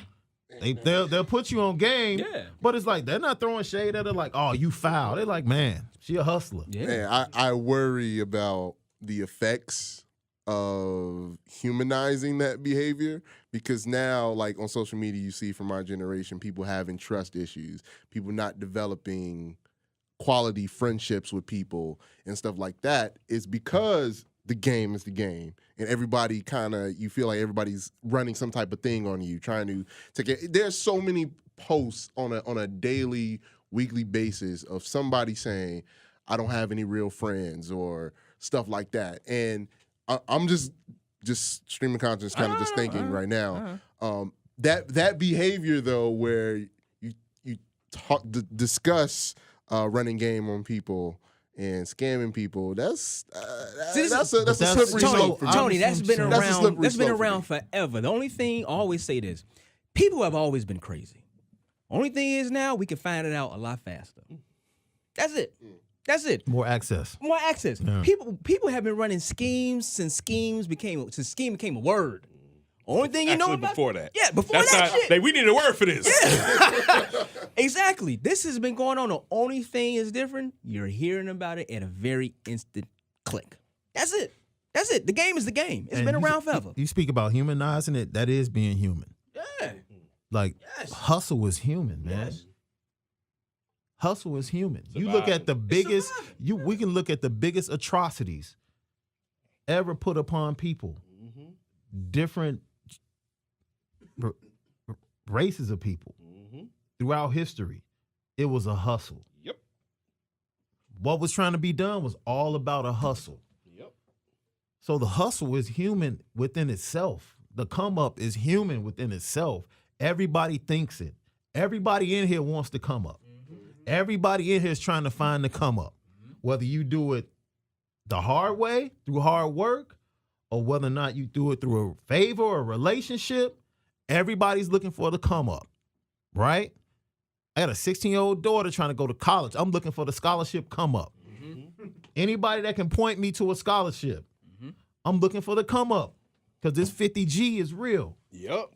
They'll put you on game. Yeah. But it's like, they're not throwing shade at her like, oh, you foul. They're like, man, she a hustler. Yeah. Man, I worry about the effects of humanizing that behavior, because now, like on social media, you see from our generation, people having trust issues, people not developing quality friendships with people and stuff like that. Is because the game is the game, and everybody you feel like everybody's running some type of thing on you, trying to take it. There's so many posts on a daily, weekly basis of somebody saying, I don't have any real friends or stuff like that. And I'm just stream of conscience, kind of just thinking right now. That behavior though, where you discuss running game on people and scamming people, that's a slippery slope for me. Tony, that's been around. That's been around for forever. The only thing I always say this: people have always been crazy. Only thing is now we can find it out a lot faster. That's it. That's it. More access. More access. Yeah. People have been running schemes since scheme became a word. Only thing you know about before that. Yeah, before that shit. We need a word for this. Yeah. Exactly. This has been going on. The only thing is different. You're hearing about it at a very instant click. That's it. That's it. The game is the game. It's been around forever. You speak about humanizing it. That is being human. Yeah. Like, hustle is human, man. Yes. Hustle is human. You look at the biggest, we can look at the biggest atrocities ever put upon people. Different races of people throughout history. It was a hustle. Yep. What was trying to be done was all about a hustle. Yep. So the hustle is human within itself. The come up is human within itself. Everybody thinks it. Everybody in here wants to come up. Everybody in here is trying to find the come up. Whether you do it the hard way, through hard work, or whether or not you do it through a favor or a relationship, everybody's looking for the come up, right? I got a 16-year-old daughter trying to go to college. I'm looking for the scholarship come up. Anybody that can point me to a scholarship, I'm looking for the come up, because this 50G is real. Yep.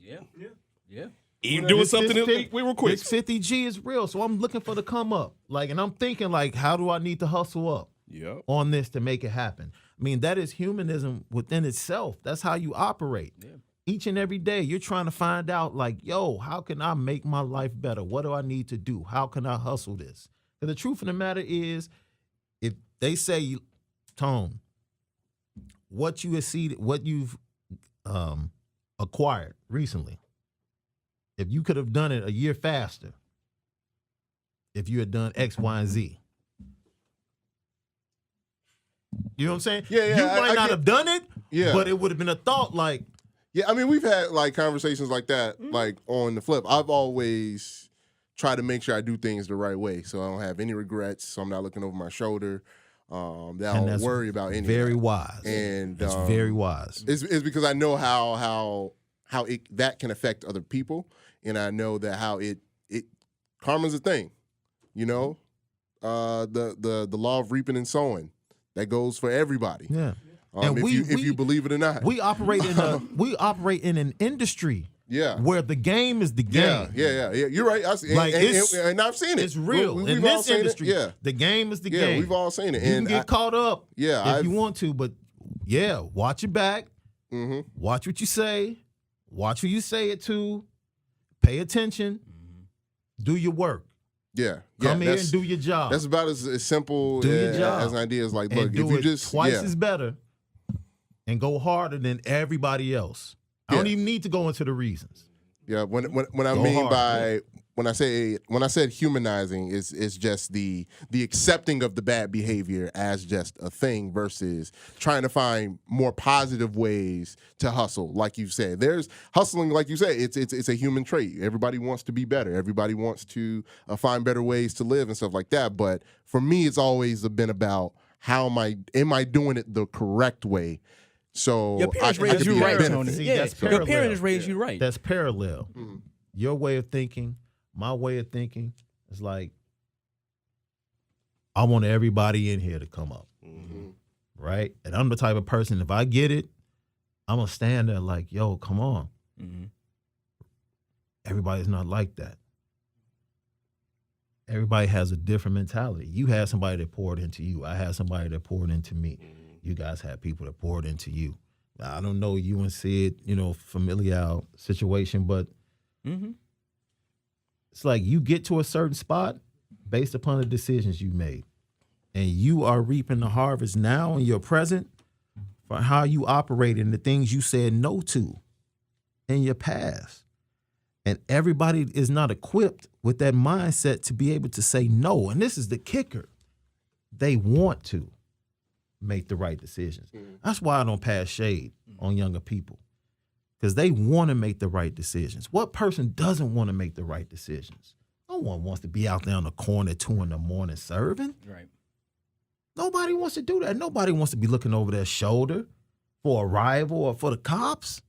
Yeah. Even doing something that we were quick. This 50G is real, so I'm looking for the come up. Like, and I'm thinking, like, how do I need to hustle up on this to make it happen? I mean, that is humanism within itself. That's how you operate. Yeah. Each and every day, you're trying to find out, like, yo, how can I make my life better? What do I need to do? How can I hustle this? And the truth of the matter is, if they say, Tone, what you've acquired recently, if you could have done it a year faster, if you had done X, Y, and Z. You know what I'm saying? Yeah. You might not have done it, but it would have been a thought like. Yeah, I mean, we've had like conversations like that, like on the flip. I've always tried to make sure I do things the right way, so I don't have any regrets, so I'm not looking over my shoulder. That I don't worry about anything. Very wise. And it's very wise. It's because I know how that can affect other people, and I know that how it karma's a thing, you know, the law of reaping and sowing that goes for everybody. Yeah, and if you believe it or not, we operate in an industry. Yeah, where the game is the game. Yeah. You're right. I see, and I've seen it. It's real. We've in all this seen industry, it. Yeah, the game is the game. Yeah, we've all seen it. You can get caught up. Yeah, if you want to, but watch your back. Watch what you say. Watch who you say it to. pay attention, do your work. Yeah. Come here and do your job. That's about as simple Do your job. as an idea. Is like, And look, do if you it just twice as better and go harder than everybody else. I don't even need to go into the reasons. Yeah, when I Go mean hard, by when I said humanizing is just the accepting of the bad behavior as just a thing versus trying to find more positive ways to hustle. Like you said, there's hustling. Like you say, it's a human trait. Everybody wants to be better. Everybody wants to find better ways to live and stuff like that. But for me, it's always been about how am I doing it the correct way? So your parents raised you right, Tony. See, Yeah, that's your parallel. parents raised you right. That's parallel. Your way of thinking, my way of thinking, is like, I want everybody in here to come up. Right? And I'm the type of person, if I get it, I'm going to stand there like, yo, come on. Everybody's not like that. Everybody has a different mentality. You had somebody that poured into you. I had somebody that poured into me. You guys had people that poured into you. I don't know you and Sid, familiar situation, but it's like you get to a certain spot based upon the decisions you made. And you are reaping the harvest now in your present for how you operate and the things you said no to in your past. And everybody is not equipped with that mindset to be able to say no. And this is the kicker. They want to make the right decisions. That's why I don't pass shade on younger people, because they want to make the right decisions. What person doesn't want to make the right decisions? No one wants to be out there on the corner at 2 a.m. serving. Right. Nobody wants to do that. Nobody wants to be looking over their shoulder for a rival or for the cops.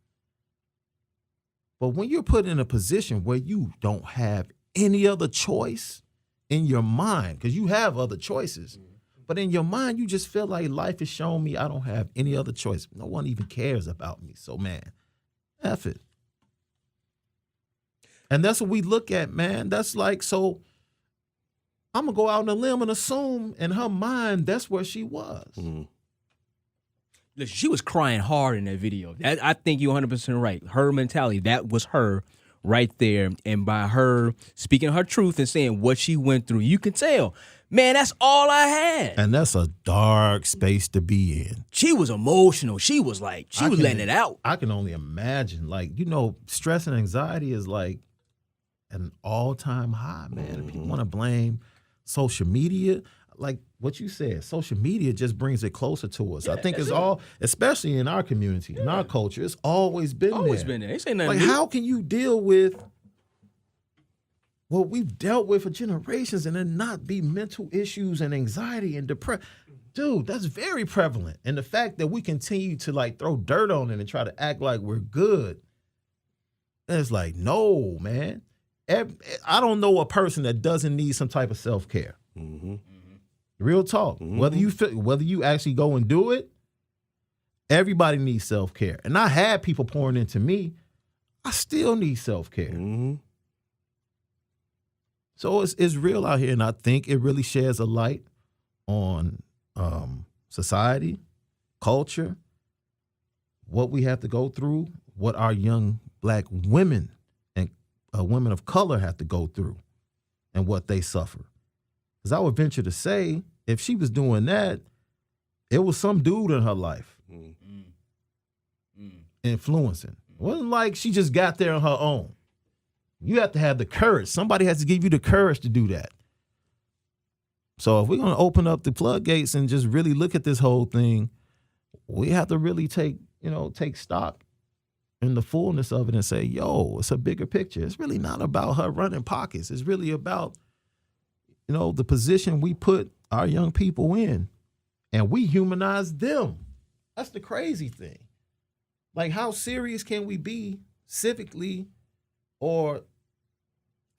But when you're put in a position where you don't have any other choice in your mind, because you have other choices, but in your mind, you just feel like life has shown me I don't have any other choice. No one even cares about me. So, man, F it. And that's what we look at, man. That's like, so I'm going to go out on a limb and assume in her mind that's where she was. Listen, she was crying hard in that video. I think you're 100% right. Her mentality, that was her right there. And by her speaking her truth and saying what she went through, you can tell, man, that's all I had. And that's a dark space to be in. She was emotional. She was like, she was letting it out. I can only imagine. Like, stress and anxiety is like an all-time high, man. And people want to blame social media. Like what you said, social media just brings it closer to us. I think it's all, especially in our community, in our culture, it's always been there. Always been there. Ain't saying nothing like, new. how can you deal with what we've dealt with for generations and then not be mental issues and anxiety and depression? Dude, that's very prevalent. And the fact that we continue to like throw dirt on it and try to act like we're good, it's like, no, man. I don't know a person that doesn't need some type of self-care. Real talk. Whether you actually go and do it, everybody needs self-care. And I had people pouring into me. I still need self-care. So it's real out here, and I think it really sheds a light on society, culture, what we have to go through, what our young black women and women of color have to go through, and what they suffer. Because I would venture to say, if she was doing that, it was some dude in her life influencing. It wasn't like she just got there on her own. You have to have the courage. Somebody has to give you the courage to do that. So if we're going to open up the floodgates and just really look at this whole thing, we have to really take stock in the fullness of it and say, yo, it's a bigger picture. It's really not about her running pockets. It's really about, the position we put our young people in, and we humanize them. That's the crazy thing. Like, how serious can we be civically or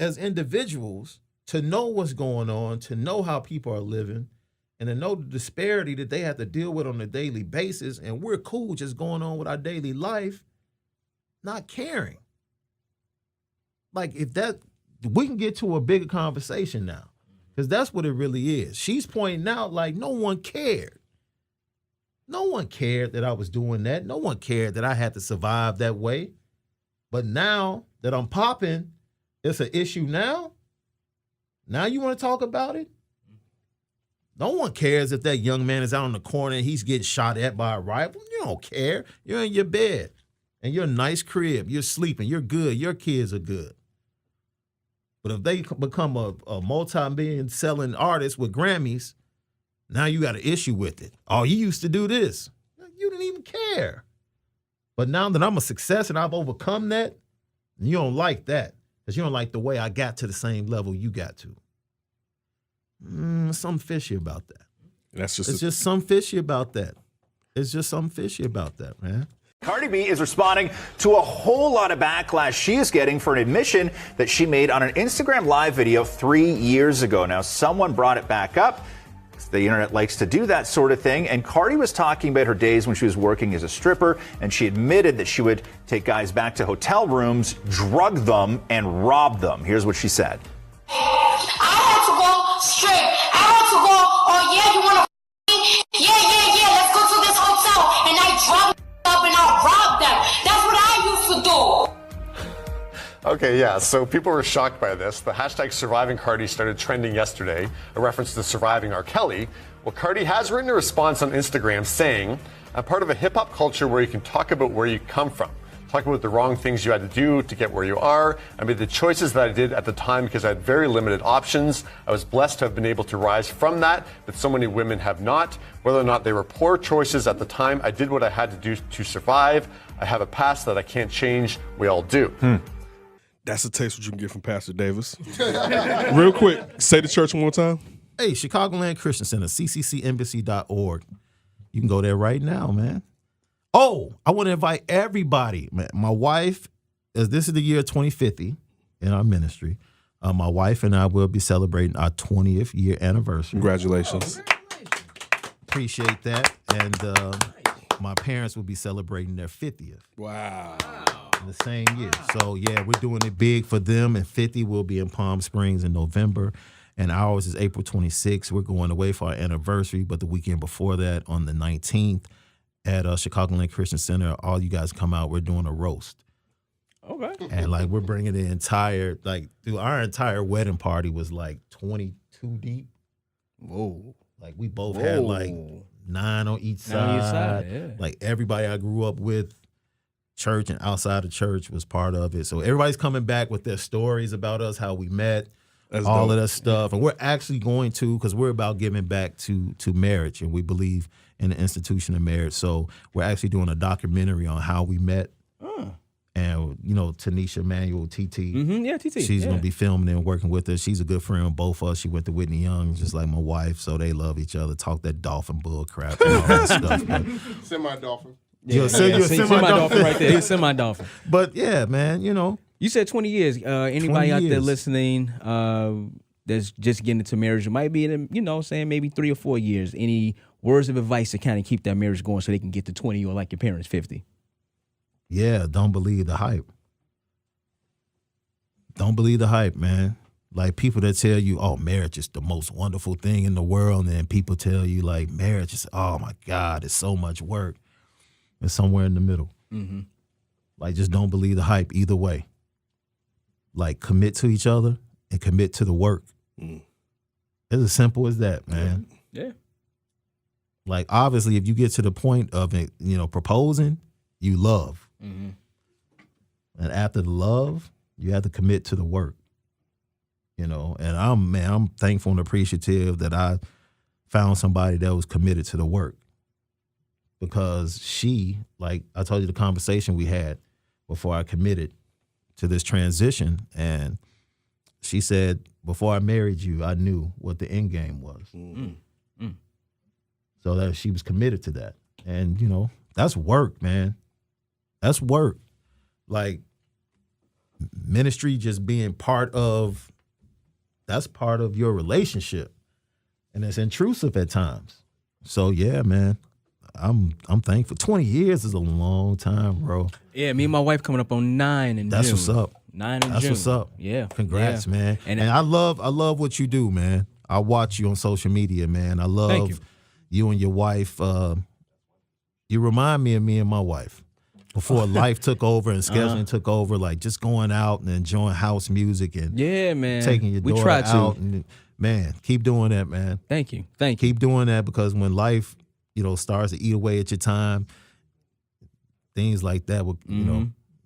as individuals to know what's going on, to know how people are living, and to know the disparity that they have to deal with on a daily basis, and we're cool just going on with our daily life, not caring. Like, we can get to a bigger conversation now, because that's what it really is. She's pointing out, like, no one cared. No one cared that I was doing that. No one cared that I had to survive that way. But now that I'm popping It's an issue now? Now you want to talk about it? No one cares if that young man is out in the corner and he's getting shot at by a rival. You don't care. You're in your bed. And you're a nice crib. You're sleeping. You're good. Your kids are good. But if they become a multi-million selling artist with Grammys, now you got an issue with it. Oh, you used to do this. You didn't even care. But now that I'm a success and I've overcome that, you don't like that. Because you don't like the way I got to the same level you got to. Something fishy about that. It's just something fishy about that. It's just something fishy about that, man. Cardi B is responding to a whole lot of backlash she is getting for an admission that she made on an Instagram live video 3 years ago. Now, someone brought it back up. The internet likes to do that sort of thing. And Cardi was talking about her days when she was working as a stripper, and she admitted that she would take guys back to hotel rooms, drug them, and rob them. Here's what she said. I had to go straight. I had to go, oh yeah, you want to yeah, let's go to this hotel. And I drop up and I rob them. That's what I used to do. Okay, yeah, so people were shocked by this. The hashtag Surviving Cardi started trending yesterday, a reference to surviving R. Kelly. Well, Cardi has written a response on Instagram saying, I'm part of a hip-hop culture where you can talk about where you come from. Talk about the wrong things you had to do to get where you are. I made the choices that I did at the time because I had very limited options. I was blessed to have been able to rise from that, but so many women have not. Whether or not they were poor choices at the time, I did what I had to do to survive. I have a past that I can't change. We all do. That's a taste what you can get from Pastor Davis. Real quick, say the church one more time. Hey, Chicagoland Christian Center, cccembassy.org. You can go there right now, man. Oh, I want to invite everybody. Man, my wife, as this is the year 2050 in our ministry, my wife and I will be celebrating our 20th year anniversary. Congratulations. Appreciate that. And my parents will be celebrating their 50th. Wow. In the same year. So, yeah, we're doing it big for them. And 50 will be in Palm Springs in November. And ours is April 26th. We're going away for our anniversary. But the weekend before that, on the 19th, at Chicagoland Christian Center, all you guys come out. We're doing a roast. Okay. And, like, we're bringing the entire, like, dude, our entire wedding party was, like, 22 deep. Whoa. Like, we both had, like, 9 on each side. 9 on each side, yeah. Like, everybody I grew up with, church and outside of church, was part of it. So everybody's coming back with their stories about us, how we met, all of that stuff. And we're actually going to, because we're about giving back to marriage, and we believe in the institution of marriage. So we're actually doing a documentary on how we met. And, you know, Tanisha Manuel, TT. Yeah, TT. She's going to be filming and working with us. She's a good friend of both of us. She went to Whitney Young, just like my wife. So they love each other, talk that dolphin bull crap and all that stuff. But, Semi-dolphin. you're a semi-dolphin right there. You're a semi-dolphin. But, yeah, man, you know. You said 20 years. Anybody 20 out there years. listening that's just getting into marriage, it might be in, you know, saying maybe 3 or 4 years. Any words of advice to kind of keep that marriage going so they can get to 20 or like your parents 50? Yeah, don't believe the hype. Don't believe the hype, man. Like people that tell you, oh, marriage is the most wonderful thing in the world. And then people tell you like marriage is, oh my God, it's so much work. It's somewhere in the middle. Like just don't believe the hype either way. Like commit to each other and commit to the work. It's as simple as that, man. Yeah. Like obviously if you get to the point of it, you know, proposing, you love. And after the love, you have to commit to the work. You know, and I'm thankful and appreciative that I found somebody that was committed to the work. Because she, like I told you the conversation we had before I committed to this transition, and she said, before I married you, I knew what the end game was. So that she was committed to that. And, you know, that's work, man. That's work. Like ministry just being that's part of your relationship. And it's intrusive at times. So yeah, man, I'm thankful. 20 years is a long time, bro. Yeah, me and my wife coming up on 9 in That's June. what's up. 9 in That's June. what's up. Yeah. Congrats, yeah. man. And I love what you do, man. I watch you on social media, man. I love you and your wife. You remind me of me and my wife. before life took over and scheduling took over, like just going out and enjoying house music and man, taking your daughter out. And, man, keep doing that, man. Thank you. Keep doing that, because when life, starts to eat away at your time, things like that will,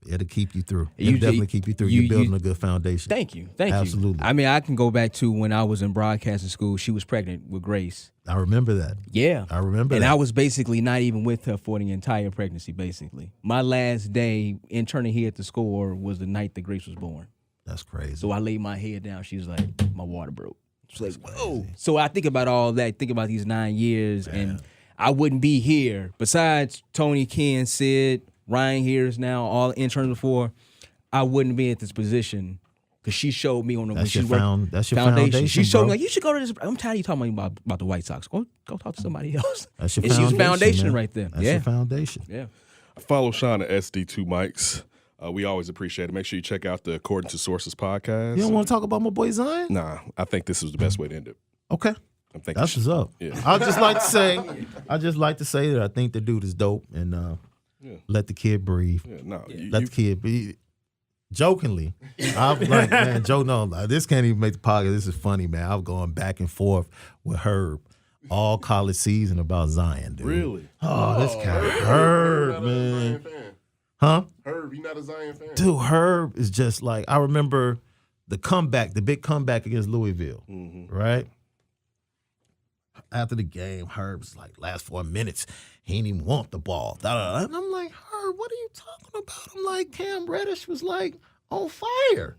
it'll keep you through. It'll definitely keep you through. You're building a good foundation. Thank you. Absolutely. I mean, I can go back to when I was in broadcasting school. She was pregnant with Grace. I remember that. Yeah. I remember and that. I was basically not even with her for the entire pregnancy, basically. My last day interning here at the school was the night that Grace was born. That's crazy. So I laid my head down. She was like, my water broke. She's like, whoa. So I think about all that, think about these 9 years, and I wouldn't be here. Besides Tony, Ken, Sid, Ryan here is now all interns before, I wouldn't be at this position because she showed me on the that's your foundation. She showed bro. me, like, you should go to this. I'm tired of you talking about the White Sox. Go talk to somebody else. That's your and foundation. She's foundation man. right there. That's your foundation. Yeah. Follow Shaun at SD2 Mics. We always appreciate it. Make sure you check out the According to Sources podcast. You don't want to talk about my boy Zion? Nah, I think this is the best way to end it. Okay. I'm thinking That's what's up. Yeah. I just like to say that I think the dude is dope, and let the kid breathe. Yeah, no, let the kid breathe. Jokingly, I'm like, man, Joe, no, this can't even make the podcast. This is funny, man. I was going back and forth with Herb all college season about Zion, dude. Really? Oh, this cat, Herb, man. Huh? Herb, you not a Zion fan? Dude, Herb is just like, I remember the big comeback against Louisville, right? After the game, Herb's like, last 4 minutes, he didn't even want the ball. And I'm like, Herb, what are you talking about? I'm like, Cam Reddish was like on fire.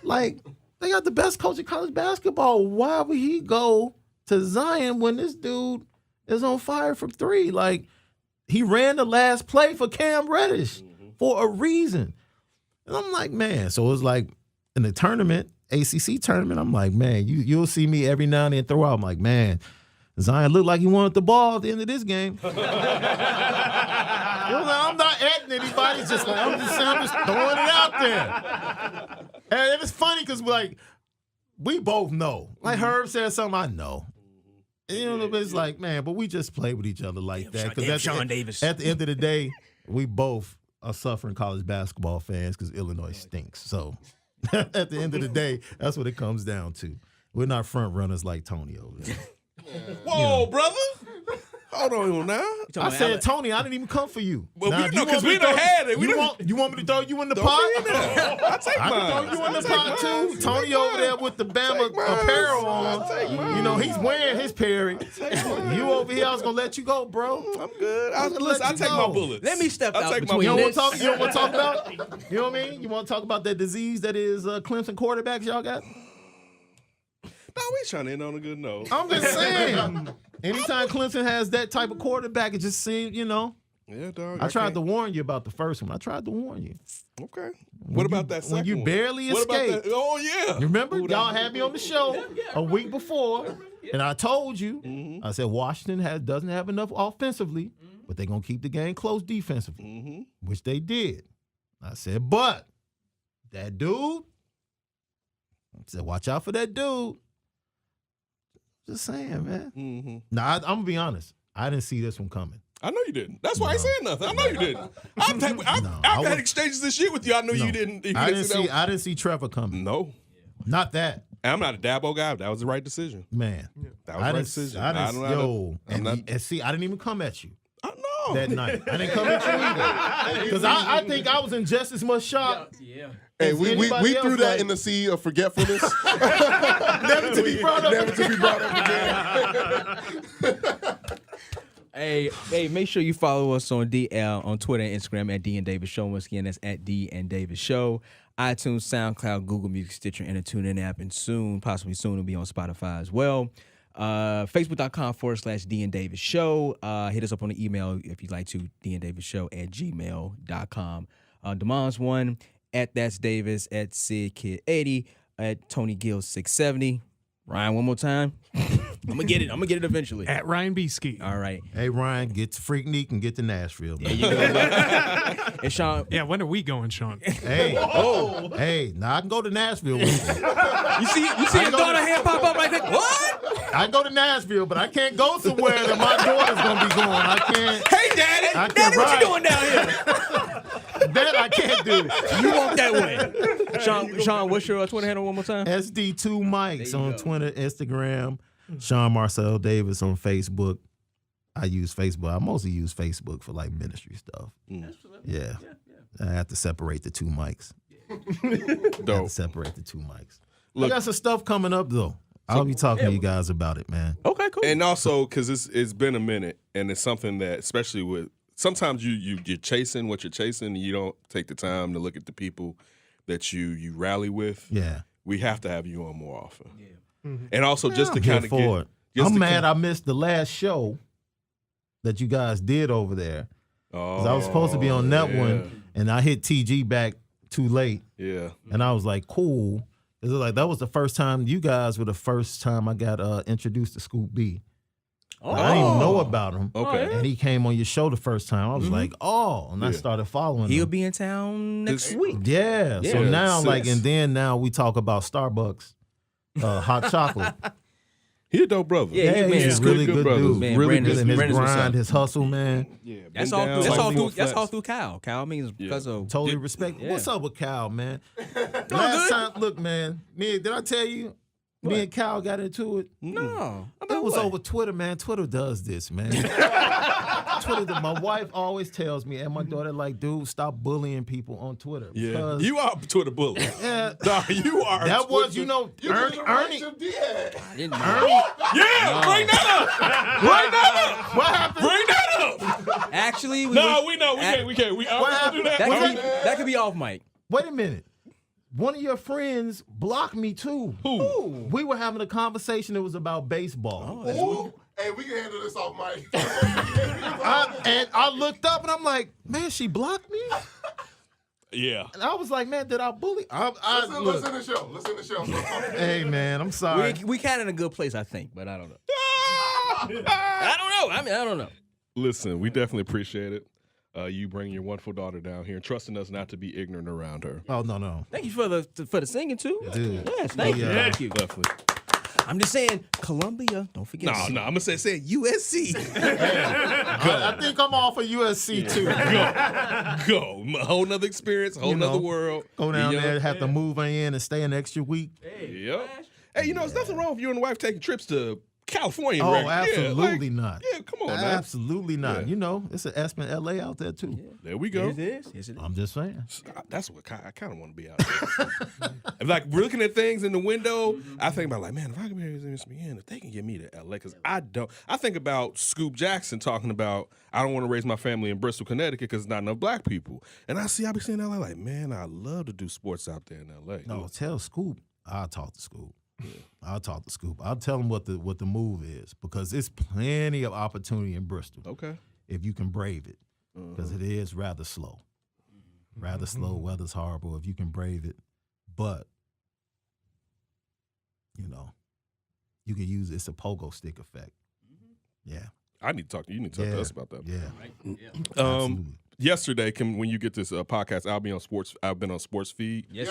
Like, they got the best coach in college basketball. Why would he go to Zion when this dude is on fire from three? Like, he ran the last play for Cam Reddish for a reason. And I'm like, man, so it was like in the tournament, ACC tournament, I'm like, man, you'll see me every now and then throw out. I'm like, man, Zion looked like he wanted the ball at the end of this game. I'm not adding anybody. It's just like, I'm just throwing it out there. And it's funny because, like, we both know. Like, Herb said something, I know. You know, it's like, man, but we just play with each other like that. Because Shaun Davis. At the end of the day, we both are suffering college basketball fans because Illinois stinks. So at the end of the day, that's what it comes down to. We're not front runners like Tony over there. Whoa, brother. Hold on now. I said, Tony, I didn't even come for you. Well, now, we know because we done had it. You want me to throw you in the pot? I'll take mine. I can throw you in the pot too. Tony over there with the Bama apparel on. You know, he's wearing his Perry. You over here, I was going to let you go, bro. I'm good. I'll take my bullets. Let me step out between You don't this. want to talk about? You know what I mean? You want to talk about that disease that is Clemson quarterbacks y'all got? No, we trying to end on a good note. I'm just saying. Anytime Clemson has that type of quarterback, it just seems, you know. Yeah, dog. I tried to warn you about the first one. I tried to warn you. Okay. What about that second when you one? barely What about escaped? that? Oh, yeah. You remember? Y'all had me on the show a week before, and I told you, I said Washington doesn't have enough offensively, but they're going to keep the game close defensively, which they did. I said, but that dude, I said, watch out for that dude. Just saying, man. Nah, I'm going to be honest. I didn't see this one coming. I know you didn't. That's why I ain't saying nothing. I know you didn't. I've had exchanges this year with you. I knew you didn't. I didn't see Trevor coming. No. Not that. I'm not a Dabo guy. That was the right decision. Man. That was the right decision. And see, I didn't even come at you. I know. That night. I didn't come at you either. Because I think I was in just as much shock. Yeah. Hey, we threw that in the sea of forgetfulness. Never to be brought up. Never to be brought up again. Hey, make sure you follow us on DL on Twitter and Instagram at D and Davis Show. Once again, that's at D and Davis Show. iTunes, SoundCloud, Google Music, Stitcher, and a TuneIn app, and possibly soon, it'll be on Spotify as well. Facebook.com/D and Davis Show. Hit us up on the email if you'd like to, dndavisshow@gmail.com. Demon's one at That's Davis, at SidKid80, at Tony Gill 670. Ryan, one more time. I'm gonna get it eventually. At Ryan B. Ski. All right. Hey Ryan, get to Freaknik and get to Nashville. There you go. And Shaun. Yeah, when are we going, Shaun? Hey, now I can go to Nashville. You see your daughter hand pop up like that? What? I go to Nashville, but I can't go somewhere that my daughter's gonna be going. I can't. Hey, Daddy. I can't Daddy, what ride. you doing down here? That I can't do. You walk that way. Sean, what's your Twitter handle one more time? SD2 Mics on Twitter, Instagram. Shaun Marcel Davis on Facebook. I use Facebook. I mostly use Facebook for like ministry stuff. Yeah. I have to separate the two mics. I have to separate the two mics. Look, I got some stuff coming up though. I'll be talking to you guys about it, man. Okay, cool. And also, because it's been a minute, and it's something that, especially with, sometimes you're chasing what you're chasing, and you don't take the time to look at the people that you rally with. Yeah. We have to have you on more often. Yeah. And also just to I'm here kind of for get. it. I'm mad I missed the last show that you guys did over there. Because I was supposed to be on that one, and I hit TG back too late. Yeah. And I was like, cool. It was like that was the first time you guys were the first time I got introduced to Scoop B. I didn't even know about him. Okay. And he came on your show the first time. I was like, and I started following He'll him. be in town next week. Yeah. So now, now we talk about Starbucks hot chocolate. He a dope brother. Yeah, he's a really good dude. Man, Really Brandon's- good in his Brandon's what's grind, up. his hustle, man. Yeah. That's all through Cal. Cal means because of Totally respect. Yeah. What's up with Cal, man? Last time, look, man. Did I tell you? Me and Cal got into it. No. It was over Twitter, man. Twitter does this, man. Twitter. My wife always tells me, and my daughter, like, dude, stop bullying people on Twitter. Yeah. Because, You are a Twitter bully. Yeah. Nah, you are. That was, Ernie. Yeah, Ernie. bring that up. Bring that up. What happened? Bring that up. Actually, We can't. We can't. What happened? That could be off mic. Wait a minute. One of your friends blocked me too. Who? We were having a conversation. It was about baseball. Hey, we can handle this off mic. And I looked up and I'm like, man, she blocked me? Yeah. And I was like, man, did I bully? Listen to the show. Listen to the show. Hey, man, I'm sorry. We kind of in a good place, I think, but I don't know. I don't know. I don't know. Listen, we definitely appreciate it. You bringing your wonderful daughter down here and trusting us not to be ignorant around her. Oh, no. Thank you for the singing too. Dude. Yes, thank you. Thank you. Definitely. I'm just saying, Columbia. Don't forget. No, I'm gonna say USC. I think I'm all for USC too. Go. A whole nother experience, whole nother world. Go down there, have to move in and stay an extra week. Yep. Hey, there's nothing wrong with you and the wife taking trips to California. Oh, right? absolutely not. Yeah, come on, man. Absolutely not. Yeah. It's an Aspen, LA out there too. Yeah. There we go. Yes, it is. I'm just saying. That's what I kind of want to be out there. Like, we're looking at things in the window, I think about, like, man, if I can marry ESPN, if they can get me to LA, because I don't. I think about Scoop Jackson talking about, I don't want to raise my family in Bristol, Connecticut, because there's not enough black people. And I be seeing LA like, man, I love to do sports out there in LA. No, tell Scoop. I'll talk to Scoop. I'll talk to Scoop. I'll tell him what the move is, because it's plenty of opportunity in Bristol. Okay. If you can brave it, because it is rather slow. Rather slow. Weather's horrible. If you can brave it, but you can use it's a pogo stick effect. Yeah. I need to talk to you. You need to talk to us about that. Yeah. Absolutely. Yesterday, when you get this podcast, I've been on Sports Feed. Yes.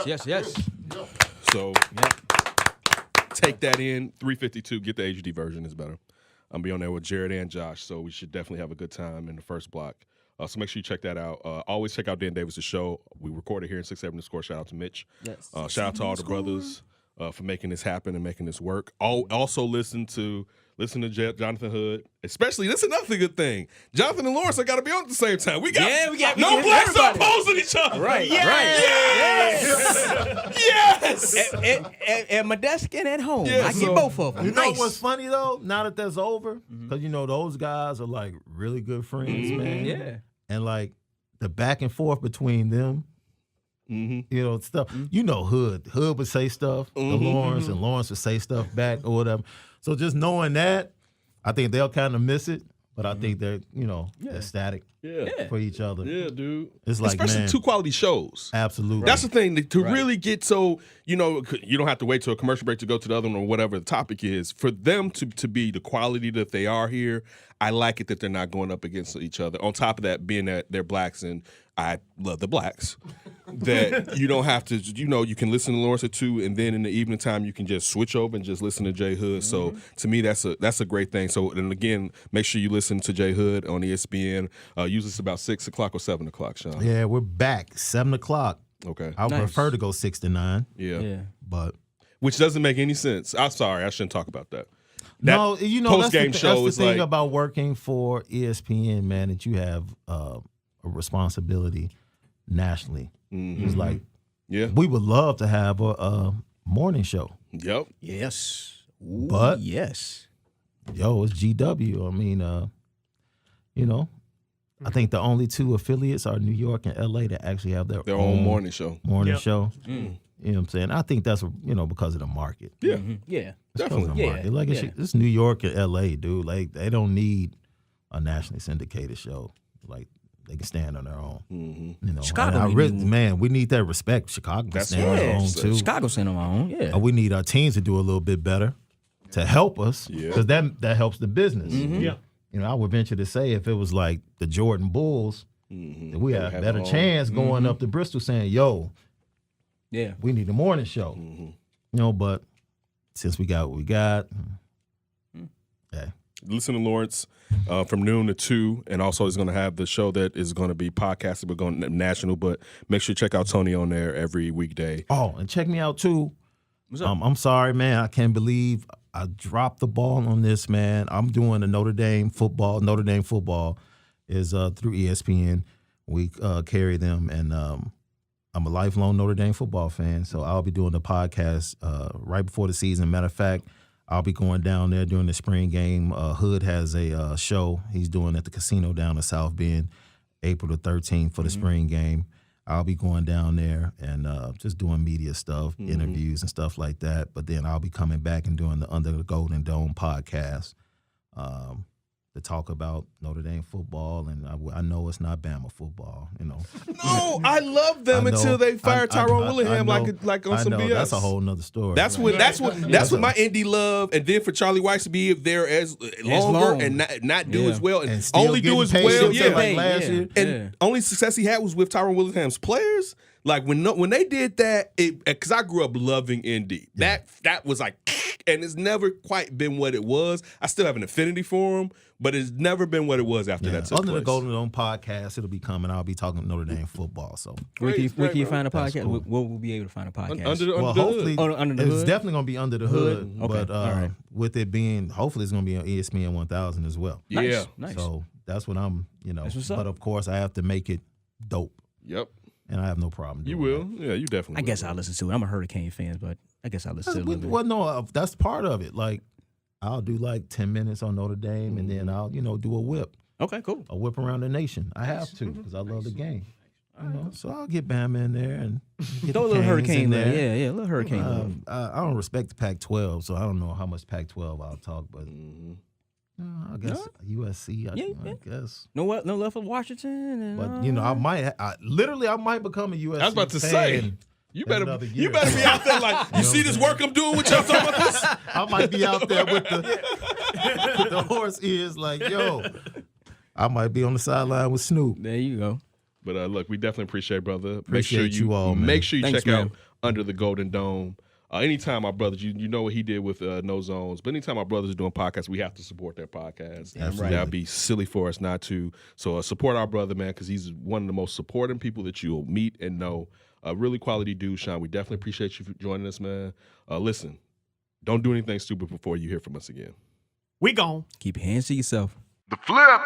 So take that in. 352. Get the HD version. Is better. I'm be on there with Jared and Josh, so we should definitely have a good time in the first block. So make sure you check that out. Always check out Dan Davis' show. We recorded here in 6-7 The Score. Shout out to Mitch. Yes. Shout out to all the brothers for making this happen and making this work. Also listen to Jonathan Hood. Especially, this is another good thing. Jonathan and Lawrence, I got to be on at the same time. We got no blacks opposing each other. Right. Yes. And my desk and at home. Yeah, I get both of them. You know what's funny though? Now that that's over, because those guys are like really good friends, man. Yeah. And like the back and forth between them, stuff. Hood would say stuff to Lawrence, and Lawrence would say stuff back or whatever. So just knowing that, I think they'll kind of miss it, but I think they're ecstatic for each other. Yeah, dude. It's like, especially man, two quality shows. Absolutely. That's the thing, to really get so, you don't have to wait till a commercial break to go to the other one or whatever the topic is. For them to be the quality that they are here, I like it that they're not going up against each other. On top of that, being that they're blacks and I love the blacks. That you don't have to, you can listen to Lawrence at 2, and then in the evening time you can just switch over and just listen to J Hood. So to me, that's a great thing. So and again, make sure you listen to J Hood on ESPN. Usually it's about 6 o'clock or 7 o'clock, Sean. Yeah, we're back 7 o'clock. Okay, I would prefer to go 6 to 9. Yeah, but which doesn't make any sense. I'm sorry, I shouldn't talk about that. No, post-game show that's the is thing like, about working for ESPN, man, that you have a responsibility nationally. It's like, we would love to have a morning show. Yep. Yes. Ooh, but yes. Yo, it's GW. I mean, I think the only 2 affiliates are New York and LA that actually have their own morning show. Morning show. You know what I'm saying? I think that's because of the market. Yeah. Yeah. It's because of the market. Like it's New York and LA, dude. Like they don't need a nationally syndicated show. Like they can stand on their own. Chicago, we need that respect. Chicago can stand on their own too. Chicago stand on our own. Yeah. We need our teams to do a little bit better to help us because that helps the business. Yeah. I would venture to say if it was like the Jordan Bulls, then we have a better chance going up to Bristol saying, "Yo, we need a morning show." But since we got what we got, listen to Lawrence from noon to 2, and also he's going to have the show that is going to be podcasted, but going national. But make sure you check out Tony on there every weekday. Oh, and check me out too. I'm sorry, man. I can't believe I dropped the ball on this, man. I'm doing the Notre Dame football. Notre Dame football is through ESPN. We carry them, and I'm a lifelong Notre Dame football fan, so I'll be doing the podcast right before the season. Matter of fact, I'll be going down there during the spring game. Hood has a show he's doing at the casino down in South Bend, April the 13th for the spring game. I'll be going down there and just doing media stuff, interviews and stuff like that. But then I'll be coming back and doing the Under the Golden Dome podcast to talk about Notre Dame football. And I know it's not Bama football, No, I love them until they fire Tyrone Willingham like on some BS. That's a whole nother story. That's what my indie love, and then for Charlie Weiss to be there as longer and not do as well, and only do as well. Like last year. And only success he had was with Tyrone Willingham's players. Like when they did that, because I grew up loving Indy. That was like, and it's never quite been what it was. I still have an affinity for him, but it's never been what it was after that. Under the Golden Dome podcast, it'll be coming. I'll be talking Notre Dame football. So where can you find a podcast? Cool. Where will we be able to find a podcast? Under the hood. Under the hood. It's definitely going to be Under the Hood, Okay. but with it being, hopefully, it's going to be on ESPN 1000 as well. Yeah, nice. So that's what I'm, That's what's up. But of course, I have to make it dope. Yep. And I have no problem doing You will. that. Yeah, you definitely I guess will. I'll listen to it. I'm a Hurricane fan, but I guess I'll listen to it a little bit. Well, no, that's part of it. Like, I'll do like 10 minutes on Notre Dame, and then I'll, do a whip. Okay, cool. A whip around the nation. I have to because I love the game. So I'll get Bama in there and get Throw a the little Canes Hurricane in there. there. Yeah, a little Hurricane there. I don't respect the Pac-12, so I don't know how much Pac-12 I'll talk, but I guess USC. I guess. No left of Washington. But I might become a USC. I was about to fan say. You better another be year. out there like, you see this work I'm doing with y'all talking about this? I might be out there with the horse ears like, yo. I might be on the sideline with Snoop. There you go. But look, we definitely appreciate, brother. Appreciate you all, man. Make sure you Thanks, check man. out Under the Golden Dome. Anytime our brothers, you know what he did with No Zones, but anytime our brothers are doing podcasts, we have to support their podcast. Absolutely. That'd be silly for us not to. So support our brother, man, because he's one of the most supporting people that you'll meet and know. A really quality dude, Sean. We definitely appreciate you for joining us, man. Listen, don't do anything stupid before you hear from us again. We gone. Keep your hands to yourself. The Flip.